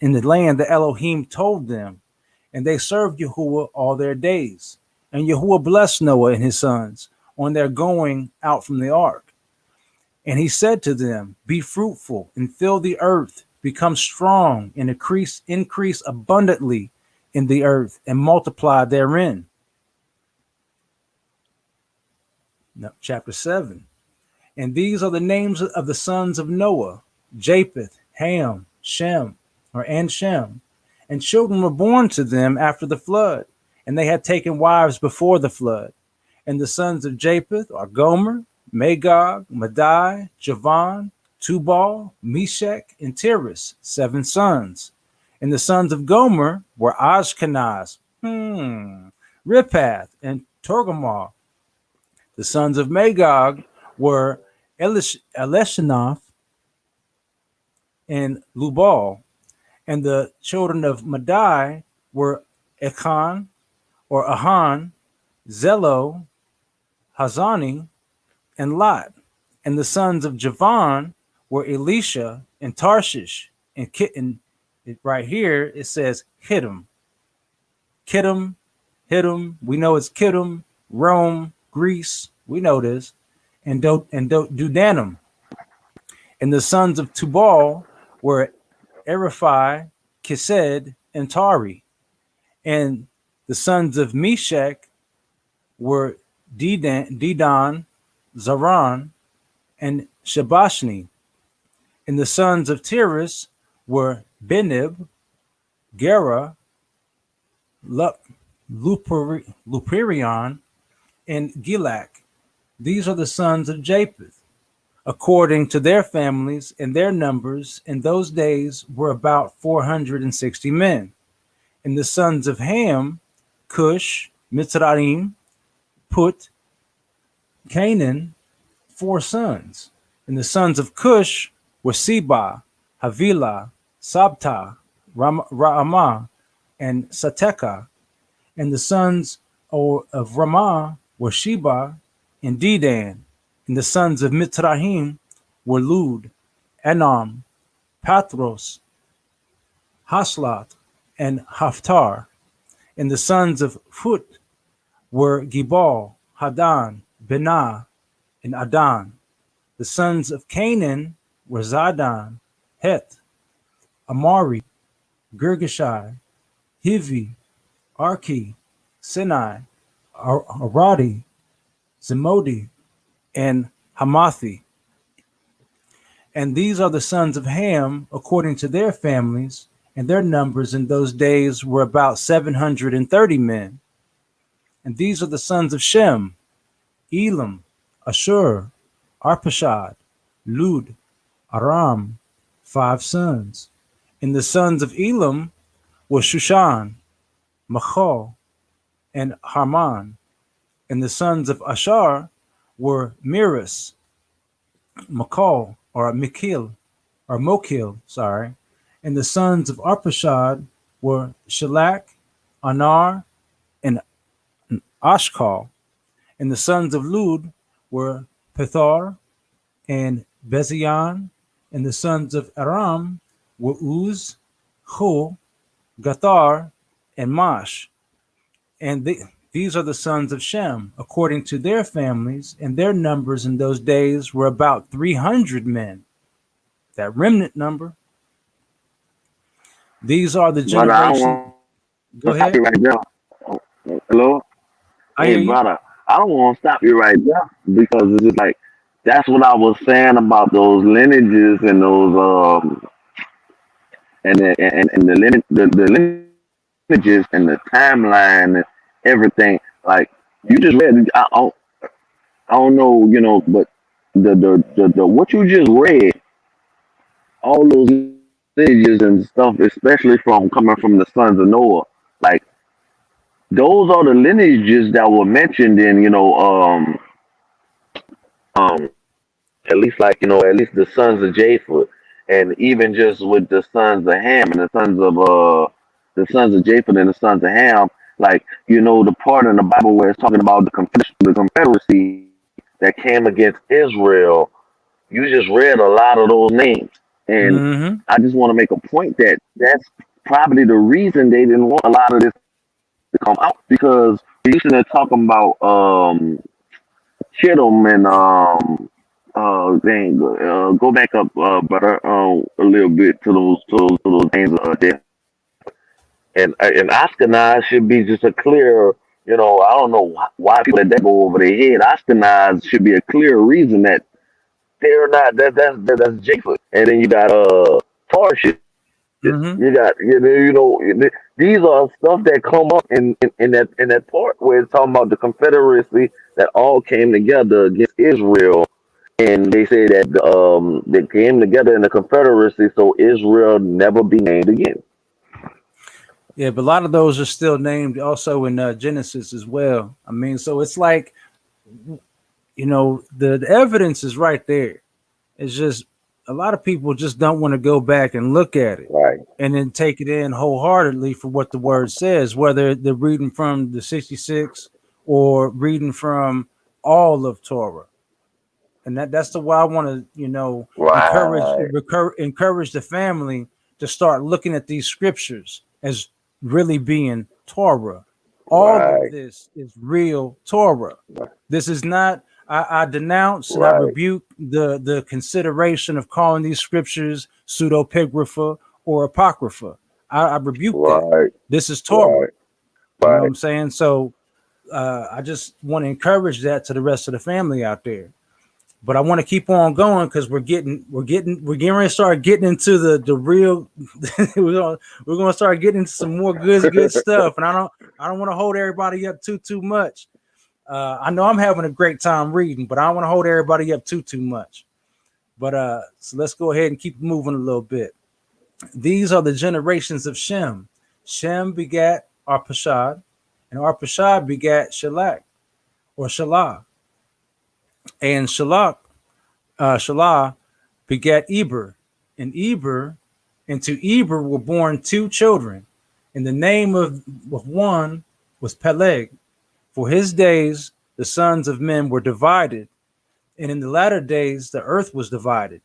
in the land that Elohim told them, and they served Yahuwah all their days. And Yahuwah blessed Noah and his sons on their going out from the ark. And he said to them, be fruitful and fill the earth, become strong and increase abundantly in the earth and multiply therein. Now, chapter 7. And these are the names of the sons of Noah: Japheth, Ham, Shem, and Shem. And children were born to them after the flood, and they had taken wives before the flood. And the sons of Japheth are Gomer, Magog, Madai, Javan, Tubal, Meshach, and Tiras, 7 sons. And the sons of Gomer were Ashkenaz, Riphath, and Togarmah. The sons of Magog were Elishanath and Lubal. And the children of Madai were Achan, or Ahan, Zelo, Hazani, and Lot. And the sons of Javan were Elisha and Tarshish. And right here it says Hittim. Kittim, Hittim. We know it's Kittim, Rome, Greece. We know this. And Dudanim. And the sons of Tubal were Eriphi, Kesed, and Tari. And the sons of Meshach were Dedan, Zaran, and Shabashni. And the sons of Tiras were Benib, Gera, Lupirion, and Gilak. These are the sons of Japheth, according to their families, and their numbers in those days were about 460 men. And the sons of Ham, Cush, Mitzrayim, Put, Canaan, 4 sons. And the sons of Cush were Seba, Havilah, Sabta, Ramah, and Sateka. And the sons of Ramah were Sheba and Dedan. And the sons of Mitzrayim were Lud, Enam, Pathros, Haslat, and Haftar. And the sons of Phut were Gibal, Hadan, Benah, and Adan. The sons of Canaan were Zadan, Heth, Amari, Girgashai, Hivi, Arki, Sinai, Aradi, Zemodi, and Hamathi. And these are the sons of Ham according to their families, and their numbers in those days were about 730 men. And these are the sons of Shem: Elam, Ashur, Arpashad, Lud, Aram, 5 sons. And the sons of Elam were Shushan, Machal, and Harman. And the sons of Ashar were Miras, Mokil, And the sons of Arpashad were Shalak, Anar, and Ashkal. And the sons of Lud were Pethar and Bezian. And the sons of Aram were Uz, Hu, Gathar, and Mash. And these are the sons of Shem, according to their families, and their numbers in those days were about 300 men. That remnant number. These are the generations. Go ahead. Right there. Hello? Hey, brother, I don't want to stop you right there because it's just like that's what I was saying about those lineages and those and the lineages and the timeline and everything. Like you just read, I don't know, you know, but the what you just read, all those lineages and stuff, especially from coming from the sons of Noah, like those are the lineages that were mentioned in, um, at least like, at least the sons of Japheth, and even just with the sons of Ham and the sons of Japheth and the sons of Ham, like, the part in the Bible where it's talking about the confederacy that came against Israel. You just read a lot of those names. And Mm-hmm. I just want to make a point that that's probably the reason they didn't want a lot of this to come out, because they used to talking about Chittim and dang, go back up, brother, a little bit to those names there. And Ashkenaz should be just a clear, I don't know why people let that go over their head. Ashkenaz should be a clear reason that they're not, that's Japheth. And then you got Tarshish. Mm-hmm. You got, these are stuff that come up in that part where it's talking about the confederacy that all came together against Israel, and they say that they came together in the confederacy so Israel never be named again. Yeah, but a lot of those are still named also in Genesis as well. I mean, so it's like, the evidence is right there. It's just a lot of people just don't want to go back and look at it Right, and then take it in wholeheartedly for what the word says, whether they're reading from the 66 or reading from all of Torah. And that's the way I want to, right, encourage the family to start looking at these scriptures as really being Torah. All of right, this is real Torah. This is not. I denounce and I right, rebuke the consideration of calling these scriptures pseudepigrapha or apocrypha. I rebuke that. right, This is Torah. right, You know what right. I'm saying? So I just want to encourage that to the rest of the family out there. But I want to keep on going because we're getting ready to start getting into the real. we're gonna start getting into some more good stuff, and I don't want to hold everybody up too much. I know I'm having a great time reading, but I don't want to hold everybody up too much. But so let's go ahead and keep moving a little bit. These are the generations of Shem. Shem begat Arpachshad, and Arpachshad begat Shalak or Shalah, and Shalah begat Eber, and to Eber were born two children, and the name of one was Peleg. For his days the sons of men were divided, and in the latter days the earth was divided.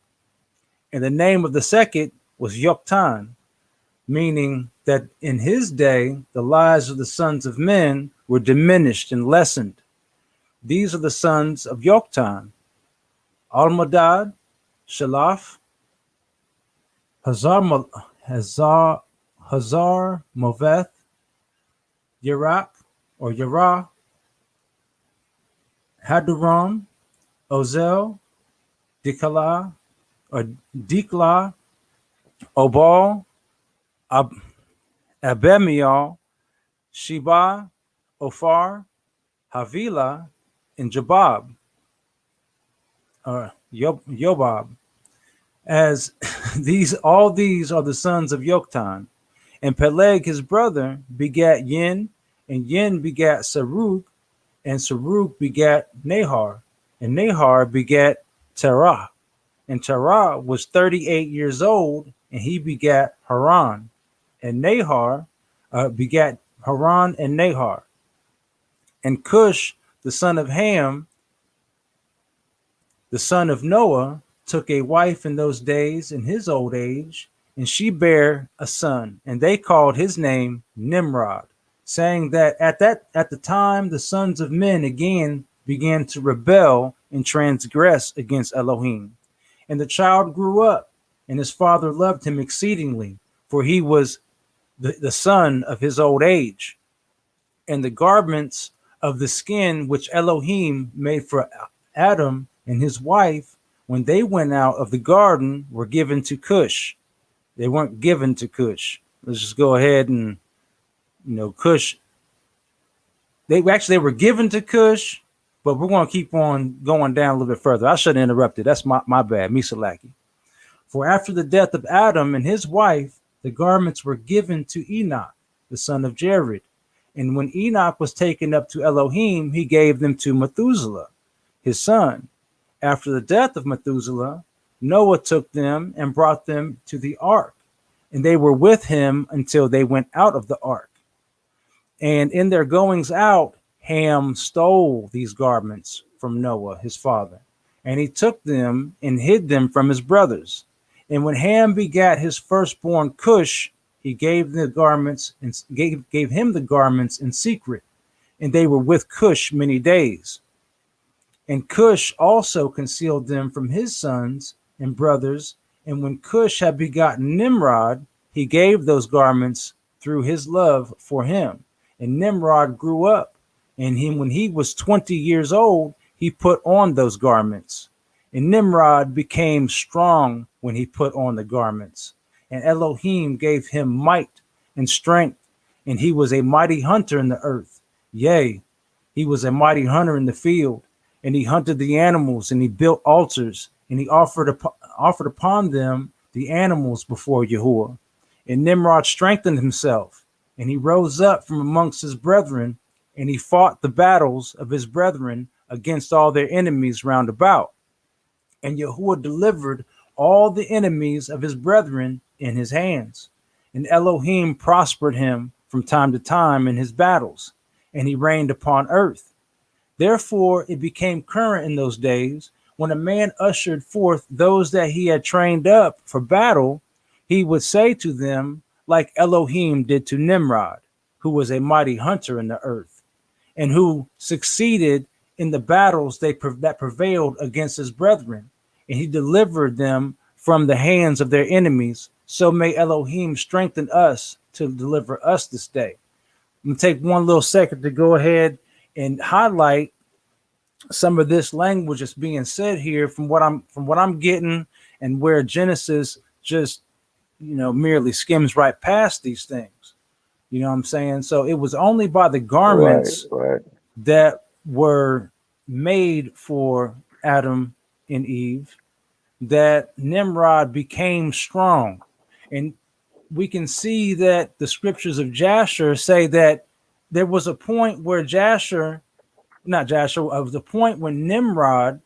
And the name of the second was Yoktan, meaning that in his day the lives of the sons of men were diminished and lessened. These are the sons of Yoktan: Almadad, Shalaf, Hazar Moveth, Yerak or Yerah, Haduram, Ozel, Diklah or Diklah, Obal, Abemiel, Sheba, Ophar, Havilah, and Jabab or Yobab. As all these are the sons of Yoktan. And Peleg his brother begat Yin, and Yin begat Sarug, and Sarug begat Nahar, and Nahar begat Terah. And Terah was 38 years old, and he begat Haran. And Nahar begat Haran and Nahar. And Cush, the son of Ham, the son of Noah, took a wife in those days in his old age, and she bare a son, and they called his name Nimrod, saying that at the time the sons of men again began to rebel and transgress against Elohim. And the child grew up, and his father loved him exceedingly, for he was the son of his old age. And the garments of the skin which Elohim made for Adam and his wife, when they went out of the garden, were given to Cush. They weren't given to Cush. Let's just go ahead and, Cush. They were given to Cush, but we're going to keep on going down a little bit further. I should have interrupted. That's my bad, Misalaki. For after the death of Adam and his wife, the garments were given to Enoch, the son of Jared. And when Enoch was taken up to Elohim, he gave them to Methuselah, his son. After the death of Methuselah, Noah took them and brought them to the ark, and they were with him until they went out of the ark. And in their goings out, Ham stole these garments from Noah, his father, and he took them and hid them from his brothers. And when Ham begat his firstborn Cush, he gave the garments and gave him the garments in secret, and they were with Cush many days. And Cush also concealed them from his sons and brothers. And when Cush had begotten Nimrod, he gave those garments through his love for him. And Nimrod grew up, and when he was 20 years old, he put on those garments. And Nimrod became strong when he put on the garments. And Elohim gave him might and strength, and he was a mighty hunter in the earth. Yea, he was a mighty hunter in the field, and he hunted the animals, and he built altars, and he offered upon them the animals before Yahuwah. And Nimrod strengthened himself, and he rose up from amongst his brethren, and he fought the battles of his brethren against all their enemies round about. And Yahuwah delivered all the enemies of his brethren in his hands. And Elohim prospered him from time to time in his battles, and he reigned upon earth. Therefore it became current in those days, when a man ushered forth those that he had trained up for battle, he would say to them, like Elohim did to Nimrod, who was a mighty hunter in the earth, and who succeeded in the battles that prevailed against his brethren, and he delivered them from the hands of their enemies. So may Elohim strengthen us to deliver us this day. I'm gonna take one little second to go ahead and highlight some of this language that's being said here from what I'm getting, and where Genesis just merely skims right past these things. You know what I'm saying? So it was only by the garments that were made for Adam and Eve that Nimrod became strong. And we can see that the scriptures of Jasher say that there was a point where the point when Nimrod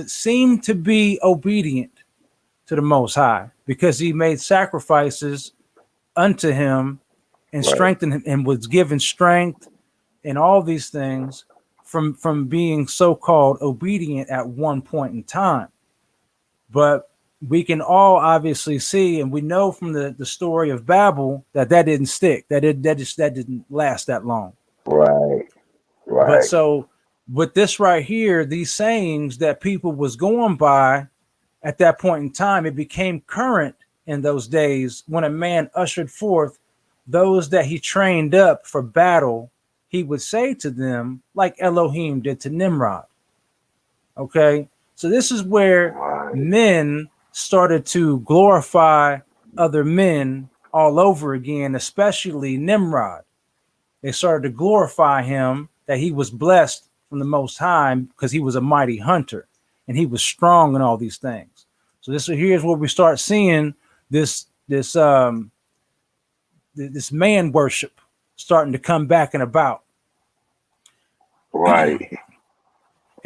seemed to be obedient to the Most High, because he made sacrifices unto him and strengthened him, and was given strength and all these things from being so-called obedient at one point in time. But we can all obviously see, and we know from the story of Babel, that didn't stick. That didn't last that long. Right. But so with this right here, these sayings that people was going by at that point in time, it became current in those days when a man ushered forth those that he trained up for battle. He would say to them, like Elohim did to Nimrod. Okay, so this is where men started to glorify other men all over again, especially Nimrod. They started to glorify him, that he was blessed from the Most High because he was a mighty hunter and he was strong in all these things. So here's where we start seeing this man worship starting to come back and about. Right.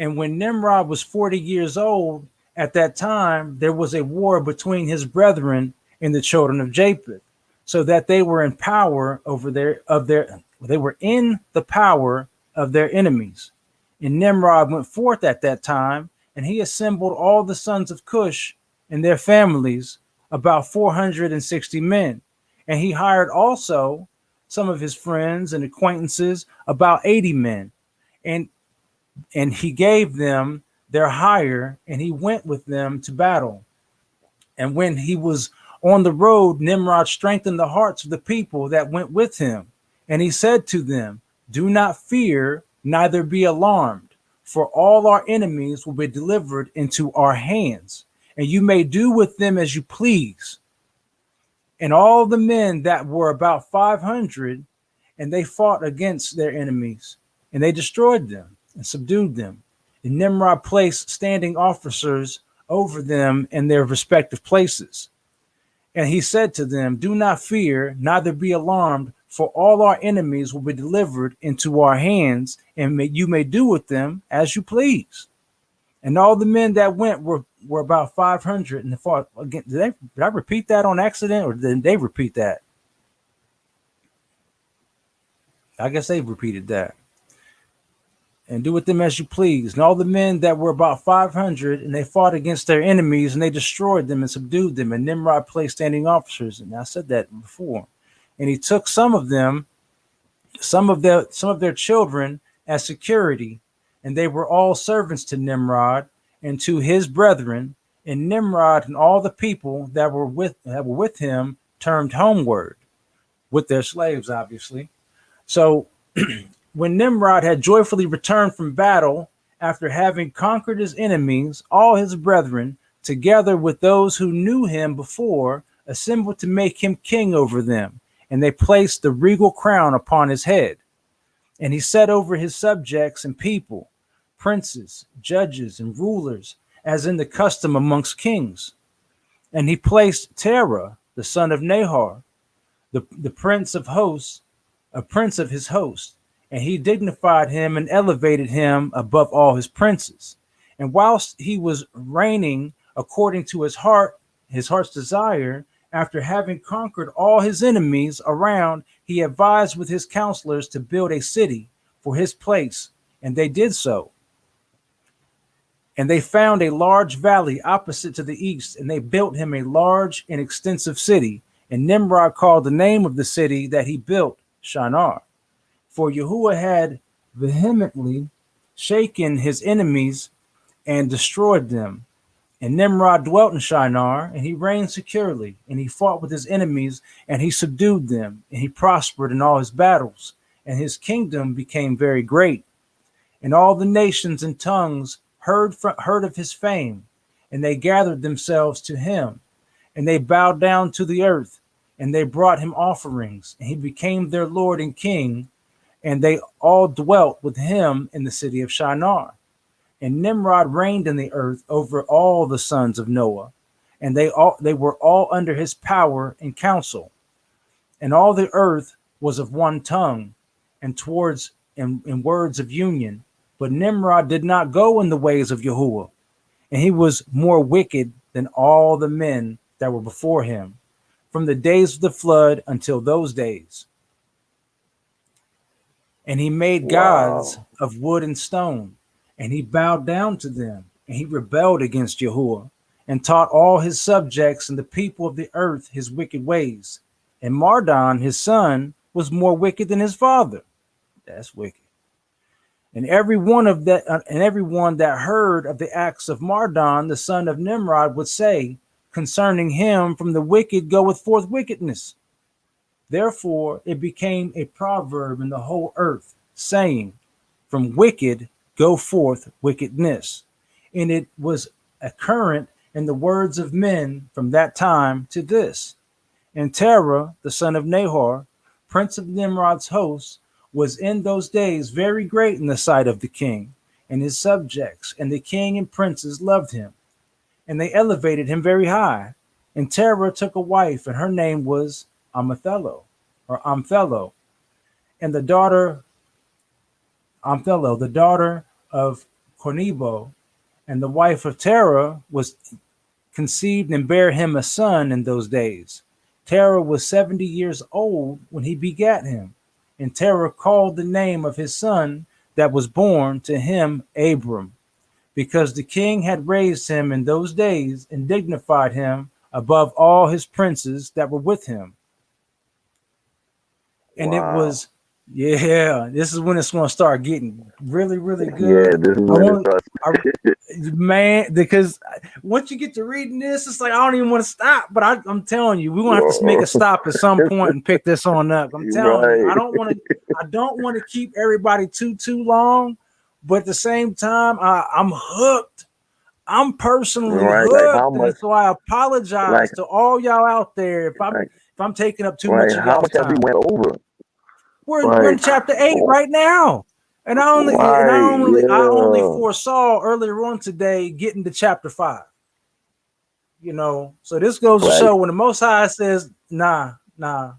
And when Nimrod was 40 years old, at that time, there was a war between his brethren and the children of Japheth, so that they were in power they were in the power of their enemies. And Nimrod went forth at that time, and he assembled all the sons of Cush and their families, about 460 men. And he hired also some of his friends and acquaintances, about 80 men. And he gave them their hire, and he went with them to battle. And when he was on the road, Nimrod strengthened the hearts of the people that went with him. And he said to them, "Do not fear, neither be alarmed. for all our enemies will be delivered into our hands, and you may do with them as you please. And all the men that were about 500, and they fought against their enemies, and they destroyed them and subdued them. And Nimrod placed standing officers over them in their respective places. And he said to them, do not fear, neither be alarmed, for all our enemies will be delivered into our hands, and you may do with them as you please. And all the men that went were about 500, and they fought again. Did I repeat that on accident, or did they repeat that? I guess they repeated that. And do with them as you please. And all the men that were about 500, and they fought against their enemies, and they destroyed them and subdued them. And Nimrod placed standing officers. And I said that before. And he took some of their children as security, and they were all servants to Nimrod and to his brethren. And Nimrod and all the people that were with him turned homeward with their slaves, obviously. So when Nimrod had joyfully returned from battle, after having conquered his enemies, all his brethren, together with those who knew him before, assembled to make him king over them. And they placed the regal crown upon his head. And he set over his subjects and people, princes, judges, and rulers, as in the custom amongst kings. And he placed Terah, the son of Nahor, the prince of hosts, a prince of his host. And he dignified him and elevated him above all his princes. And whilst he was reigning according to his heart's desire, after having conquered all his enemies around, he advised with his counselors to build a city for his place, and they did so. And they found a large valley opposite to the east, and they built him a large and extensive city. And Nimrod called the name of the city that he built Shinar. For Yahuwah had vehemently shaken his enemies and destroyed them. And Nimrod dwelt in Shinar, and he reigned securely, and he fought with his enemies, and he subdued them, and he prospered in all his battles, and his kingdom became very great. And all the nations and tongues heard of his fame, and they gathered themselves to him, and they bowed down to the earth, and they brought him offerings, and he became their Lord and King, and they all dwelt with him in the city of Shinar. And Nimrod reigned in the earth over all the sons of Noah, and they were all under his power and counsel. And all the earth was of one tongue, and towards in words of union. But Nimrod did not go in the ways of Yahuwah, and he was more wicked than all the men that were before him, from the days of the flood until those days. And he made gods of wood and stone, and he bowed down to them, and he rebelled against Yahuwah, and taught all his subjects and the people of the earth his wicked ways. And Mardon, his son, was more wicked than his father. That's wicked. And everyone that heard of the acts of Mardon, the son of Nimrod, would say, concerning him, from the wicked goeth forth wickedness. Therefore it became a proverb in the whole earth, saying, from wicked go forth wickedness. And it was occurrent in the words of men from that time to this. And Terah, the son of Nahor, prince of Nimrod's host, was in those days very great in the sight of the king and his subjects, and the king and princes loved him, and they elevated him very high. And Terah took a wife, and her name was Amthello, and the daughter of Cornebo, and the wife of Terah was conceived and bare him a son in those days. Terah was 70 years old when he begat him, and Terah called the name of his son that was born to him Abram, because the king had raised him in those days and dignified him above all his princes that were with him. And it was, this is when it's going to start getting really, really good. Yeah, this is when it starts. Man, because once you get to reading this, it's like I don't even want to stop. But I'm telling you, we're gonna have to make a stop at some point and pick this on up. I'm telling you, I don't want to keep everybody too long. But at the same time, I'm hooked. I'm personally Right? Like how hooked, and much? so I apologize Like to all y'all out there like if I'm taking up too right? much of How y'all's much have we time. went over? We're in Like chapter 8 right now, and right? I only Yeah. foresaw earlier on today getting to chapter 5. So this goes to Like show when the Most High says, nah, if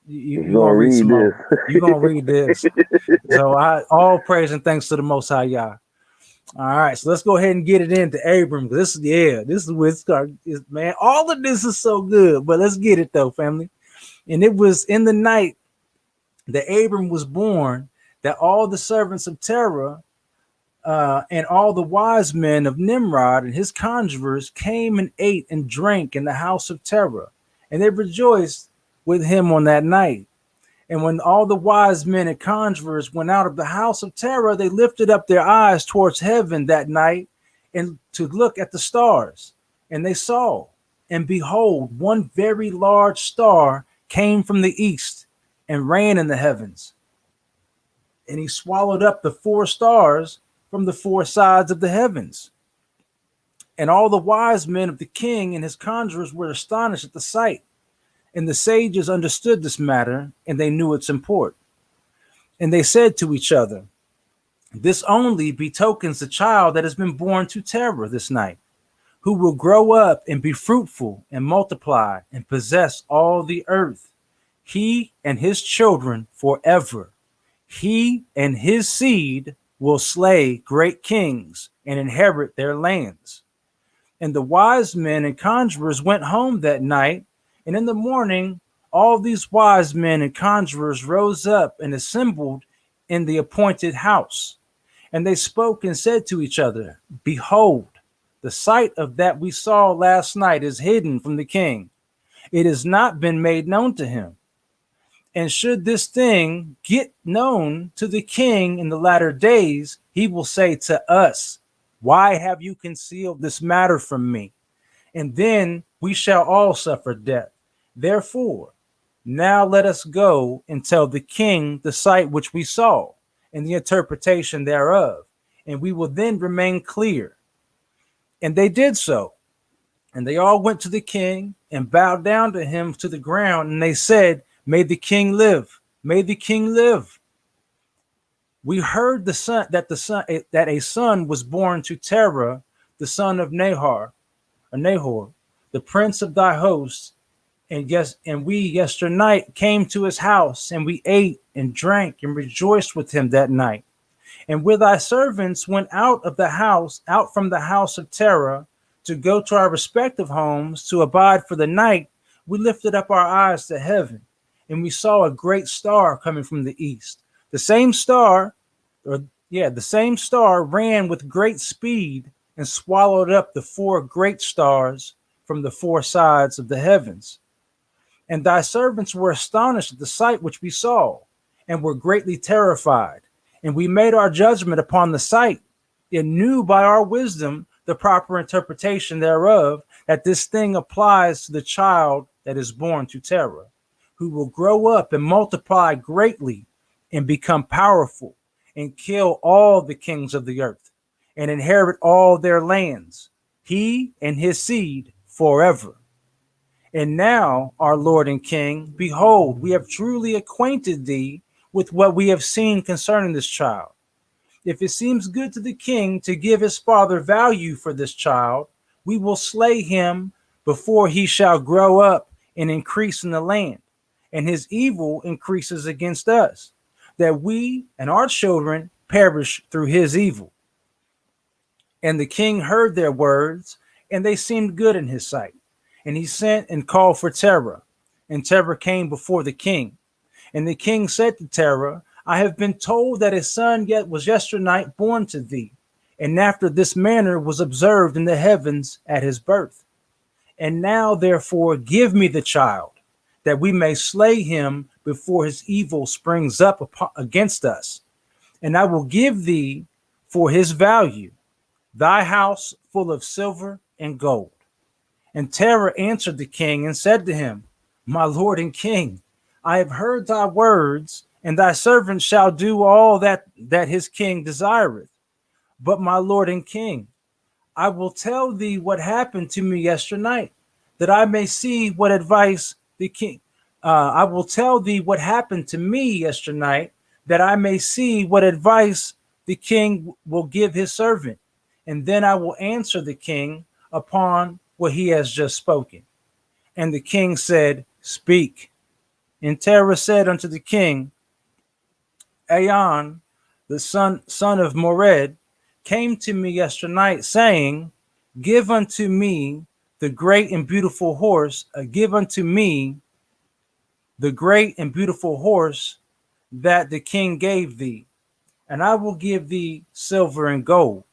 you you gonna gonna read read some this, more. You gonna read this. So I all praise and thanks to the Most High Yah. All right, so let's go ahead and get it into Abram. This is where it's man. All of this is so good, but let's get it though, family. And it was in the night that Abram was born that all the servants of Terah and all the wise men of Nimrod and his conjurers came and ate and drank in the house of Terah, and they rejoiced with him on that night. And when all the wise men and conjurers went out of the house of Terah, they lifted up their eyes towards heaven that night and to look at the stars. And they saw, and behold, one very large star came from the east and ran in the heavens. And he swallowed up the 4 stars from the 4 sides of the heavens. And all the wise men of the king and his conjurers were astonished at the sight. And the sages understood this matter, and they knew its import. And they said to each other, this only betokens the child that has been born to Terah this night, who will grow up and be fruitful and multiply and possess all the earth, he and his children forever. He and his seed will slay great kings and inherit their lands. And the wise men and conjurers went home that night, and in the morning all these wise men and conjurers rose up and assembled in the appointed house. And they spoke and said to each other, behold, the sight of that we saw last night is hidden from the king. It has not been made known to him. And should this thing get known to the king in the latter days, he will say to us, why have you concealed this matter from me? And then we shall all suffer death. Therefore, now let us go and tell the king the sight which we saw and the interpretation thereof, and we will then remain clear. And they did so. And they all went to the king and bowed down to him to the ground, and they said, may the king live. May the king live. We heard that a son was born to Terah, the son of Nahor, the prince of thy hosts. And we yesternight came to his house, and we ate and drank and rejoiced with him that night. And with thy servants went out from the house of Terah, to go to our respective homes to abide for the night. We lifted up our eyes to heaven, and we saw a great star coming from the east. The same star ran with great speed and swallowed up the 4 great stars from the 4 sides of the heavens. And thy servants were astonished at the sight which we saw, and were greatly terrified. And we made our judgment upon the sight, and knew by our wisdom the proper interpretation thereof, that this thing applies to the child that is born to Terah, who will grow up and multiply greatly and become powerful and kill all the kings of the earth and inherit all their lands, he and his seed forever. And now, our Lord and King, behold, we have truly acquainted thee with what we have seen concerning this child. If it seems good to the king to give his father value for this child, we will slay him before he shall grow up and increase in the land, and his evil increases against us, that we and our children perish through his evil. And the king heard their words, and they seemed good in his sight. And he sent and called for Terah, and Terah came before the king. And the king said to Terah, I have been told that a son yet was yesternight born to thee, and after this manner was observed in the heavens at his birth. And now, therefore, give me the child, that we may slay him before his evil springs up against us. And I will give thee for his value thy house full of silver and gold. And Terah answered the king and said to him, my lord and king, I have heard thy words, and thy servant shall do all that his king desireth. But my lord and king, I will tell thee what happened to me yesternight, that I may see what advice the king. I will tell thee what happened to me yesternight, that I may see what advice the king will give his servant, and then I will answer the king upon what he has just spoken. And the king said, Speak. And Terah said unto the king, Aon, the son of Mored, came to me yesternight, saying, Give unto me the great and beautiful horse, give unto me the great and beautiful horse that the king gave thee, and I will give thee silver and gold,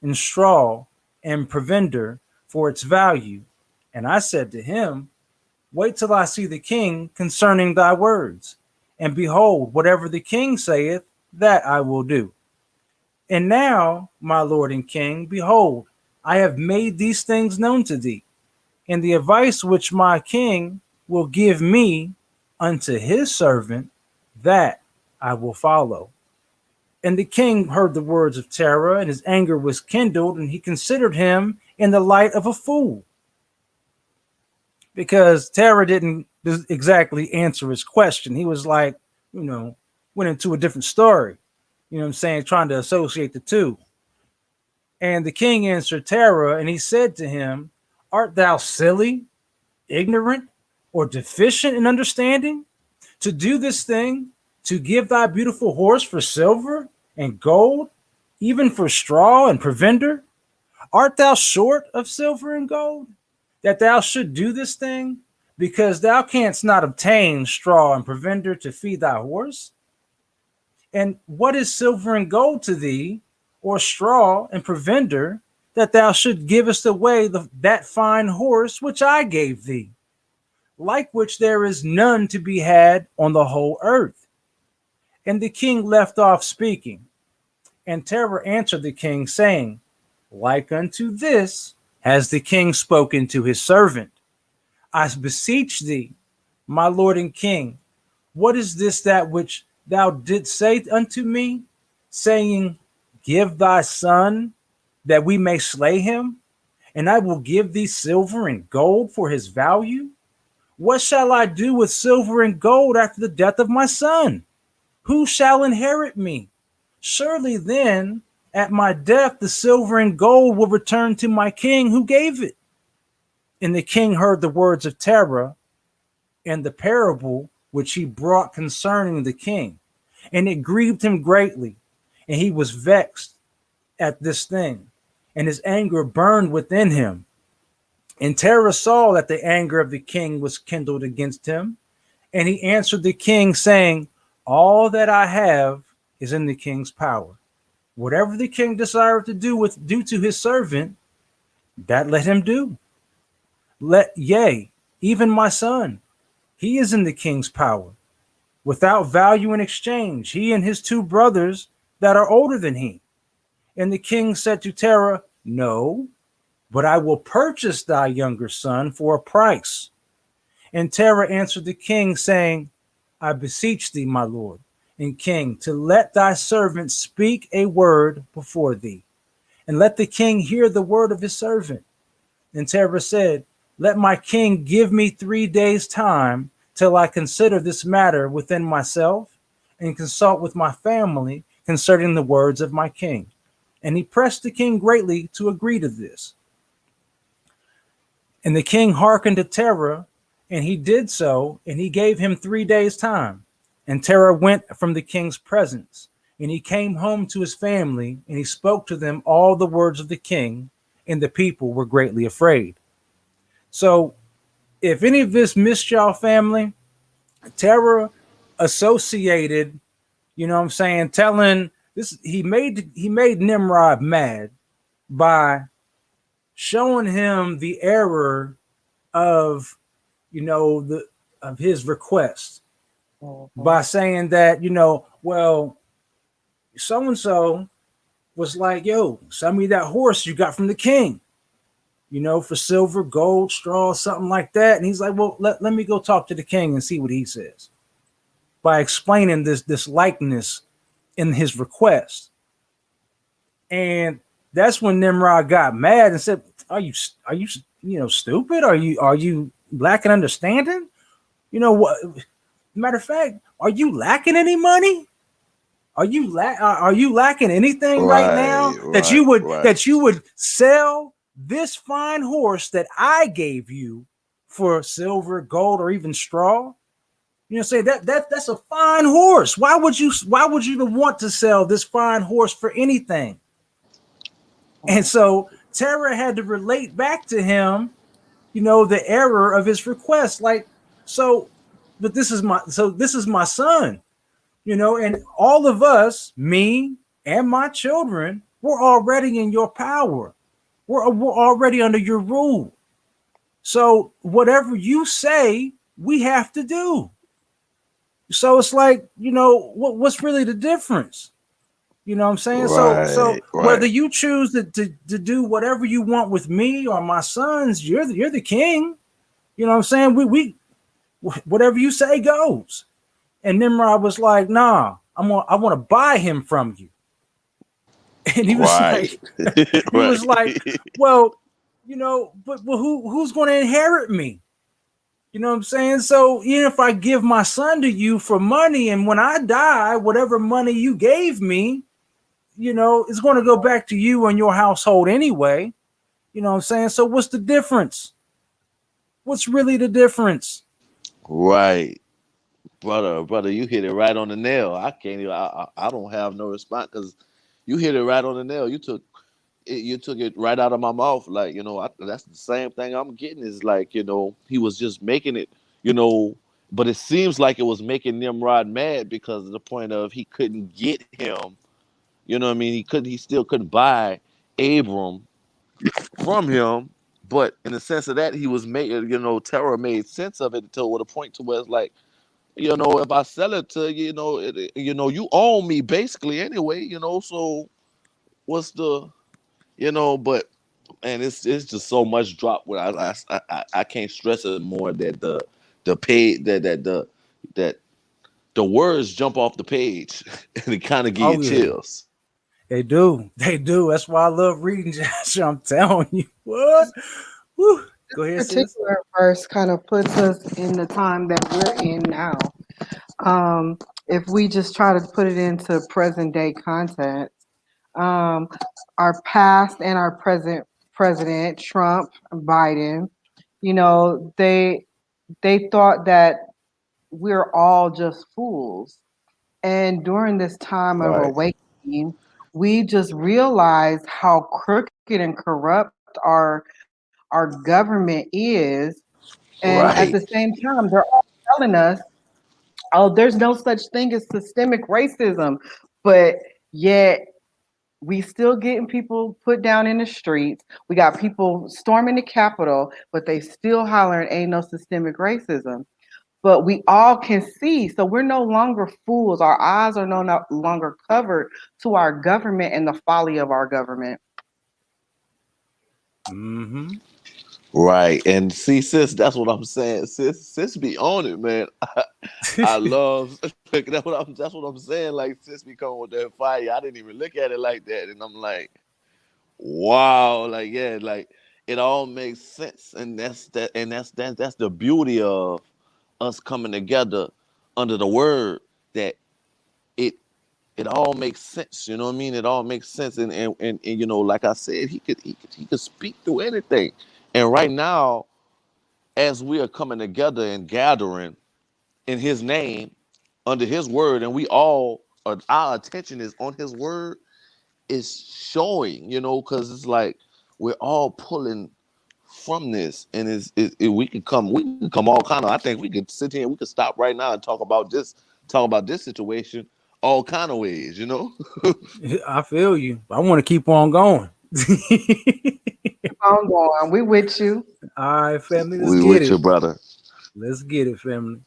and straw and provender for its value. And I said to him, Wait till I see the king concerning thy words, and behold, whatever the king saith, that I will do. And now, my lord and king, behold, I have made these things known to thee, and the advice which my king will give me unto his servant, that I will follow. And the king heard the words of Terah, and his anger was kindled, and he considered him in the light of a fool, because Terah didn't exactly answer his question. He was like, went into a different story, trying to associate the two. And the king answered Terah, and he said to him, Art thou silly, ignorant, or deficient in understanding, to do this thing, to give thy beautiful horse for silver and gold, even for straw and provender? Art thou short of silver and gold, that thou should do this thing, because thou canst not obtain straw and provender to feed thy horse? And what is silver and gold to thee, or straw and provender, that thou should givest away that fine horse which I gave thee, like which there is none to be had on the whole earth? And the king left off speaking. And Terah answered the king, saying, Like unto this has the king spoken to his servant. I beseech thee, my lord and king, what is this that which thou didst say unto me, saying, Give thy son, that we may slay him, and I will give thee silver and gold for his value? What shall I do with silver and gold after the death of my son? Who shall inherit me? Surely then, at my death, the silver and gold will return to my king who gave it. And the king heard the words of Terah and the parable which he brought concerning the king, and it grieved him greatly, and he was vexed at this thing, and his anger burned within him. And Terah saw that the anger of the king was kindled against him, and he answered the king, saying, All that I have is in the king's power. Whatever the king desired to do to his servant, that let him do. Yea, even my son, he is in the king's power, without value in exchange, he and his two brothers that are older than he. And the king said to Terah, No, but I will purchase thy younger son for a price. And Terah answered the king, saying, I beseech thee, my lord and king, to let thy servant speak a word before thee, and let the king hear the word of his servant. And Terah said, Let my king give me 3 days' time till I consider this matter within myself and consult with my family concerning the words of my king. And he pressed the king greatly to agree to this. And the king hearkened to Terah, and he did so, and he gave him 3 days' time. And Terah went from the king's presence, and he came home to his family, and he spoke to them all the words of the king, and the people were greatly afraid. So if any of this missed y'all, family, Terah associated, telling this, he made Nimrod mad by showing him the error of of his request, by saying that, well, so and so was like, yo, send me that horse you got from the king, for silver, gold, straw, something like that. And he's like, well, let me go talk to the king and see what he says. by explaining this likeness in his request. And that's when Nimrod got mad and said, are you stupid? Are you lacking understanding? You know what? Matter of fact, are you lacking any money? Are you lacking anything right now that you would sell this fine horse that I gave you for silver, gold, or even straw? You know, say that's a fine horse. Why would you want to sell this fine horse for anything? And so Terah had to relate back to him, the error of his request. Like, but this is my son. And all of us, me and my children, we're already in your power. We're already under your rule. So whatever you say, we have to do. So it's like, what's really the difference? You know what I'm saying? So whether you choose to do whatever you want with me or my sons, you're the king. You know what I'm saying? We whatever you say goes. And Nimrod was like, nah, I want to buy him from you. And he was like, well, but who's going to inherit me? You know what I'm saying? So even if I give my son to you for money, and when I die, whatever money you gave me, it's going to go back to you and your household anyway. You know what I'm saying? So what's the difference? What's really the difference? Right. Brother, you hit it right on the nail. I can't even. I don't have no response because you hit it right on the nail. You took it right out of my mouth. Like that's the same thing I'm getting. Is like he was just making it. But it seems like it was making Nimrod mad because of the point of he couldn't get him. You know what I mean? He still couldn't buy Abram from him. But in the sense of that, he was making. Terah made sense of it until the point to where it's like. If I sell it to you, you own me basically anyway, so what's the, but man, it's just so much drop where I can't stress it more that the page that the words jump off the page and it kind of give you chills. They do. That's why I love reading Jasher. I'm telling you what. Woo. Go ahead, this particular verse kind of puts us in the time that we're in now. If we just try to put it into present day context, our past and our present president, Trump, Biden, they thought that we're all just fools. And during this time of awakening, we just realized how crooked and corrupt our government is. And at the same time, they're all telling us, oh, there's no such thing as systemic racism. But yet we still getting people put down in the streets. We got people storming the Capitol, but they still hollering, ain't no systemic racism. But we all can see, so we're no longer fools. Our eyes are no longer covered to our government and the folly of our government. Mm-hmm. Right. And see, sis, that's what I'm saying. Sis be on it, man. I love that's what I'm saying. Like sis be coming with that fire. I didn't even look at it like that. And I'm like, wow, like yeah, like it all makes sense. And that's the beauty of us coming together under the word that it all makes sense. You know what I mean? It all makes sense. And like I said, he could speak through anything. And right now, as we are coming together and gathering in his name, under his word, and we all, our attention is on his word, is showing, because it's like we're all pulling from this. And we can come all kind of, I think we could sit here and we could stop right now and talk about this situation all kind of ways, I feel you. I want to keep on going. Keep on going. We with you. All right, family. We with you, brother. Let's get it, family.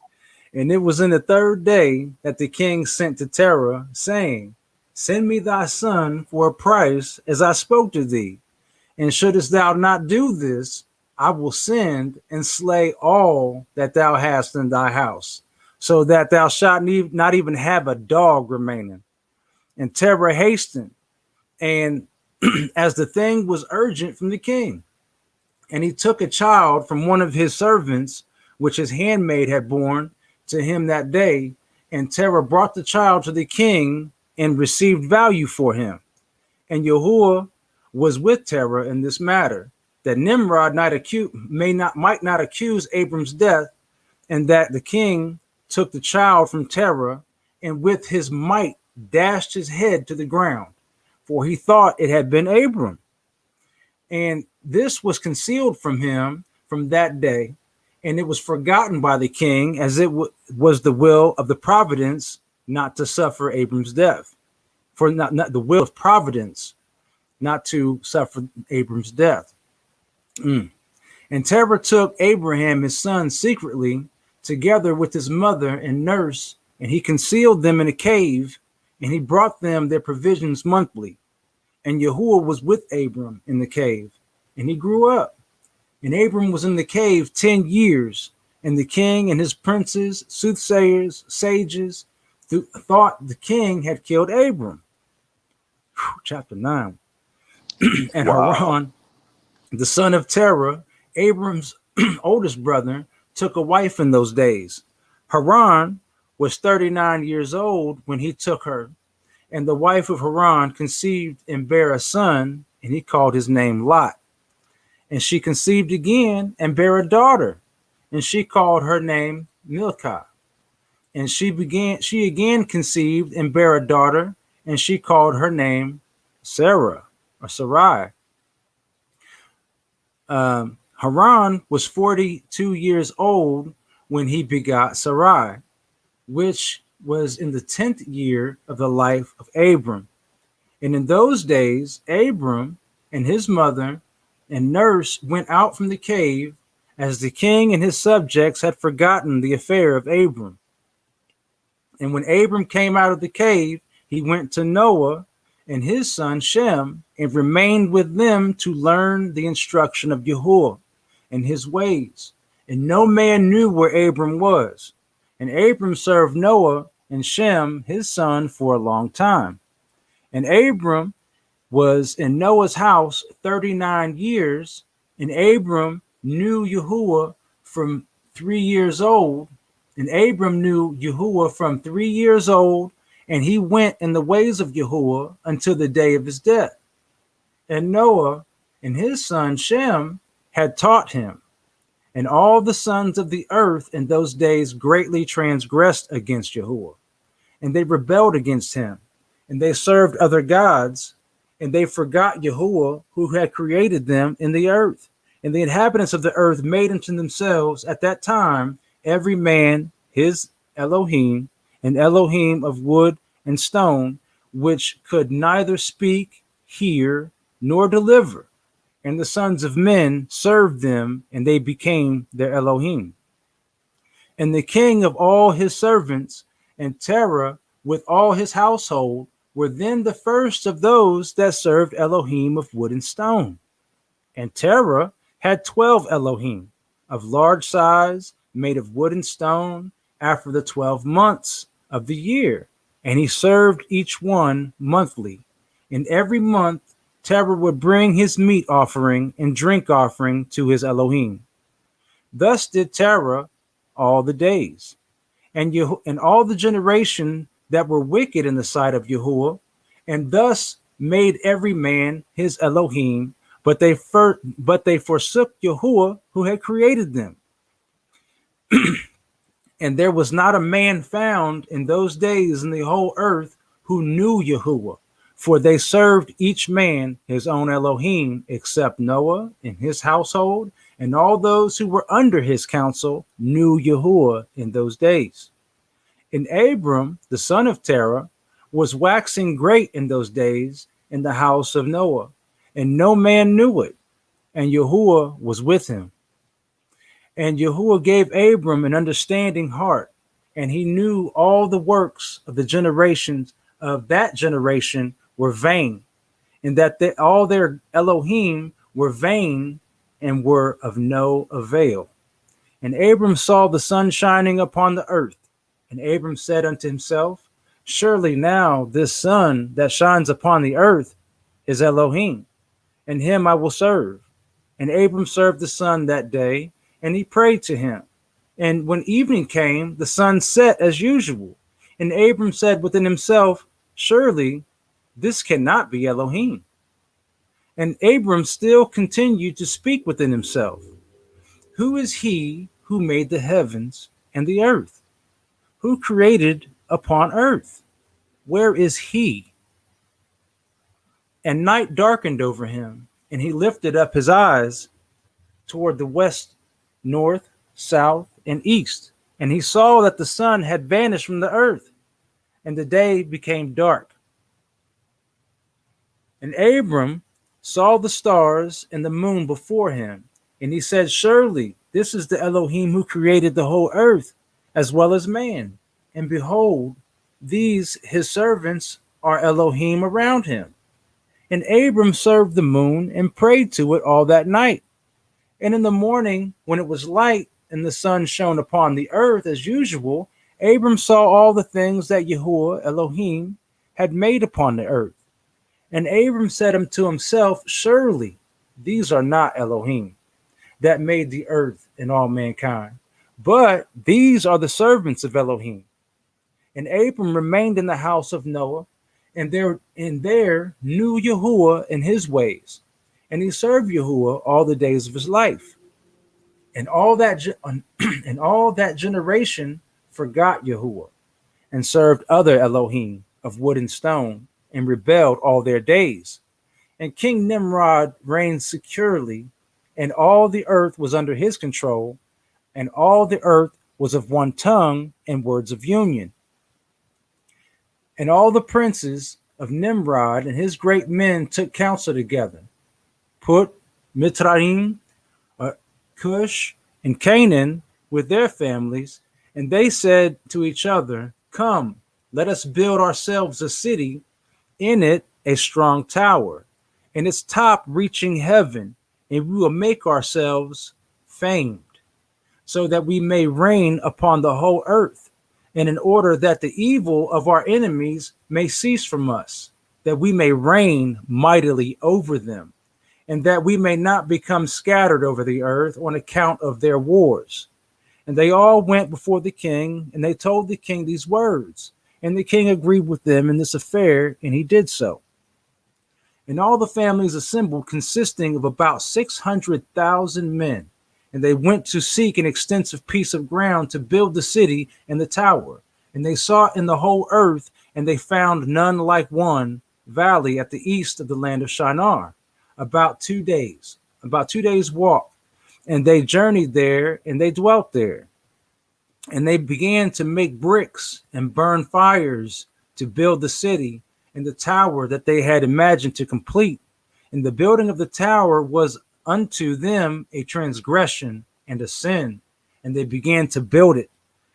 And it was in the third day that the king sent to Terah, saying, send me thy son for a price, as I spoke to thee. And shouldest thou not do this, I will send and slay all that thou hast in thy house. so that thou shalt not even have a dog remaining. And Terah hastened, and as the thing was urgent from the king, and he took a child from one of his servants, which his handmaid had borne to him that day, and Terah brought the child to the king and received value for him. And Yahuwah was with Terah in this matter, that Nimrod might not accuse Abram's death, and that the king took the child from Terah, and with his might dashed his head to the ground, for he thought it had been Abram. And this was concealed from him from that day, and it was forgotten by the king, as it was the will of the providence not to suffer Abram's death. For not the will of providence not to suffer Abram's death. And Terah took Abraham his son secretly, together with his mother and nurse, and he concealed them in a cave, and he brought them their provisions monthly. And Yahuwah was with Abram in the cave, and he grew up. And Abram was in the cave 10 years, and the king and his princes, soothsayers, sages, thought the king had killed Abram. Chapter 9. And Wow. Haran, the son of Terah, Abram's oldest brother, took a wife in those days. Haran was 39 years old when he took her, and the wife of Haran conceived and bare a son, and he called his name Lot. And she conceived again and bare a daughter, and she called her name Milcah. And she again conceived and bare a daughter, and she called her name Sarah or Sarai. Haran was 42 years old when he begot Sarai, which was in the 10th year of the life of Abram. And in those days, Abram and his mother and nurse went out from the cave, as the king and his subjects had forgotten the affair of Abram. And when Abram came out of the cave, he went to Noah and his son Shem, and remained with them to learn the instruction of Yahuwah and his ways. And no man knew where Abram was. And Abram served Noah and Shem, his son, for a long time. And Abram was in Noah's house 39 years, and Abram knew Yahuwah from 3 years old. And Abram knew Yahuwah from 3 years old, and he went in the ways of Yahuwah until the day of his death. And Noah and his son Shem had taught him. And all the sons of the earth in those days greatly transgressed against Yahuwah, and they rebelled against him, and they served other gods, and they forgot Yahuwah, who had created them in the earth. And the inhabitants of the earth made unto themselves at that time every man his Elohim, an Elohim of wood and stone, which could neither speak, hear, nor deliver. And the sons of men served them, and they became their Elohim. And the king of all his servants, and Terah with all his household, were then the first of those that served Elohim of wood and stone. And Terah had 12 Elohim of large size, made of wood and stone, after the 12 months of the year, and he served each one monthly. And every month Terah would bring his meat offering and drink offering to his Elohim. Thus did Terah all the days, and all the generation that were wicked in the sight of Yahuwah, and thus made every man his Elohim, but they forsook Yahuwah, who had created them. And there was not a man found in those days in the whole earth who knew Yahuwah, for they served each man his own Elohim, except Noah and his household, and all those who were under his counsel knew Yahuwah in those days. And Abram, the son of Terah, was waxing great in those days in the house of Noah, and no man knew it, and Yahuwah was with him. And Yahuwah gave Abram an understanding heart, and he knew all the works of the generations of that generation were vain, and that all their Elohim were vain and were of no avail. And Abram saw the sun shining upon the earth, And Abram said unto himself, surely now this sun that shines upon the earth is Elohim, and him I will serve. And Abram served the sun that day, and he prayed to him. And when evening came, the sun set as usual. And Abram said within himself, surely this cannot be Elohim. And Abram still continued to speak within himself, who is he who made the heavens and the earth? Who created upon earth? Where is he? And night darkened over him, and he lifted up his eyes toward the west, north, south, and east. And he saw that the sun had vanished from the earth, and the day became dark. And Abram saw the stars and the moon before him, and he said, surely this is the Elohim who created the whole earth, as well as man. And behold, these his servants are Elohim around him. And Abram served the moon and prayed to it all that night. And in the morning, when it was light and the sun shone upon the earth as usual, Abram saw all the things that Yahuwah Elohim had made upon the earth. And Abram said unto himself, surely these are not Elohim that made the earth and all mankind, but these are the servants of Elohim. And Abram remained in the house of Noah, and there knew Yahuwah and his ways, and he served Yahuwah all the days of his life. And all that generation forgot Yahuwah, and served other Elohim of wood and stone, and rebelled all their days. And King Nimrod reigned securely, and all the earth was under his control, and all the earth was of one tongue and words of union. And all the princes of Nimrod and his great men took counsel together, put Mitraim, Cush, and Canaan with their families, and they said to each other, come, let us build ourselves a city, in it a strong tower, and its top reaching heaven, and we will make ourselves famed, so that we may reign upon the whole earth, and in order that the evil of our enemies may cease from us, that we may reign mightily over them, and that we may not become scattered over the earth on account of their wars. And they all went before the king, and they told the king these words. And the king agreed with them in this affair, and he did so. And all the families assembled, consisting of about 600,000 men. And they went to seek an extensive piece of ground to build the city and the tower. And they sought in the whole earth, and they found none like one valley at the east of the land of Shinar, about 2 days walk. And they journeyed there, and they dwelt there. And they began to make bricks and burn fires to build the city and the tower that they had imagined to complete. And the building of the tower was unto them a transgression and a sin, and they began to build it.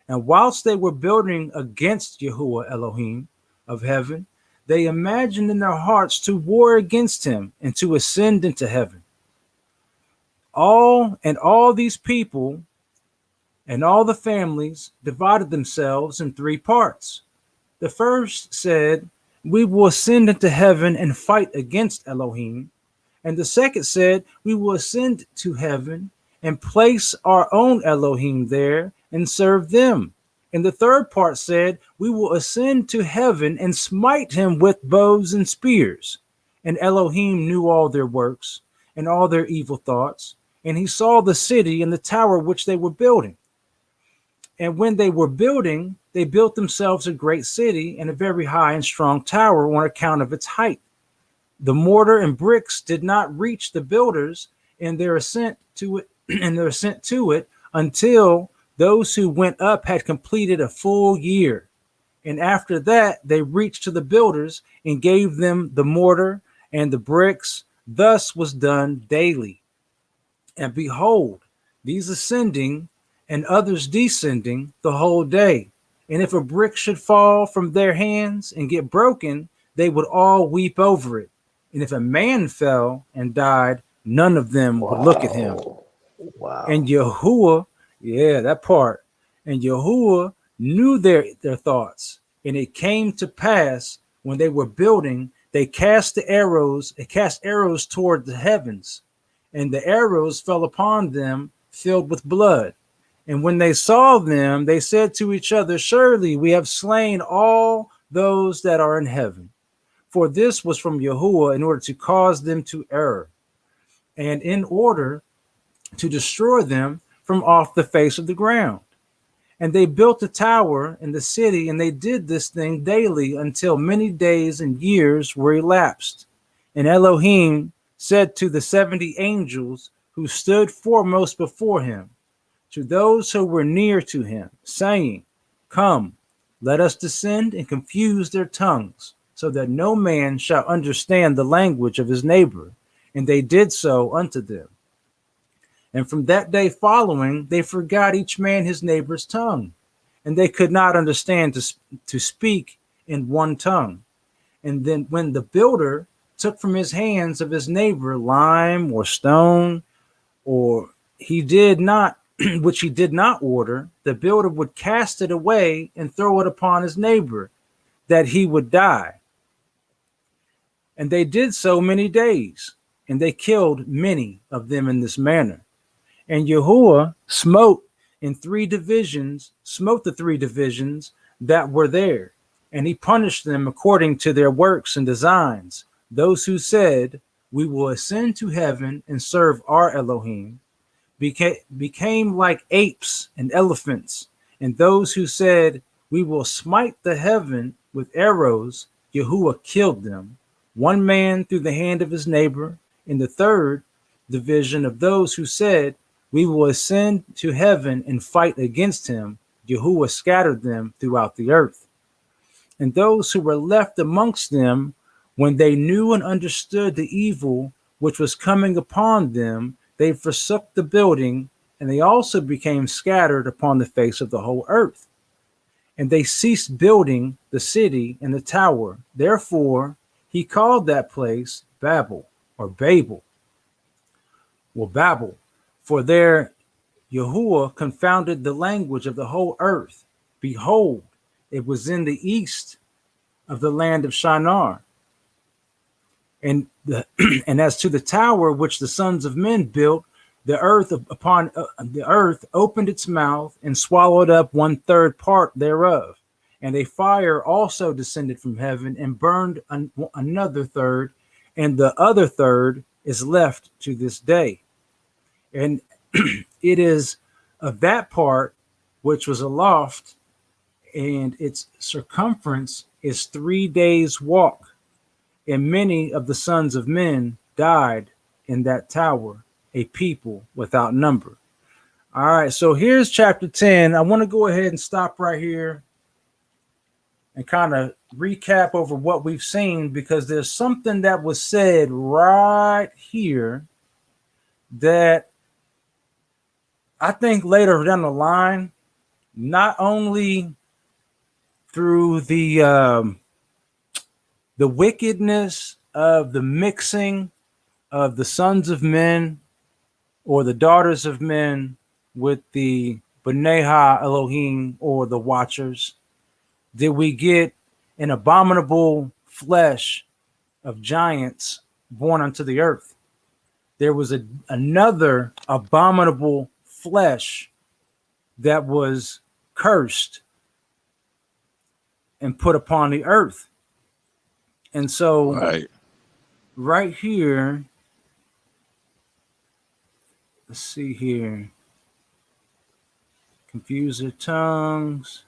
And whilst they were building against Yahuwah Elohim of heaven, they imagined in their hearts to war against him and to ascend into heaven. All these people and all the families divided themselves in 3 parts. The first said, we will ascend into heaven and fight against Elohim. And the second said, we will ascend to heaven and place our own Elohim there and serve them. And the third part said, we will ascend to heaven and smite him with bows and spears. And Elohim knew all their works and all their evil thoughts. And he saw the city and the tower which they were building. And when they were building, they built themselves a great city and a very high and strong tower on account of its height. The mortar and bricks did not reach the builders in their ascent to it, until those who went up had completed a full year. And after that, they reached to the builders and gave them the mortar and the bricks. Thus was done daily. And behold, these ascending and others descending the whole day. And if a brick should fall from their hands and get broken, they would all weep over it. And if a man fell and died, none of them would look at him. Wow. And Yahuwah, that part. And Yahuwah knew their thoughts. And it came to pass when they were building, they cast arrows toward the heavens, and the arrows fell upon them filled with blood. And when they saw them, they said to each other, surely we have slain all those that are in heaven. For this was from Yahuwah in order to cause them to err, and in order to destroy them from off the face of the ground. And they built a tower in the city, and they did this thing daily until many days and years were elapsed. And Elohim said to the 70 angels who stood foremost before him, to those who were near to him, saying, come, let us descend and confuse their tongues, so that no man shall understand the language of his neighbor. And they did so unto them. And from that day following, they forgot each man his neighbor's tongue, and they could not understand to speak in one tongue. And then when the builder took from his hands of his neighbor lime or stone, or he did not, which he did not order, the builder would cast it away and throw it upon his neighbor, that he would die. And they did so many days, and they killed many of them in this manner. And Yahuwah smote the three divisions that were there, and he punished them according to their works and designs. Those who said, we will ascend to heaven and serve our Elohim, became like apes and elephants. And those who said, we will smite the heaven with arrows, Yahuwah killed them, one man through the hand of his neighbor. In the third division of those who said, we will ascend to heaven and fight against him, Yahuwah scattered them throughout the earth. And those who were left amongst them, when they knew and understood the evil which was coming upon them, they forsook the building, and they also became scattered upon the face of the whole earth. And they ceased building the city and the tower. Therefore, he called that place Babel, or Babel. Well, Babel. For there Yahuwah confounded the language of the whole earth. Behold, it was in the east of the land of Shinar. And as to the tower which the sons of men built, the earth opened its mouth and swallowed up 1/3 part thereof. And a fire also descended from heaven and burned another third, and the other third is left to this day. And it is of that part which was aloft, and its circumference is 3 days' walk. And many of the sons of men died in that tower, a people without number. All right, so here's chapter 10. I want to go ahead and stop right here and kind of recap over what we've seen, because there's something that was said right here that I think later down the line, not only through the wickedness of the mixing of the sons of men or the daughters of men with the B'nai Ha Elohim, or the Watchers, did we get an abominable flesh of giants born unto the earth. There was another abominable flesh that was cursed and put upon the earth. And so right here, let's see here. Confuse their tongues.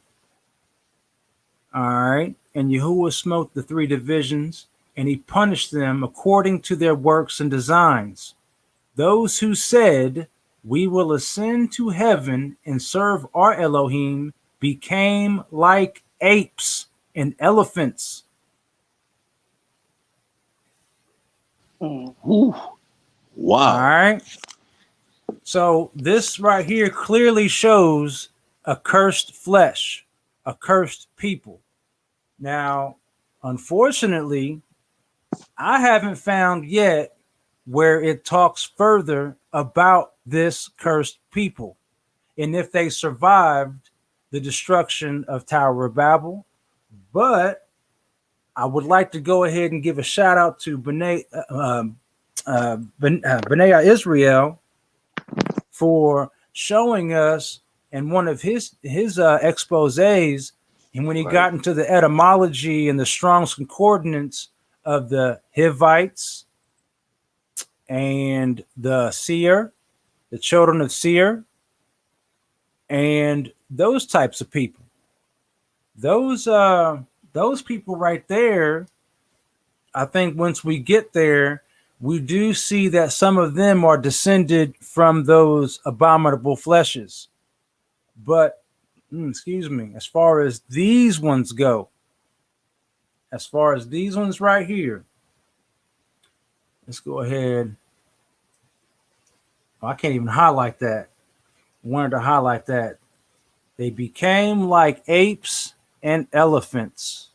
All right. And Yahuwah smote the 3 divisions, and he punished them according to their works and designs. Those who said, we will ascend to heaven and serve our Elohim, became like apes and elephants. Ooh. Wow. All right. So this right here clearly shows a cursed flesh, a cursed people. Now, unfortunately, I haven't found yet where it talks further about this cursed people and if they survived the destruction of Tower of Babel. But I would like to go ahead and give a shout out to B'nai Israel for showing us in one of his exposés, and when he got into the etymology and the Strong's Concordance of the Hivites and the Seir, the children of Seir, and those types of people. Those people right there, I think once we get there, we do see that some of them are descended from those abominable fleshes. But excuse me, as far as these ones go, as far as these ones right here, let's go ahead. Oh, I can't even highlight that. I wanted to highlight that. They became like apes and elephants.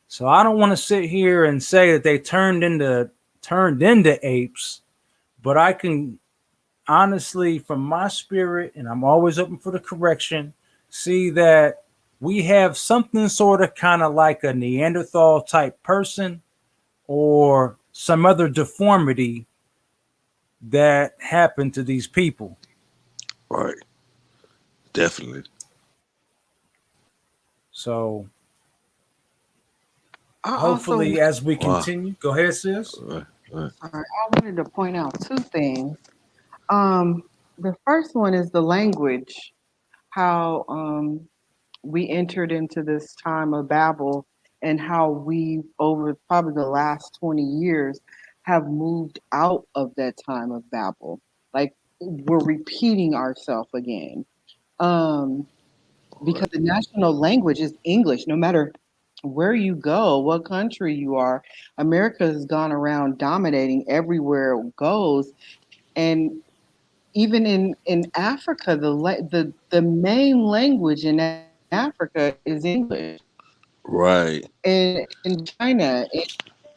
So I don't want to sit here and say that they turned into apes, but I can honestly, from my spirit, and I'm always open for the correction, see that we have something sort of kind of like a Neanderthal type person or some other deformity that happened to these people. Right. Definitely. So I hopefully, also, as we continue, go ahead, sis. Right. sorry, I wanted to point out two things. The first one is the language, how we entered into this time of Babel, and how we, over probably the last 20 years, have moved out of that time of Babel. Like we're repeating ourselves again. Um, because the national language is English, no matter where you go, what country you are. America has gone around dominating everywhere it goes. And even in Africa, the main language in Africa is English. Right. In China,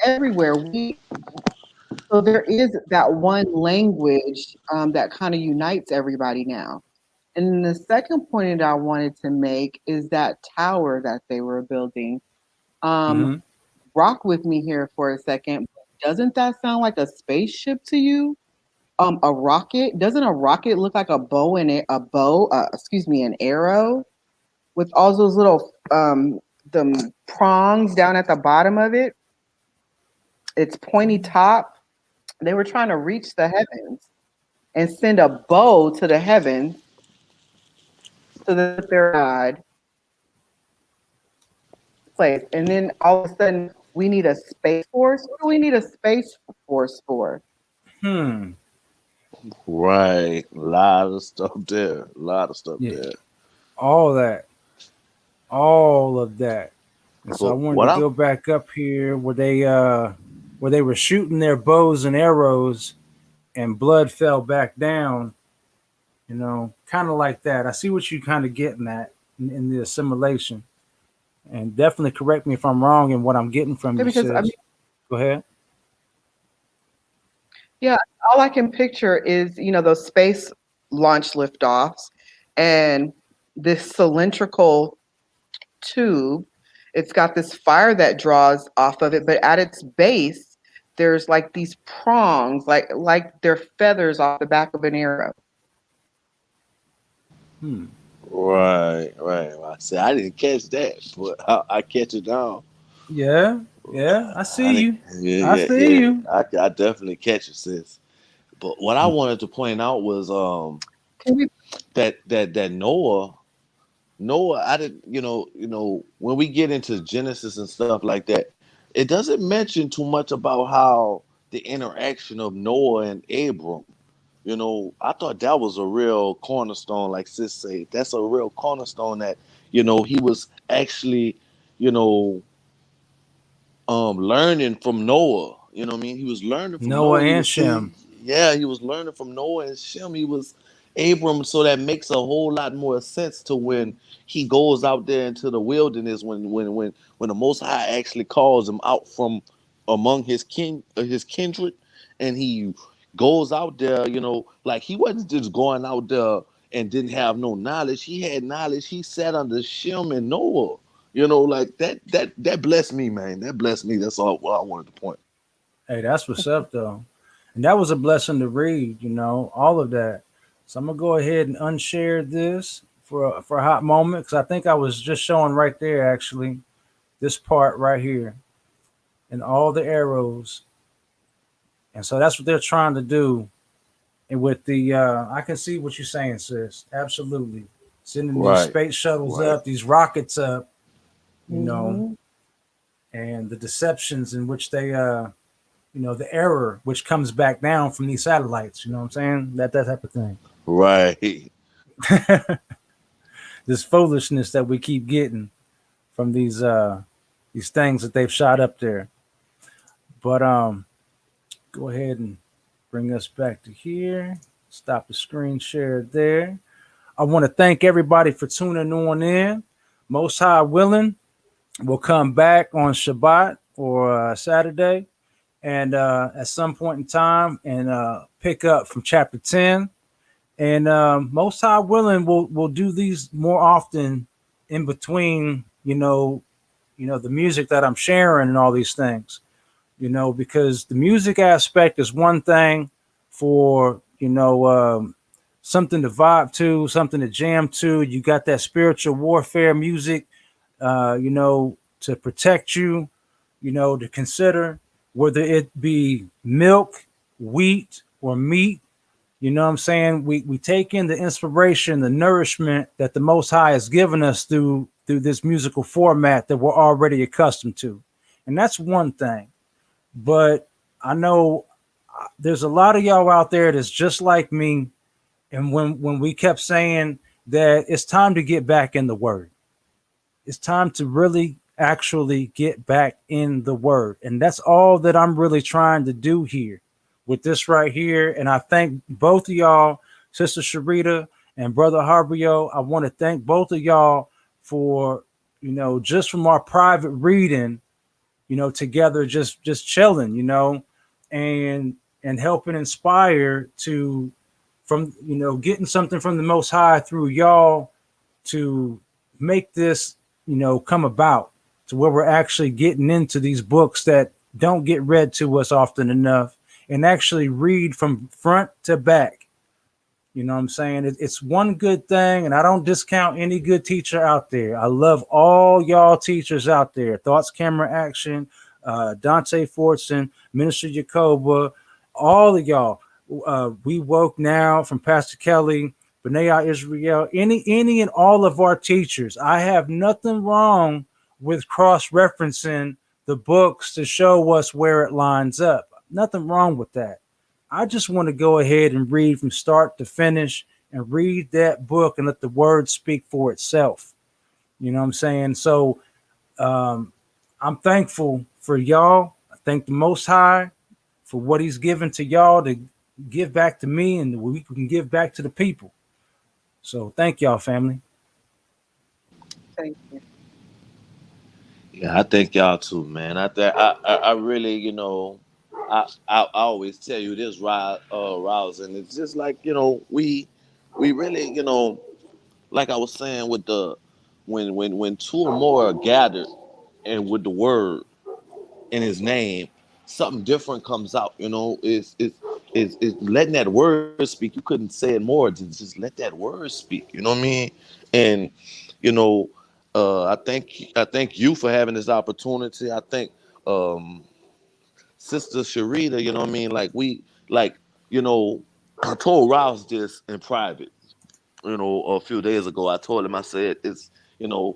everywhere so there is that one language that kind of unites everybody now. And then the second point that I wanted to make is that tower that they were building. Um, Mm-hmm. rock with me here for a second. Doesn't that sound like a spaceship to you? A rocket? Doesn't a rocket look like a bow and excuse me, an arrow with all those little the prongs down at the bottom of it? It's pointy top. They were trying to reach the heavens and send a bow to the heavens so that their God place. And then all of a sudden, we need a space force. What do we need a space force for? Hmm. Right. A lot of stuff there. A lot of stuff Yeah. there. All that. All of that. And so I But wanted what to I go back up here where they were shooting their bows and arrows and blood fell back down, kind of like that. I see what you kind of getting at in the assimilation. And definitely correct me if I'm wrong in what I'm getting from Yeah, you, because I sis. mean, Go ahead. yeah, all I can picture is those space launch liftoffs and this cylindrical tube. It's got this fire that draws off of it, but at its base, there's like these prongs, like they're feathers off the back of an arrow. Hmm. right. I said I didn't catch that, but I catch it now. Yeah. Yeah. I see I think you. I yeah. see you. I definitely catch it, sis. But what I wanted to point out was Can we? that Noah, I didn't, when we get into Genesis and stuff like that, it doesn't mention too much about how the interaction of Noah and Abram. I thought that was a real cornerstone, like sis said. That's a real cornerstone that, he was actually, you know, learning from Noah. You know what I mean? He was learning from Noah Noah. He and was see, Shem. yeah, he was learning from Noah and Shem. He was Abram, so that makes a whole lot more sense to when he goes out there into the wilderness when the Most High actually calls him out from among his kindred, and he goes out there. Like he wasn't just going out there and didn't have no knowledge. He had knowledge. He sat under Shem and Noah. You know, like that blessed me, man. That blessed me. That's all what I wanted to point. Hey, that's what's up though. And that was a blessing to read, all of that. So I'm gonna go ahead and unshare this for a hot moment because I think I was just showing right there actually this part right here and all the arrows. And so that's what they're trying to do. And with the I can see what you're saying, sis. Absolutely. Sending these Right. space shuttles Right. up, these rockets up, you know, Mhm. and the deceptions in which they the error which comes back down from these satellites, you know what I'm saying? That type of thing. Right. This foolishness that we keep getting from these things that they've shot up there. But go ahead and bring us back to here. Stop the screen share there. I want to thank everybody for tuning on in. Most High willing, we'll come back on Shabbat or Saturday and at some point in time and pick up from chapter 10. And most high willing, we'll do these more often in between, the music that I'm sharing and all these things, because the music aspect is one thing for, something to vibe to, something to jam to. You got that spiritual warfare music, to protect you, to consider whether it be milk, wheat, or meat. You know what I'm saying? We take in the inspiration, the nourishment that the Most High has given us through this musical format that we're already accustomed to. And that's one thing. But I know there's a lot of y'all out there that's just like me. And when we kept saying that it's time to get back in the word, it's time to really actually get back in the word. And that's all that I'm really trying to do here with this right here. And I thank both of y'all, Sister Sharita and Brother Harbrio. I want to thank both of y'all for, just from our private reading, together, just chilling, and helping inspire to from, getting something from the Most High through y'all to make this, come about to where we're actually getting into these books that don't get read to us often enough and actually read from front to back. You know what I'm saying? It's one good thing, and I don't discount any good teacher out there. I love all y'all teachers out there. Thoughts, Camera, Action, Dante Fortson, Minister Jacoba, all of y'all. We Woke Now from Pastor Kelly, Benaya Israel, any and all of our teachers. I have nothing wrong with cross-referencing the books to show us where it lines up. Nothing wrong with that. I just want to go ahead and read from start to finish and read that book and let the word speak for itself. You know what I'm saying? So I'm thankful for y'all. I thank the Most High for what He's given to y'all to give back to me and we can give back to the people. So thank y'all, family. Thank you. Yeah, I thank y'all too, man. I really, I always tell you this, Rouse, and it's just like we really, like I was saying with the when two or more are gathered and with the word in His name, something different comes out. It's letting that word speak. You couldn't say it more. Just let that word speak. You know what I mean? And you know, I thank you for having this opportunity. I think Sister Sharita, you know what I mean? You know, I told Rouse this in private, a few days ago. I told him, I said, it's, you know,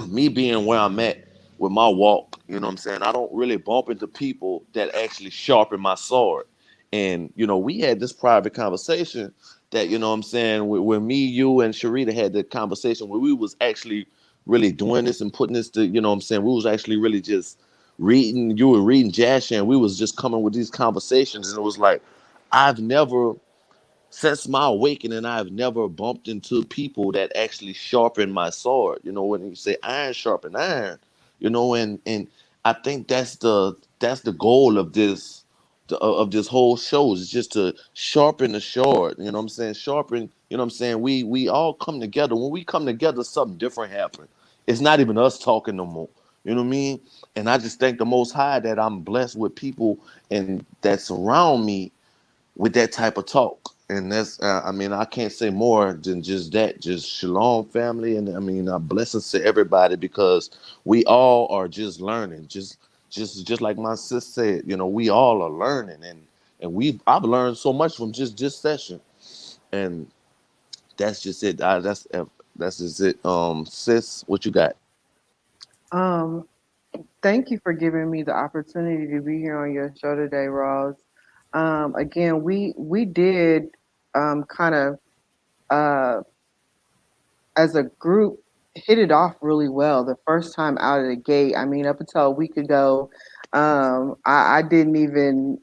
me being where I'm at with my walk, you know what I'm saying? I don't really bump into people that actually sharpen my sword. And, we had this private conversation that, you know what I'm saying, when me, you, and Sharita had the conversation where we was actually really doing this and putting this to, you know what I'm saying, we was actually really just reading, you were reading Jasher, and we was just coming with these conversations. And it was like, I've never, since my awakening, I've never bumped into people that actually sharpen my sword. When you say iron sharpen iron, and I think that's the goal of this of this whole show is just to sharpen the sword. You know what I'm saying? Sharpen. You know what I'm saying? We all come together. When we come together, something different happens. It's not even us talking no more. You know what I mean? And I just thank the Most High that I'm blessed with people and that surround me with that type of talk. And that's, I mean, I can't say more than just that. Just shalom, family, and I mean, blessings to everybody because we all are just learning. Just like my sis said, you know, we all are learning, and I've learned so much from just this session, and that's just it. That's just it. Sis, what you got? Um, Thank you for giving me the opportunity to be here on your show today, Ross. Again, we did kind of uh, as a group hit it off really well the first time out of the gate. I mean, up until a week ago, I didn't even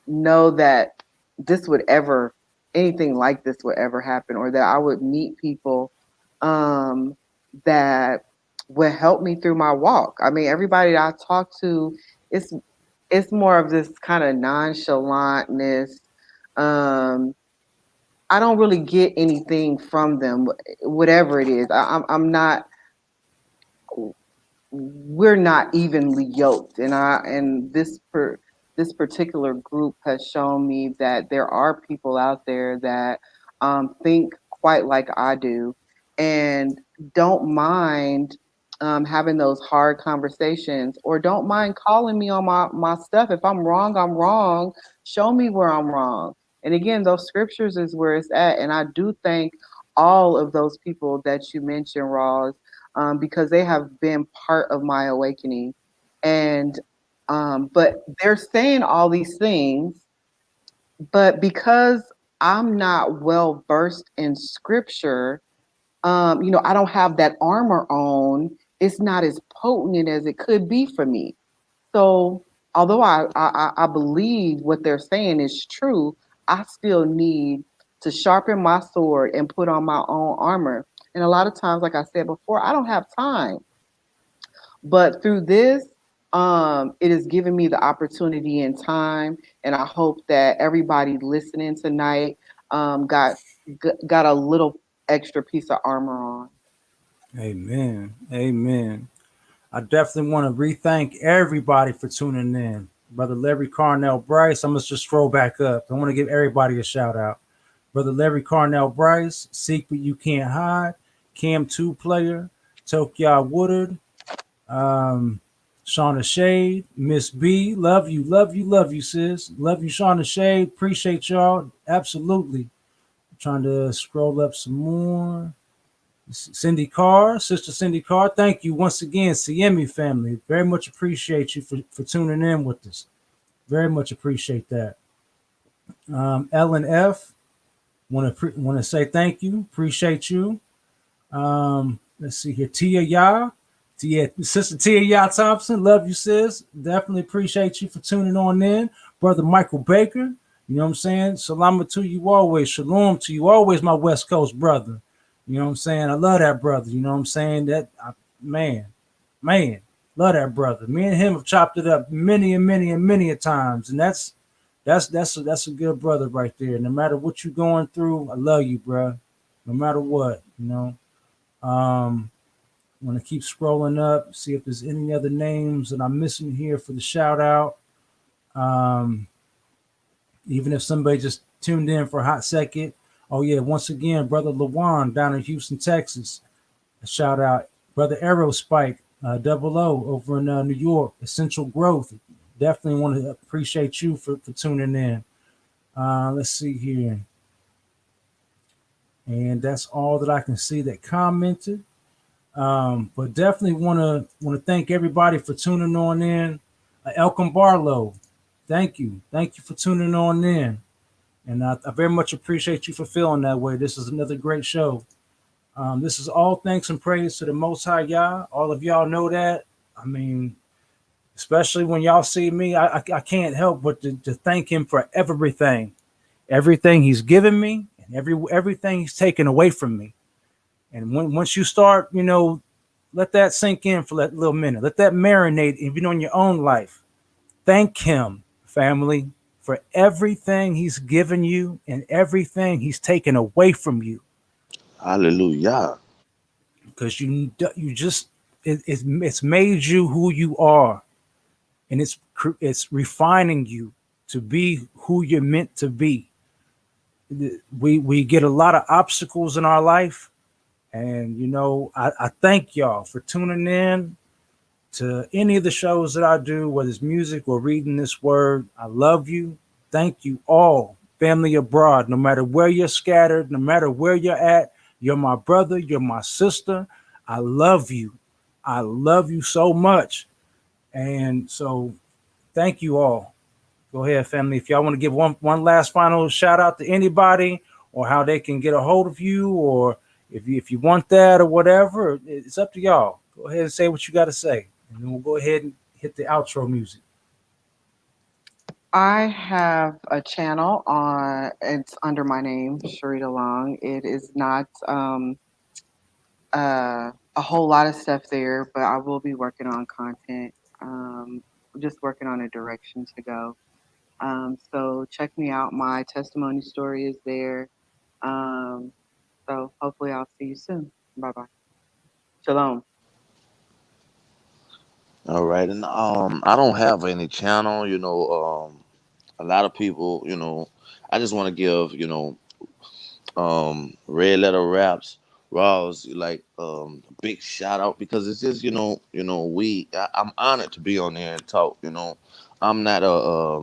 know that this would ever anything like this would ever happen, or that I would meet people um, that would help me through my walk. I mean, everybody that I talk to, it's it's more of this kind of nonchalantness. Um, I don't really get anything from them, whatever it is. I'm not. We're not evenly yoked, and this particular group has shown me that there are people out there that think quite like I do, and don't mind having those hard conversations, or don't mind calling me on my stuff. If I'm wrong, I'm wrong. Show me where I'm wrong. And again, those scriptures is where it's at. And I do thank all of those people that you mentioned, Ross, because they have been part of my awakening. And but they're saying all these things, but because I'm not well versed in scripture, I don't have that armor on. It's not as potent as it could be for me. So although I believe what they're saying is true, I still need to sharpen my sword and put on my own armor. And a lot of times, like I said before, I don't have time. But through this, it has given me the opportunity and time, and I hope that everybody listening tonight got a little extra piece of armor on. Amen. Amen. I definitely want to re-thank everybody for tuning in. Brother Larry Carnell Bryce, I'm going to just scroll back up. I want to give everybody a shout out. Brother Larry Carnell Bryce, Secret You Can't Hide, Cam 2 Player, Tokyo Woodard, Shauna Shade, Miss B, love you, love you, love you, sis. Love you, Shauna Shade. Appreciate y'all. Absolutely. I'm trying to scroll up some more. Cindy Carr, Sister Cindy Carr, thank you once again, CME family. Very much appreciate you for tuning in with us. Very much appreciate that. Ellen F, want to say thank you, appreciate you. Let's see here, Sister Tia Ya Thompson, love you, sis. Definitely appreciate you for tuning on in. Brother Michael Baker, you know what I'm saying? Salama to you always, shalom to you always, my West Coast brother. You know what I'm saying? I love that brother. You know what I'm saying? Man, love that brother. Me and him have chopped it up many and many and many a times, and that's a good brother right there. No matter what you're going through, I love you, bro. No matter what, you know. I'm gonna keep scrolling up, see if there's any other names that I'm missing here for the shout out. Um, Even if somebody just tuned in for a hot second. Oh yeah, once again, brother Lawan down in Houston, Texas. A shout out, brother Aerospike, Double O over in New York, Essential Growth. Definitely want to appreciate you for tuning in. Let's see here, and that's all that I can see that commented. But definitely want to thank everybody for tuning on in. Elkin Barlow, thank you for tuning on in. And I very much appreciate you for feeling that way. This is another great show. This is all thanks and praise to the Most High Yah. All of y'all know that. I mean, especially when y'all see me, I can't help but to thank him for everything he's given me, and everything he's taken away from me. And once you start, let that sink in for that little minute. Let that marinate even on your own life. Thank him family, for everything he's given you and everything he's taken away from you. Hallelujah. Because you just it's made you who you are, and it's refining you to be who you're meant to be. We get a lot of obstacles in our life, and I thank y'all for tuning in to any of the shows that I do, whether it's music or reading this word. I love you. Thank you all, family abroad, no matter where you're scattered, no matter where you're at. You're my brother, you're my sister. I love you. I love you so much. And so thank you all. Go ahead, family. If y'all want to give one last final shout out to anybody, or how they can get a hold of you, or if you want that or whatever, it's up to y'all. Go ahead and say what you got to say, and then we'll go ahead and hit the outro music. I have a channel on. It's under my name, Sharita Long. It is not a whole lot of stuff there, but I will be working on content. Just working on a direction to go. So check me out. My testimony story is there. Um, so hopefully I'll see you soon. Bye bye. Shalom. All right, and I don't have any channel. A lot of people, I just want to give, Red Letter Raps, Raws, like a big shout out, because it's just, I'm honored to be on there and talk. I'm not a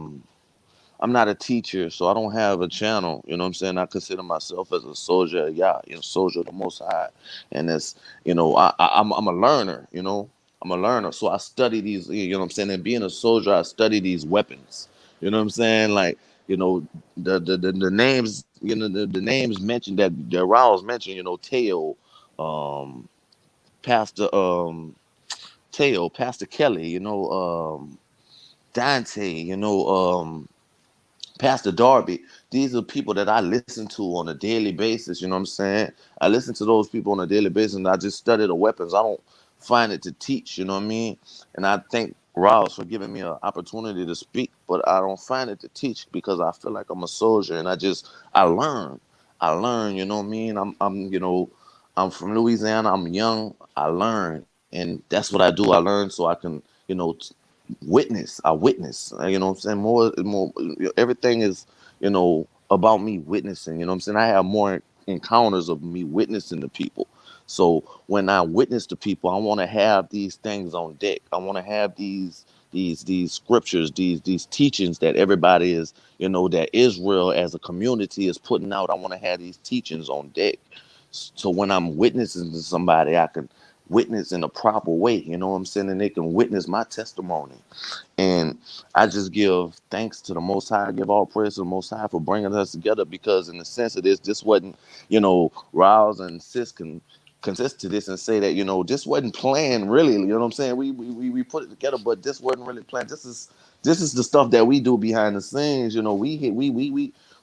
I'm not a teacher, so I don't have a channel. You know what I'm saying? I consider myself as a soldier, yeah, soldier of the Most High, and it's, I'm a learner. I'm a learner, so I study these. You know what I'm saying? And being a soldier, I study these weapons. You know what I'm saying? Like, the names, the names mentioned that Rouse mentioned. Teo, um, Pastor Teo, Pastor Kelly. Dante. Pastor Darby, these are people that I listen to on a daily basis. You know what I'm saying? I listen to those people on a daily basis, and I just study the weapons. I don't find it to teach, you know what I mean? And I thank Ross for giving me an opportunity to speak, but I don't find it to teach, because I feel like I'm a soldier, and I learn. I learn, you know what I mean? I'm from Louisiana. I'm young. I learn, and that's what I do. I learn so I can, witness. I witness. You know what I'm saying? More. Everything is, about me witnessing. You know what I'm saying? I have more encounters of me witnessing to people. So when I witness to people, I want to have these things on deck. I want to have these scriptures, these teachings that everybody is, that Israel as a community is putting out. I want to have these teachings on deck. So when I'm witnessing to somebody, I can witness in a proper way, you know what I'm saying? And they can witness my testimony. And I just give thanks to the Most High. I give all praise to the Most High for bringing us together, because in the sense of this wasn't, Riles and Sis can consist to this and say that, this wasn't planned really. You know what I'm saying? We put it together, but this wasn't really planned. This is the stuff that we do behind the scenes.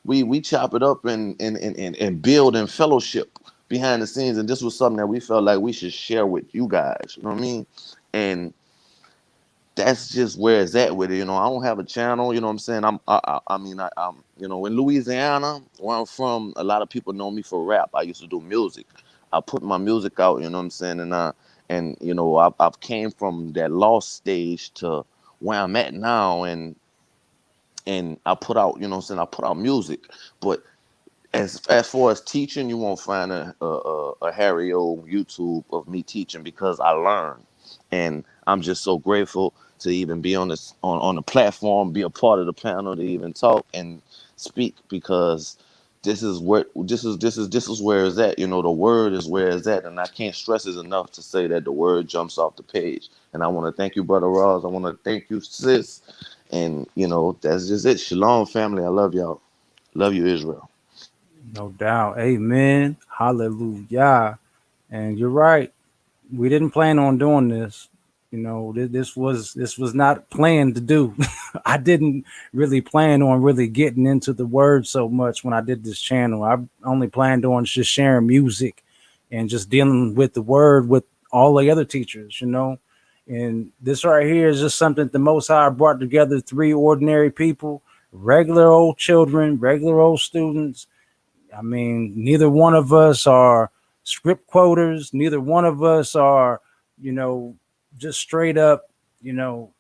We chop it up and build in fellowship behind the scenes, and this was something that we felt like we should share with you guys. You know what I mean? And that's just where it's at with it. I don't have a channel. You know what I'm saying? I'm in Louisiana, where I'm from, a lot of people know me for rap. I used to do music. I put my music out. You know what I'm saying? I've came from that lost stage to where I'm at now, and I put out. You know what I'm saying? I put out music, but as far as teaching, you won't find a Harry O YouTube of me teaching, because I learn, and I'm just so grateful to even be on this on the platform, be a part of the panel, to even talk and speak, because this is where it's at. The word is where it's at, and I can't stress it enough to say that the word jumps off the page. And I want to thank you, Brother Ross. I want to thank you, Sis, and that's just it. Shalom, family. I love y'all. Love you, Israel. No doubt. Amen. Hallelujah. And you're right. We didn't plan on doing this. This was not planned to do. I didn't really plan on really getting into the word so much when I did this channel. I only planned on just sharing music and just dealing with the word with all the other teachers, And this right here is just something the Most High brought together three ordinary people, regular old children, regular old students. I mean, neither one of us are script quoters. Neither one of us are, just straight up,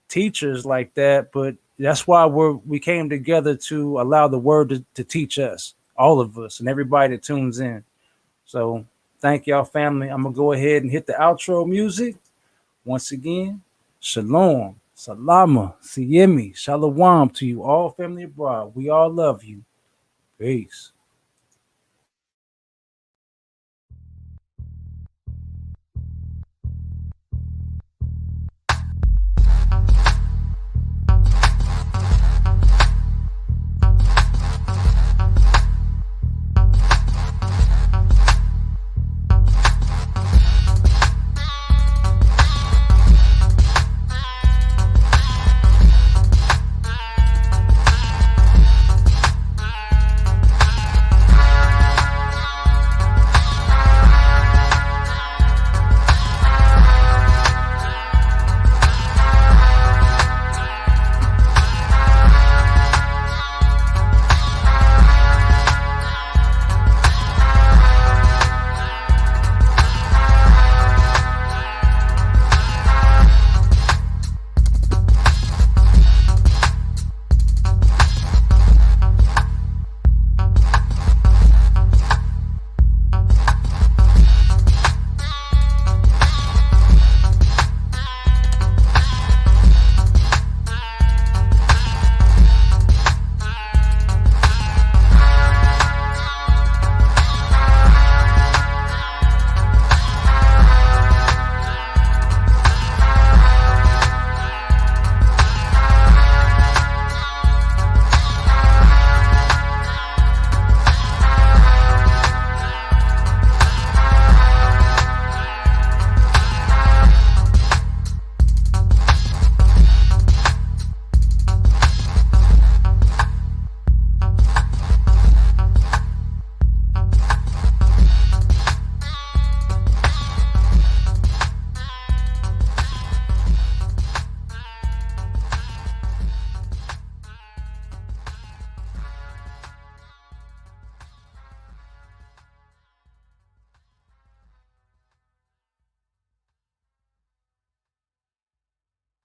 teachers like that. But that's why we came together to allow the word to teach us, all of us, and everybody that tunes in. So thank y'all, family. I'm gonna go ahead and hit the outro music once again. Shalom, salama, siyemi, shalom to you all, family abroad. We all love you. Peace.